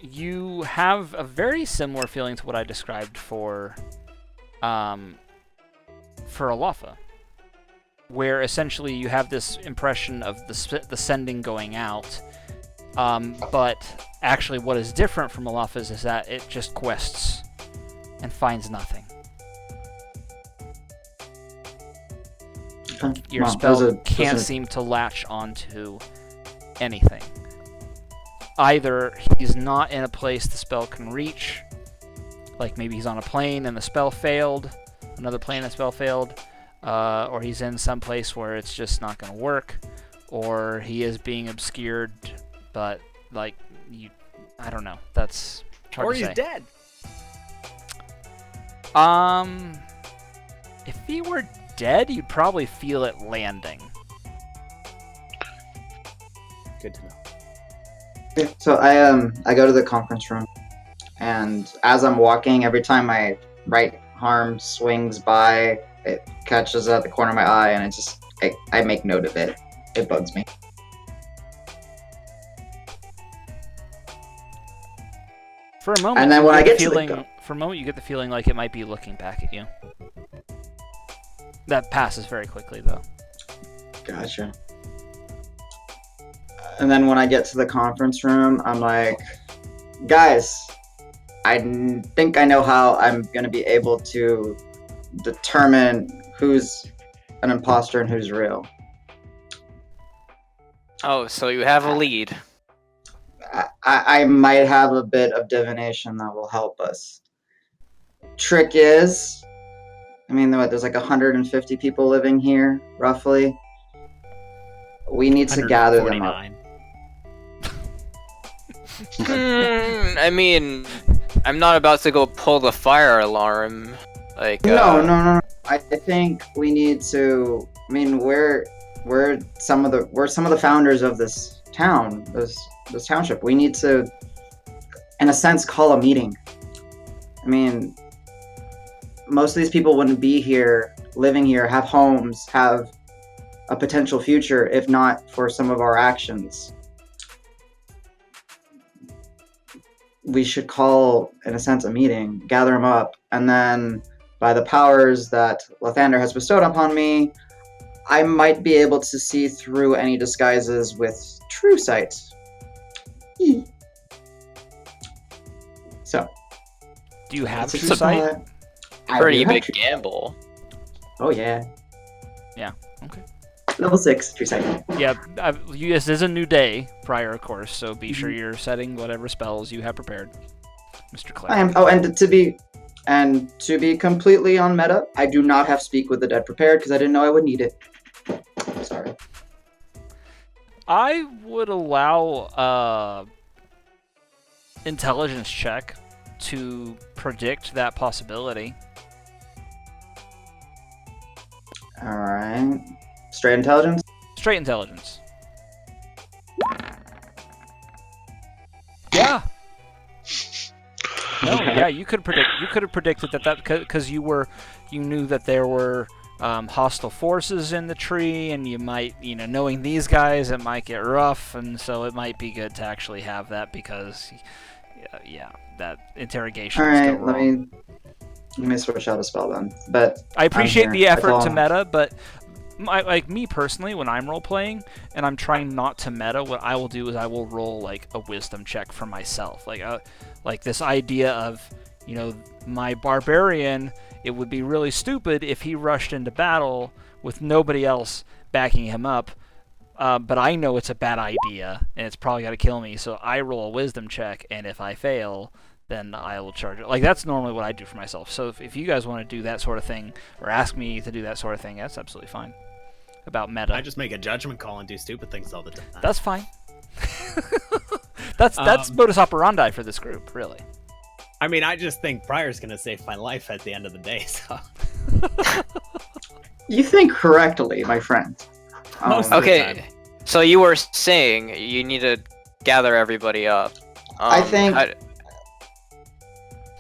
you have a very similar feeling to what I described for Alafa, where essentially you have this impression of the sending going out, but actually what is different from Alafa's is that it just quests and finds nothing. Your spell can't seem to latch onto anything. Either he's not in a place the spell can reach, like maybe he's on a plane and the spell failed, another plane and the spell failed, or he's in some place where it's just not going to work, or he is being obscured, but like I don't know. That's hard to say. Or he's dead. If he were dead, you'd probably feel it landing. Good to know. Yeah, so I go to the conference room, and as I'm walking, every time my right arm swings by, it catches at the corner of my eye, and I make note of it. It bugs me. For a moment, and then when I get for a moment, you get the feeling like it might be looking back at you. That passes very quickly, though. Gotcha. And then when I get to the conference room, I'm like, guys, I think I know how I'm going to be able to determine who's an imposter and who's real. Oh, so you have a lead. I might have a bit of divination that will help us. Trick is, I mean, there's like 150 people living here, roughly. We need to gather them up. I mean, I'm not about to go pull the fire alarm. Like no. I think we need to. I mean, we're some of the founders of this town, this township. We need to, in a sense, call a meeting. I mean, most of these people wouldn't be here, living here, have homes, have a potential future, if not for some of our actions. We should call, in a sense, a meeting, gather them up, and then by the powers that Lathander has bestowed upon me, I might be able to see through any disguises with true sight. So. Do you have true sight? Pretty big gamble. Oh, yeah. Yeah, okay. Level 6, true sight. Yeah, this is a new day prior, of course, so be sure you're setting whatever spells you have prepared, Mr. Clay. I am. Oh, and to be completely on meta, I do not have Speak with the Dead prepared because I didn't know I would need it. Sorry. I would allow intelligence check to predict that possibility. All right. Straight intelligence? Straight intelligence. Yeah. No, yeah, you could have predicted that because you knew that there were hostile forces in the tree, and you might, knowing these guys, it might get rough, and so it might be good to actually have that because, that interrogation. All right, let me switch out a spell then. But I appreciate the effort to meta, but. Like me personally, when I'm role playing and I'm trying not to meta, what I will do is I will roll like a wisdom check for myself. Like this idea of, my barbarian. It would be really stupid if he rushed into battle with nobody else backing him up. But I know it's a bad idea and it's probably gonna kill me. So I roll a wisdom check, and if I fail, then I will charge it. Like, that's normally what I do for myself. So if you guys want to do that sort of thing, or ask me to do that sort of thing, that's absolutely fine. About meta. I just make a judgment call and do stupid things all the time. That's fine. That's modus operandi for this group, really. I mean, I just think Briar's going to save my life at the end of the day, so... You think correctly, my friend. Most of the time. So you were saying you need to gather everybody up. I think...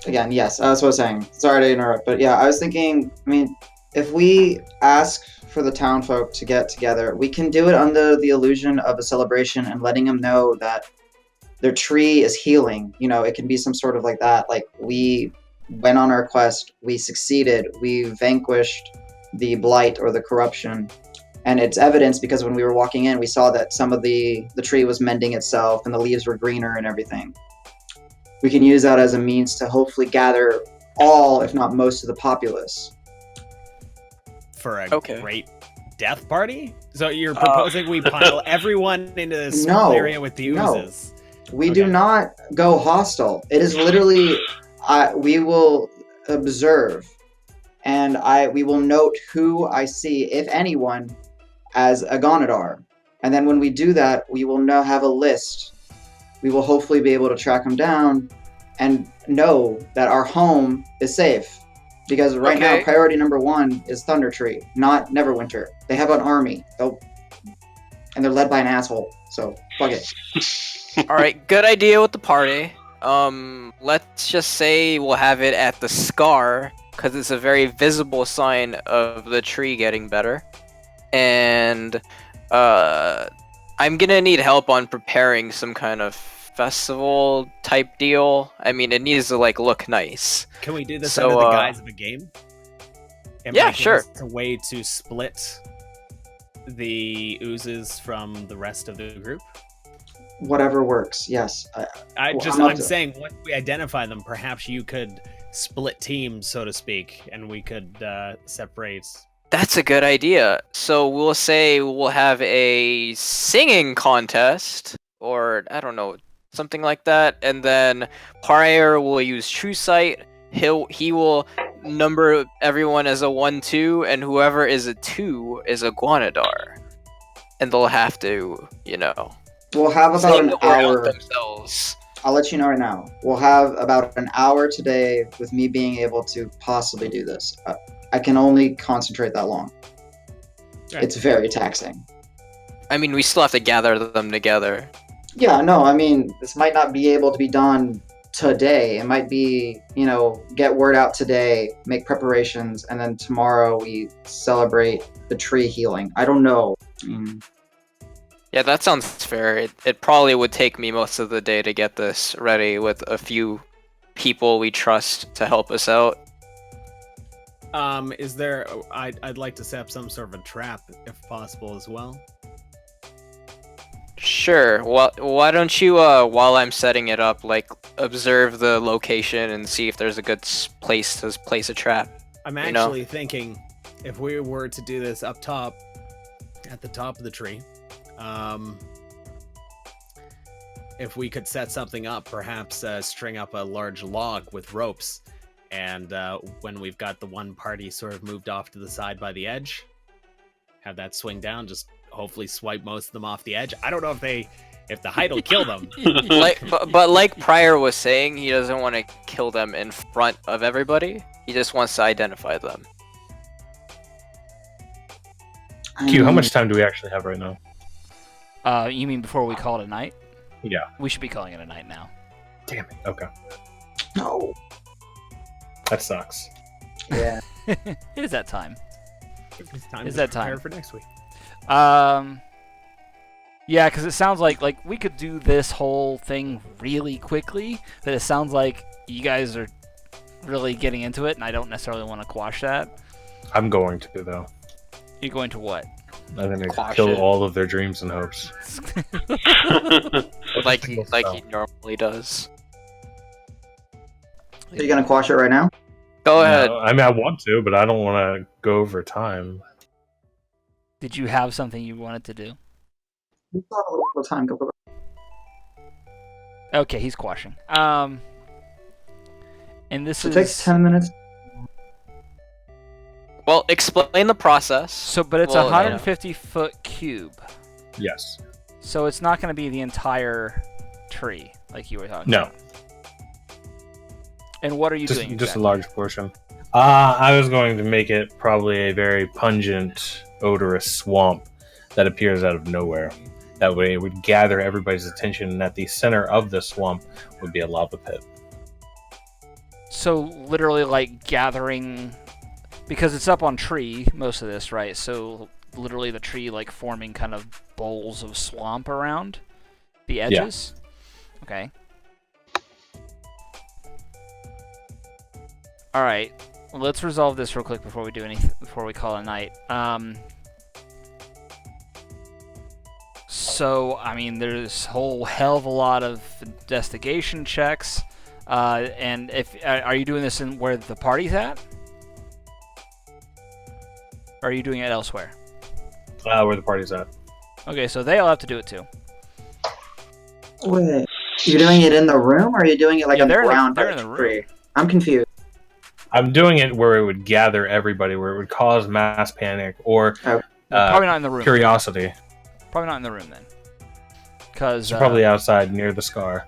Again, yes, that's what I was saying. Sorry to interrupt, but yeah, I was thinking, I mean, if we ask for the town folk to get together, we can do it under the illusion of a celebration and letting them know that their tree is healing. You know, it can be some sort of like that. Like, we went on our quest, we succeeded, we vanquished the blight or the corruption. And it's evidence because when we were walking in, we saw that some of the tree was mending itself and the leaves were greener and everything. We can use that as a means to hopefully gather all, if not most, of the populace. For a great death party? So you're proposing we pile everyone into this small area with the oozes? No. We do not go hostile. It is literally, we will observe, and we will note who I see, if anyone, as a Gonadar. And then when we do that, we will now have a list. We will hopefully be able to track them down and know that our home is safe. Because right now, priority number 1 is Thundertree, not Neverwinter. They have an army, and they're led by an asshole. So fuck it. All right, good idea with the party. Let's just say we'll have it at the Scar because it's a very visible sign of the tree getting better. And I'm gonna need help on preparing some kind of festival type deal. I mean, it needs to like look nice. Can we do this under the guise of a game? Yeah, sure. It's a way to split the oozes from the rest of the group. Whatever works. Yes. I'm saying once we identify them, perhaps you could split teams, so to speak, and we could separate. That's a good idea. So we'll say we'll have a singing contest, or I don't know, something like that, and then Pariah will use True Sight. He will number everyone as a 1-2, and whoever is a 2 is a Guanadar, and they'll have to, We'll have about an hour. Themselves. I'll let you know right now. We'll have about an hour today with me being able to possibly do this. I can only concentrate that long. Right. It's very taxing. I mean, we still have to gather them together. Yeah, no, I mean, this might not be able to be done today. It might be, get word out today, make preparations, and then tomorrow we celebrate the tree healing. I don't know. Yeah, that sounds fair. It probably would take me most of the day to get this ready with a few people we trust to help us out. Is there... I'd like to set up some sort of a trap, if possible, as well. Sure. Well, why don't you, while I'm setting it up, observe the location and see if there's a good place to place a trap? I'm actually thinking, if we were to do this up top, at the top of the tree, if we could set something up, perhaps string up a large log with ropes, and when we've got the one party sort of moved off to the side by the edge, have that swing down, just hopefully swipe most of them off the edge. I don't know if the height will kill them. but like Pryor was saying, he doesn't want to kill them in front of everybody. He just wants to identify them. Q, how much time do we actually have right now? You mean before we call it a night? Yeah. We should be calling it a night now. Damn it. Okay. No. That sucks. Yeah. It is that time. It's time is to that prepare time for next week. Yeah, because it sounds like we could do this whole thing really quickly, but it sounds like you guys are really getting into it, and I don't necessarily want to quash that. I'm going to, though. You're going to what? I'm going to kill all of their dreams and hopes. like he normally does. Are you going to quash it right now? Go ahead. I mean, I want to, but I don't want to go over time. Did you have something you wanted to do? We've got a little time. Go. Okay, he's quashing. And this It takes 10 minutes. Well, explain the process. So, but it's a 150-foot cube. Yes. So it's not going to be the entire tree, like you were talking about. No. And what are you doing exactly? Just a large portion. I was going to make it probably a very pungent, odorous swamp that appears out of nowhere. That way it would gather everybody's attention, and at the center of the swamp would be a lava pit. So literally like gathering, because it's up on tree, most of this, right? So literally the tree like forming kind of bowls of swamp around the edges? Yeah. Okay. Alright, well, let's resolve this real quick before we do before we call it a night. So, I mean, there's a whole hell of a lot of investigation checks. And are you doing this in where the party's at? Or are you doing it elsewhere? Where the party's at. Okay, so they'll have to do it too. Wait, you're doing it in the room, or are you doing it like on the ground? They're in the room. I'm confused. I'm doing it where it would gather everybody, where it would cause mass panic or probably not in the room. Curiosity. Probably not in the room then, because probably outside near the scar.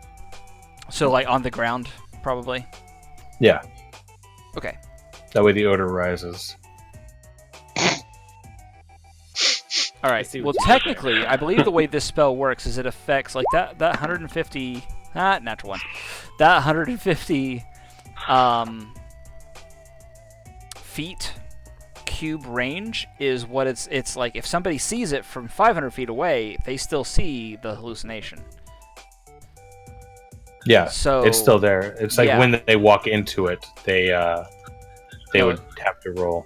So like on the ground, probably. Yeah. Okay. That way the odor rises. All right. Well, technically, I believe the way this spell works is it affects like that 150 natural one. That 150 feet cube range is what it's like. If somebody sees it from 500 feet away, they still see the hallucination. Yeah. So it's still there. It's like when they walk into it, they would have to roll.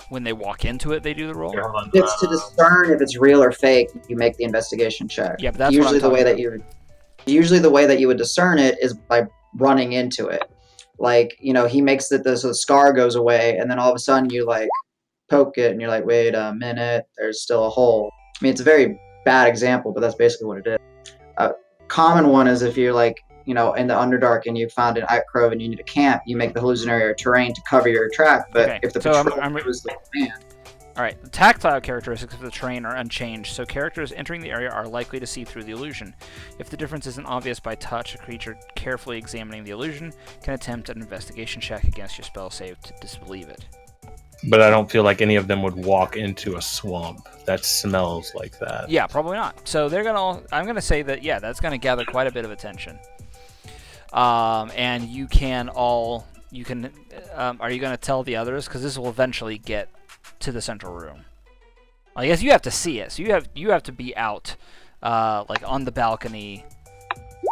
When they walk into it, they do the roll? It's to discern if it's real or fake. You make the investigation check. Yeah, but that's usually the way that you would discern it is by running into it. Like, you know, he makes it so the scar goes away, and then all of a sudden you like poke it, and you're like, wait a minute, there's still a hole. I mean, it's a very bad example, but that's basically what it is. Common one is if you're like, you know, in the Underdark and you found an Acrove and you need a camp, you make the hallucinatory terrain to cover your track. But if the patrol knows the command. Alright, the tactile characteristics of the terrain are unchanged, so characters entering the area are likely to see through the illusion. If the difference isn't obvious by touch, a creature carefully examining the illusion can attempt an investigation check against your spell save to disbelieve it. But I don't feel like any of them would walk into a swamp that smells like that. Yeah, probably not. So I'm gonna say that that's gonna gather quite a bit of attention. And are you gonna tell the others? Because this will eventually get to the central room. I guess you have to see it, so you have to be out, like on the balcony,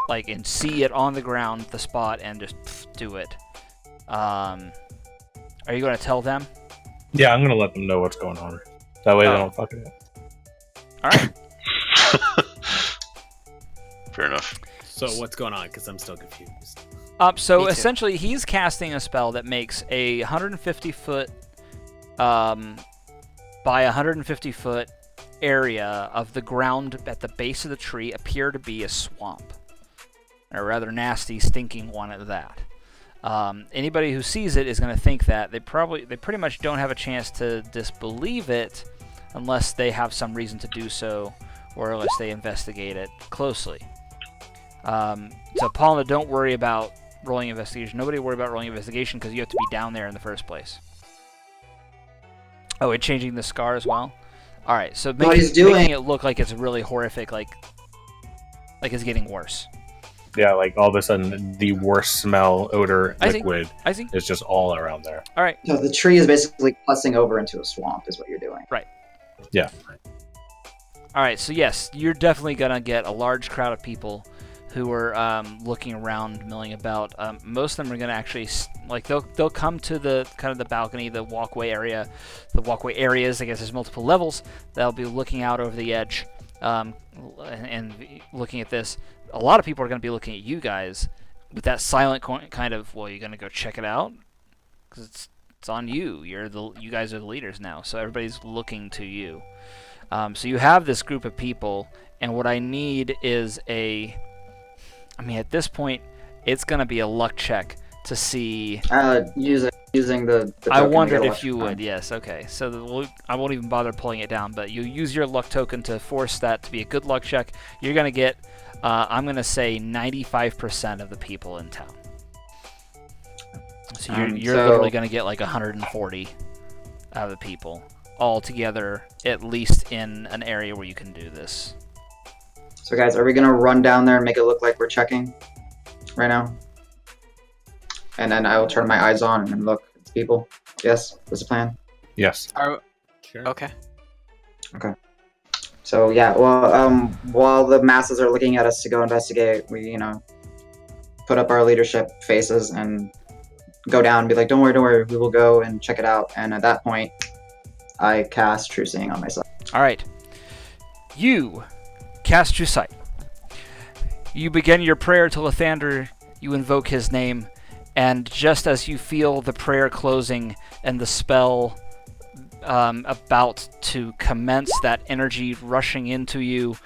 like and see it on the ground, the spot, and just do it. Are you gonna tell them? Yeah, I'm gonna let them know what's going on. That way they don't fuck it up. All right. Fair enough. So what's going on? Because I'm still confused. So essentially, he's casting a spell that makes a 150 foot by 150 foot area of the ground at the base of the tree appear to be a swamp, a rather nasty, stinking one at that. Anybody who sees it is going to think that. They pretty much don't have a chance to disbelieve it unless they have some reason to do so, or unless they investigate it closely. So Paula, don't worry about rolling investigation. Nobody worry about rolling investigation because you have to be down there in the first place. Oh, and changing the scar as well? Alright, so making it look like it's really horrific, like it's getting worse. Yeah, like all of a sudden the worst smell, odor, liquid is just all around there. Alright. So the tree is basically pussing over into a swamp is what you're doing. Right. Yeah. Alright, so yes, you're definitely going to get a large crowd of people who are looking around, milling about. Most of them are going to actually, they'll come to the kind of the balcony, the walkway area, the walkway areas. I guess there's multiple levels. They'll be looking out over the edge and looking at this. A lot of people are going to be looking at you guys with that silent kind of, well, you're going to go check it out because it's on you. You guys are the leaders now, so everybody's looking to you. So you have this group of people, and what I need is at this point, it's going to be a luck check to see. Using the I wondered if you would. Yes. Okay. So I won't even bother pulling it down, but you use your luck token to force that to be a good luck check. You're going to get, I'm going to say 95% of the people in town. So you're literally going to get like 140 out of the people. all together, at least in an area where you can do this. So guys, are we gonna run down there and make it look like we're checking right now? And then I will turn my eyes on and look at the people. Yes, that's the plan. Yes. Sure. Okay. So yeah, well, while the masses are looking at us to go investigate, we, put up our leadership faces and go down and be like, don't worry, we will go and check it out. And at that point, I cast True Seeing on myself. All right. You cast True Sight. You begin your prayer to Lathander. You invoke his name. And just as you feel the prayer closing and the spell about to commence, that energy rushing into you,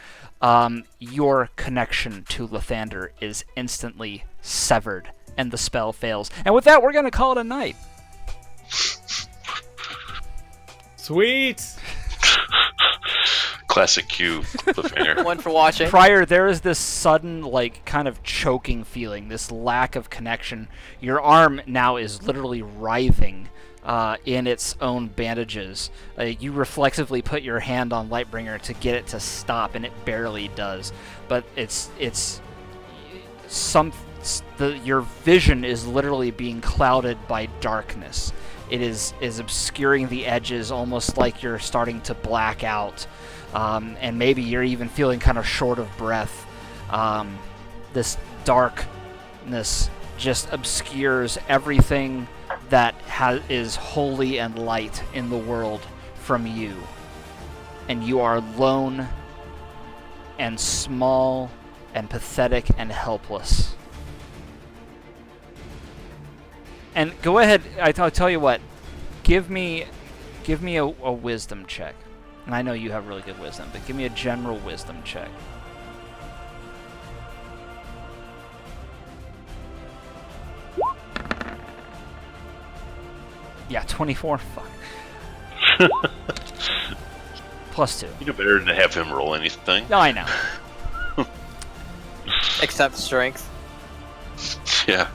your connection to Lathander is instantly severed, and the spell fails. And with that, we're going to call it a night. Sweet! Classic Q cliffhanger. One for watching. Prior, there is this sudden, kind of choking feeling, this lack of connection. Your arm now is literally writhing in its own bandages. You reflexively put your hand on Lightbringer to get it to stop, and it barely does. But your vision is literally being clouded by darkness. It is obscuring the edges, almost like you're starting to black out. And maybe you're even feeling kind of short of breath. This darkness just obscures everything that is holy and light in the world from you. And you are alone and small and pathetic and helpless. And go ahead, I'll tell you what, give me a wisdom check. And I know you have really good wisdom, but give me a general wisdom check. Yeah, 24. Fuck. +2. You know better than to have him roll anything. No, I know. Except strength. Yeah.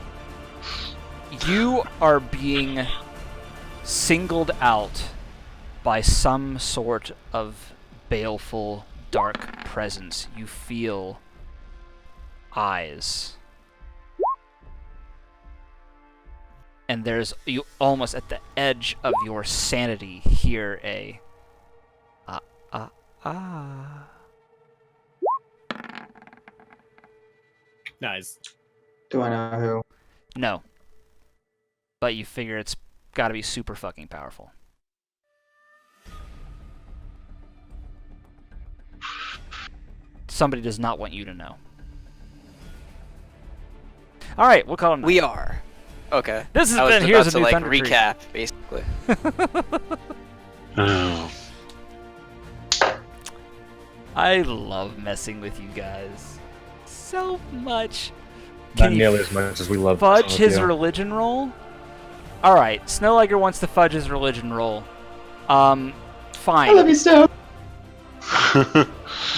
You are being singled out by some sort of baleful, dark presence. You feel eyes. And you almost at the edge of your sanity hear a Nice. Do I know who? No. But you figure it's gotta be super fucking powerful. Somebody does not want you to know. Alright, we'll call it a night. We are. Okay. This has I was been about Heroes of to New like Thundertree. recap, basically. Oh. I love messing with you guys so much. Not nearly as much as we love fudge his you. religion roll? Alright, Snowliger wants to fudge his religion roll. Fine. I love you, Snow.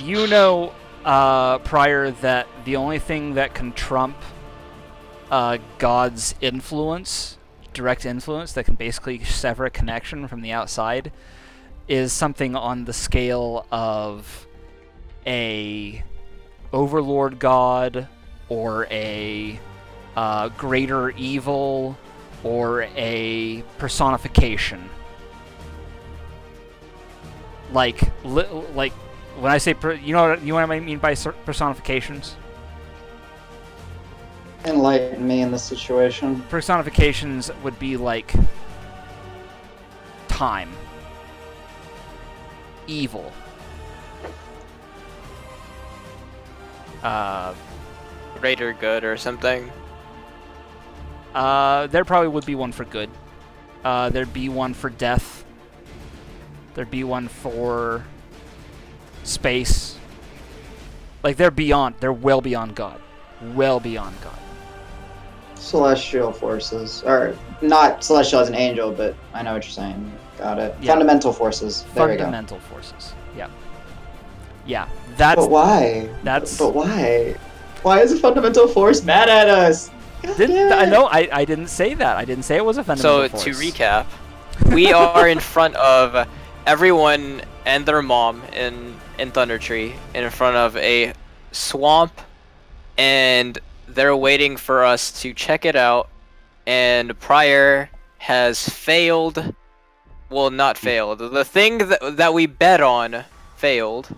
You know, prior, that the only thing that can trump God's influence, direct influence, that can basically sever a connection from the outside, is something on the scale of a overlord god, or a greater evil, or a personification. Like when I say you know what I mean by personifications? Enlighten me in this situation. Personifications would be like time, evil, Greater good or something. there probably would be one for good. There'd be one for death. There'd be one for space. Like, they're well beyond God. Well beyond God. Celestial forces. Or, not celestial as an angel, but I know what you're saying. Got it. Yeah. Fundamental forces. There we go. Fundamental forces. Yeah. Yeah. That's. But why? That's. But why? Why is a fundamental force mad at us? I know. I didn't say that. I didn't say it was a fundamental So force. to recap, we are in front of everyone and their mom in Thundertree in front of a swamp, and they're waiting for us to check it out. And Pryor has failed. Well, not failed. The thing that we bet on failed.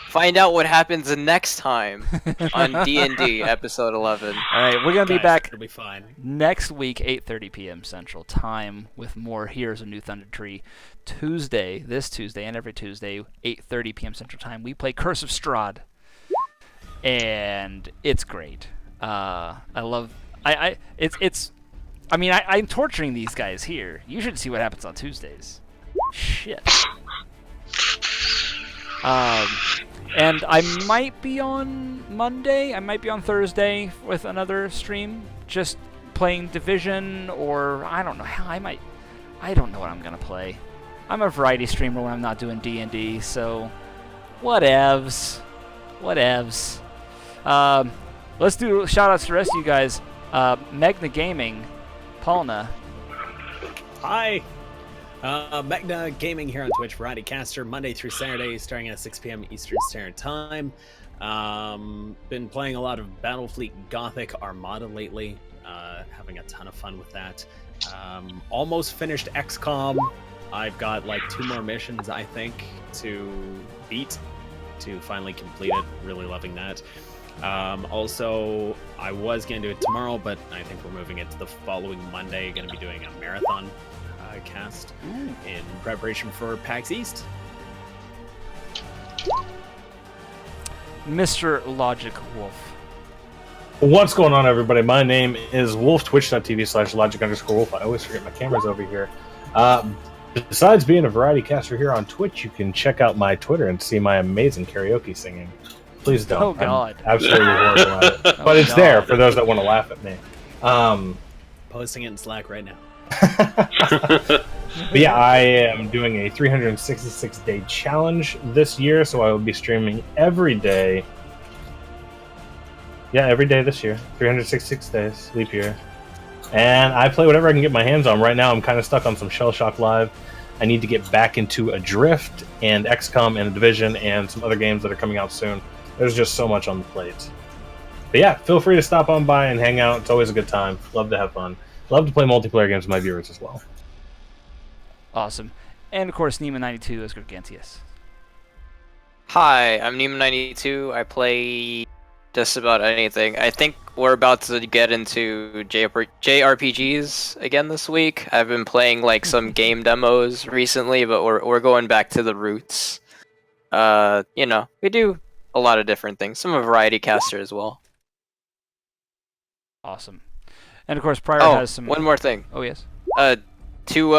Find out what happens next time on D&D episode 11. All right, we're gonna be back. It'll be fine. Next week, 8:30 p.m. Central Time, with more Heroes of New Thundertree. This Tuesday, and every Tuesday, 8:30 p.m. Central Time, we play Curse of Strahd, and it's great. I love. I'm torturing these guys here. You should see what happens on Tuesdays. Shit. And I might be on Monday, I might be on Thursday with another stream, just playing Division, or I don't know how I don't know what I'm gonna play. I'm a variety streamer when I'm not doing D&D, so whatevs. Let's do shout outs to the rest of you guys. Megna Gaming, Paulna. Hi. Magna Gaming here on Twitch, Variety Caster, Monday through Saturday, starting at 6 p.m. Eastern Standard Time. Been playing a lot of Battlefleet Gothic Armada lately, having a ton of fun with that. Almost finished XCOM. I've got like 2 more missions, I think, to beat to finally complete it. Really loving that. Also, I was going to do it tomorrow, but I think we're moving it to the following Monday. Going to be doing a marathon cast in preparation for PAX East. Mr. Logic Wolf. What's going on, everybody? My name is Wolf, twitch.tv/logic_wolf. I always forget my camera's over here. Besides being a variety caster here on Twitch, you can check out my Twitter and see my amazing karaoke singing. Please don't. Oh, God. I'm absolutely horrible at it. But it's there for those that want to laugh at me. Posting it in Slack right now. But yeah, I am doing a 366-day challenge this year, so I will be streaming every day. Yeah, every day this year. 366 days, leap year. And I play whatever I can get my hands on. Right now, I'm kind of stuck on some Shell Shock Live. I need to get back into Adrift and XCOM and Division and some other games that are coming out soon. There's just so much on the plate. But yeah, feel free to stop on by and hang out. It's always a good time. Love to have fun. Love to play multiplayer games with my viewers as well. Awesome. And of course, Nima92 is Gargantius. Hi, I'm Nima92. I play just about anything. I think we're about to get into JRPGs again this week. I've been playing like some game demos recently, but we're going back to the roots. We do a lot of different things. I'm a variety caster as well. Awesome. And of course, Pryor has some. One more thing. Oh yes. To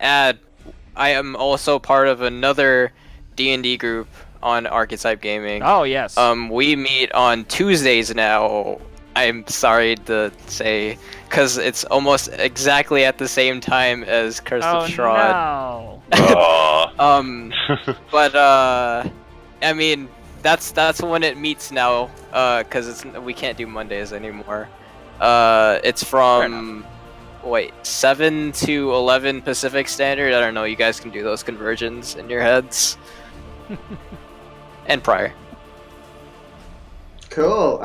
add, I am also part of another D&D group on Archetype Gaming. Oh yes. We meet on Tuesdays now. I'm sorry to say, because it's almost exactly at the same time as Curse of Strahd. No. But I mean, that's when it meets now. Because we can't do Mondays anymore. It's from 7 to 11 Pacific Standard. I don't know. You guys can do those conversions in your heads. And Pryor. Cool.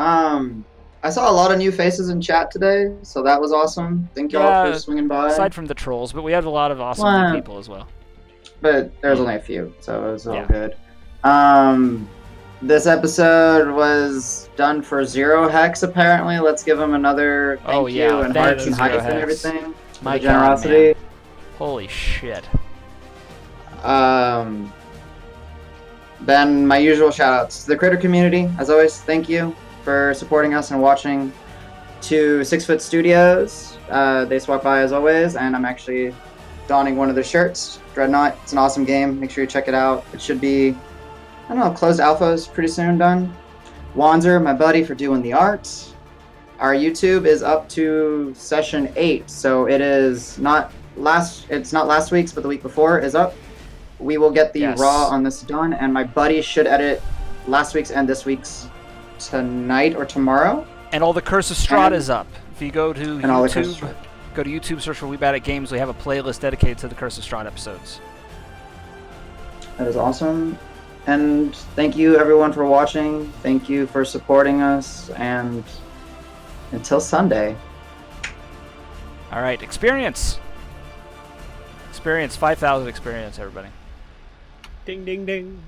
I saw a lot of new faces in chat today, so that was awesome. Thank y'all for swinging by. Aside from the trolls, but we had a lot of awesome new people as well. But there's only a few, so it was all good. This episode was done for Zero Hex, apparently. Let's give him another thank you and hearts and heights and everything. My generosity. God, holy shit. Then my usual shoutouts to the creator community. As always, thank you for supporting us and watching. To 6 Foot Studios, they swap by as always, and I'm actually donning one of their shirts. Dreadnought, it's an awesome game. Make sure you check it out. It should be, I don't know, closed alpha is pretty soon done. Wanzer, my buddy, for doing the art. Our YouTube is up to session 8, so it is not last week's, but the week before is up. We will get the raw on this done, and my buddy should edit last week's and this week's tonight or tomorrow. And all the Curse of Strahd is up. If you go to YouTube, search for WeBadAtGames. We have a playlist dedicated to the Curse of Strahd episodes. That is awesome. And thank you everyone for watching. Thank you for supporting us. And until Sunday. All right, experience. Experience 5,000 experience, everybody. Ding, ding, ding.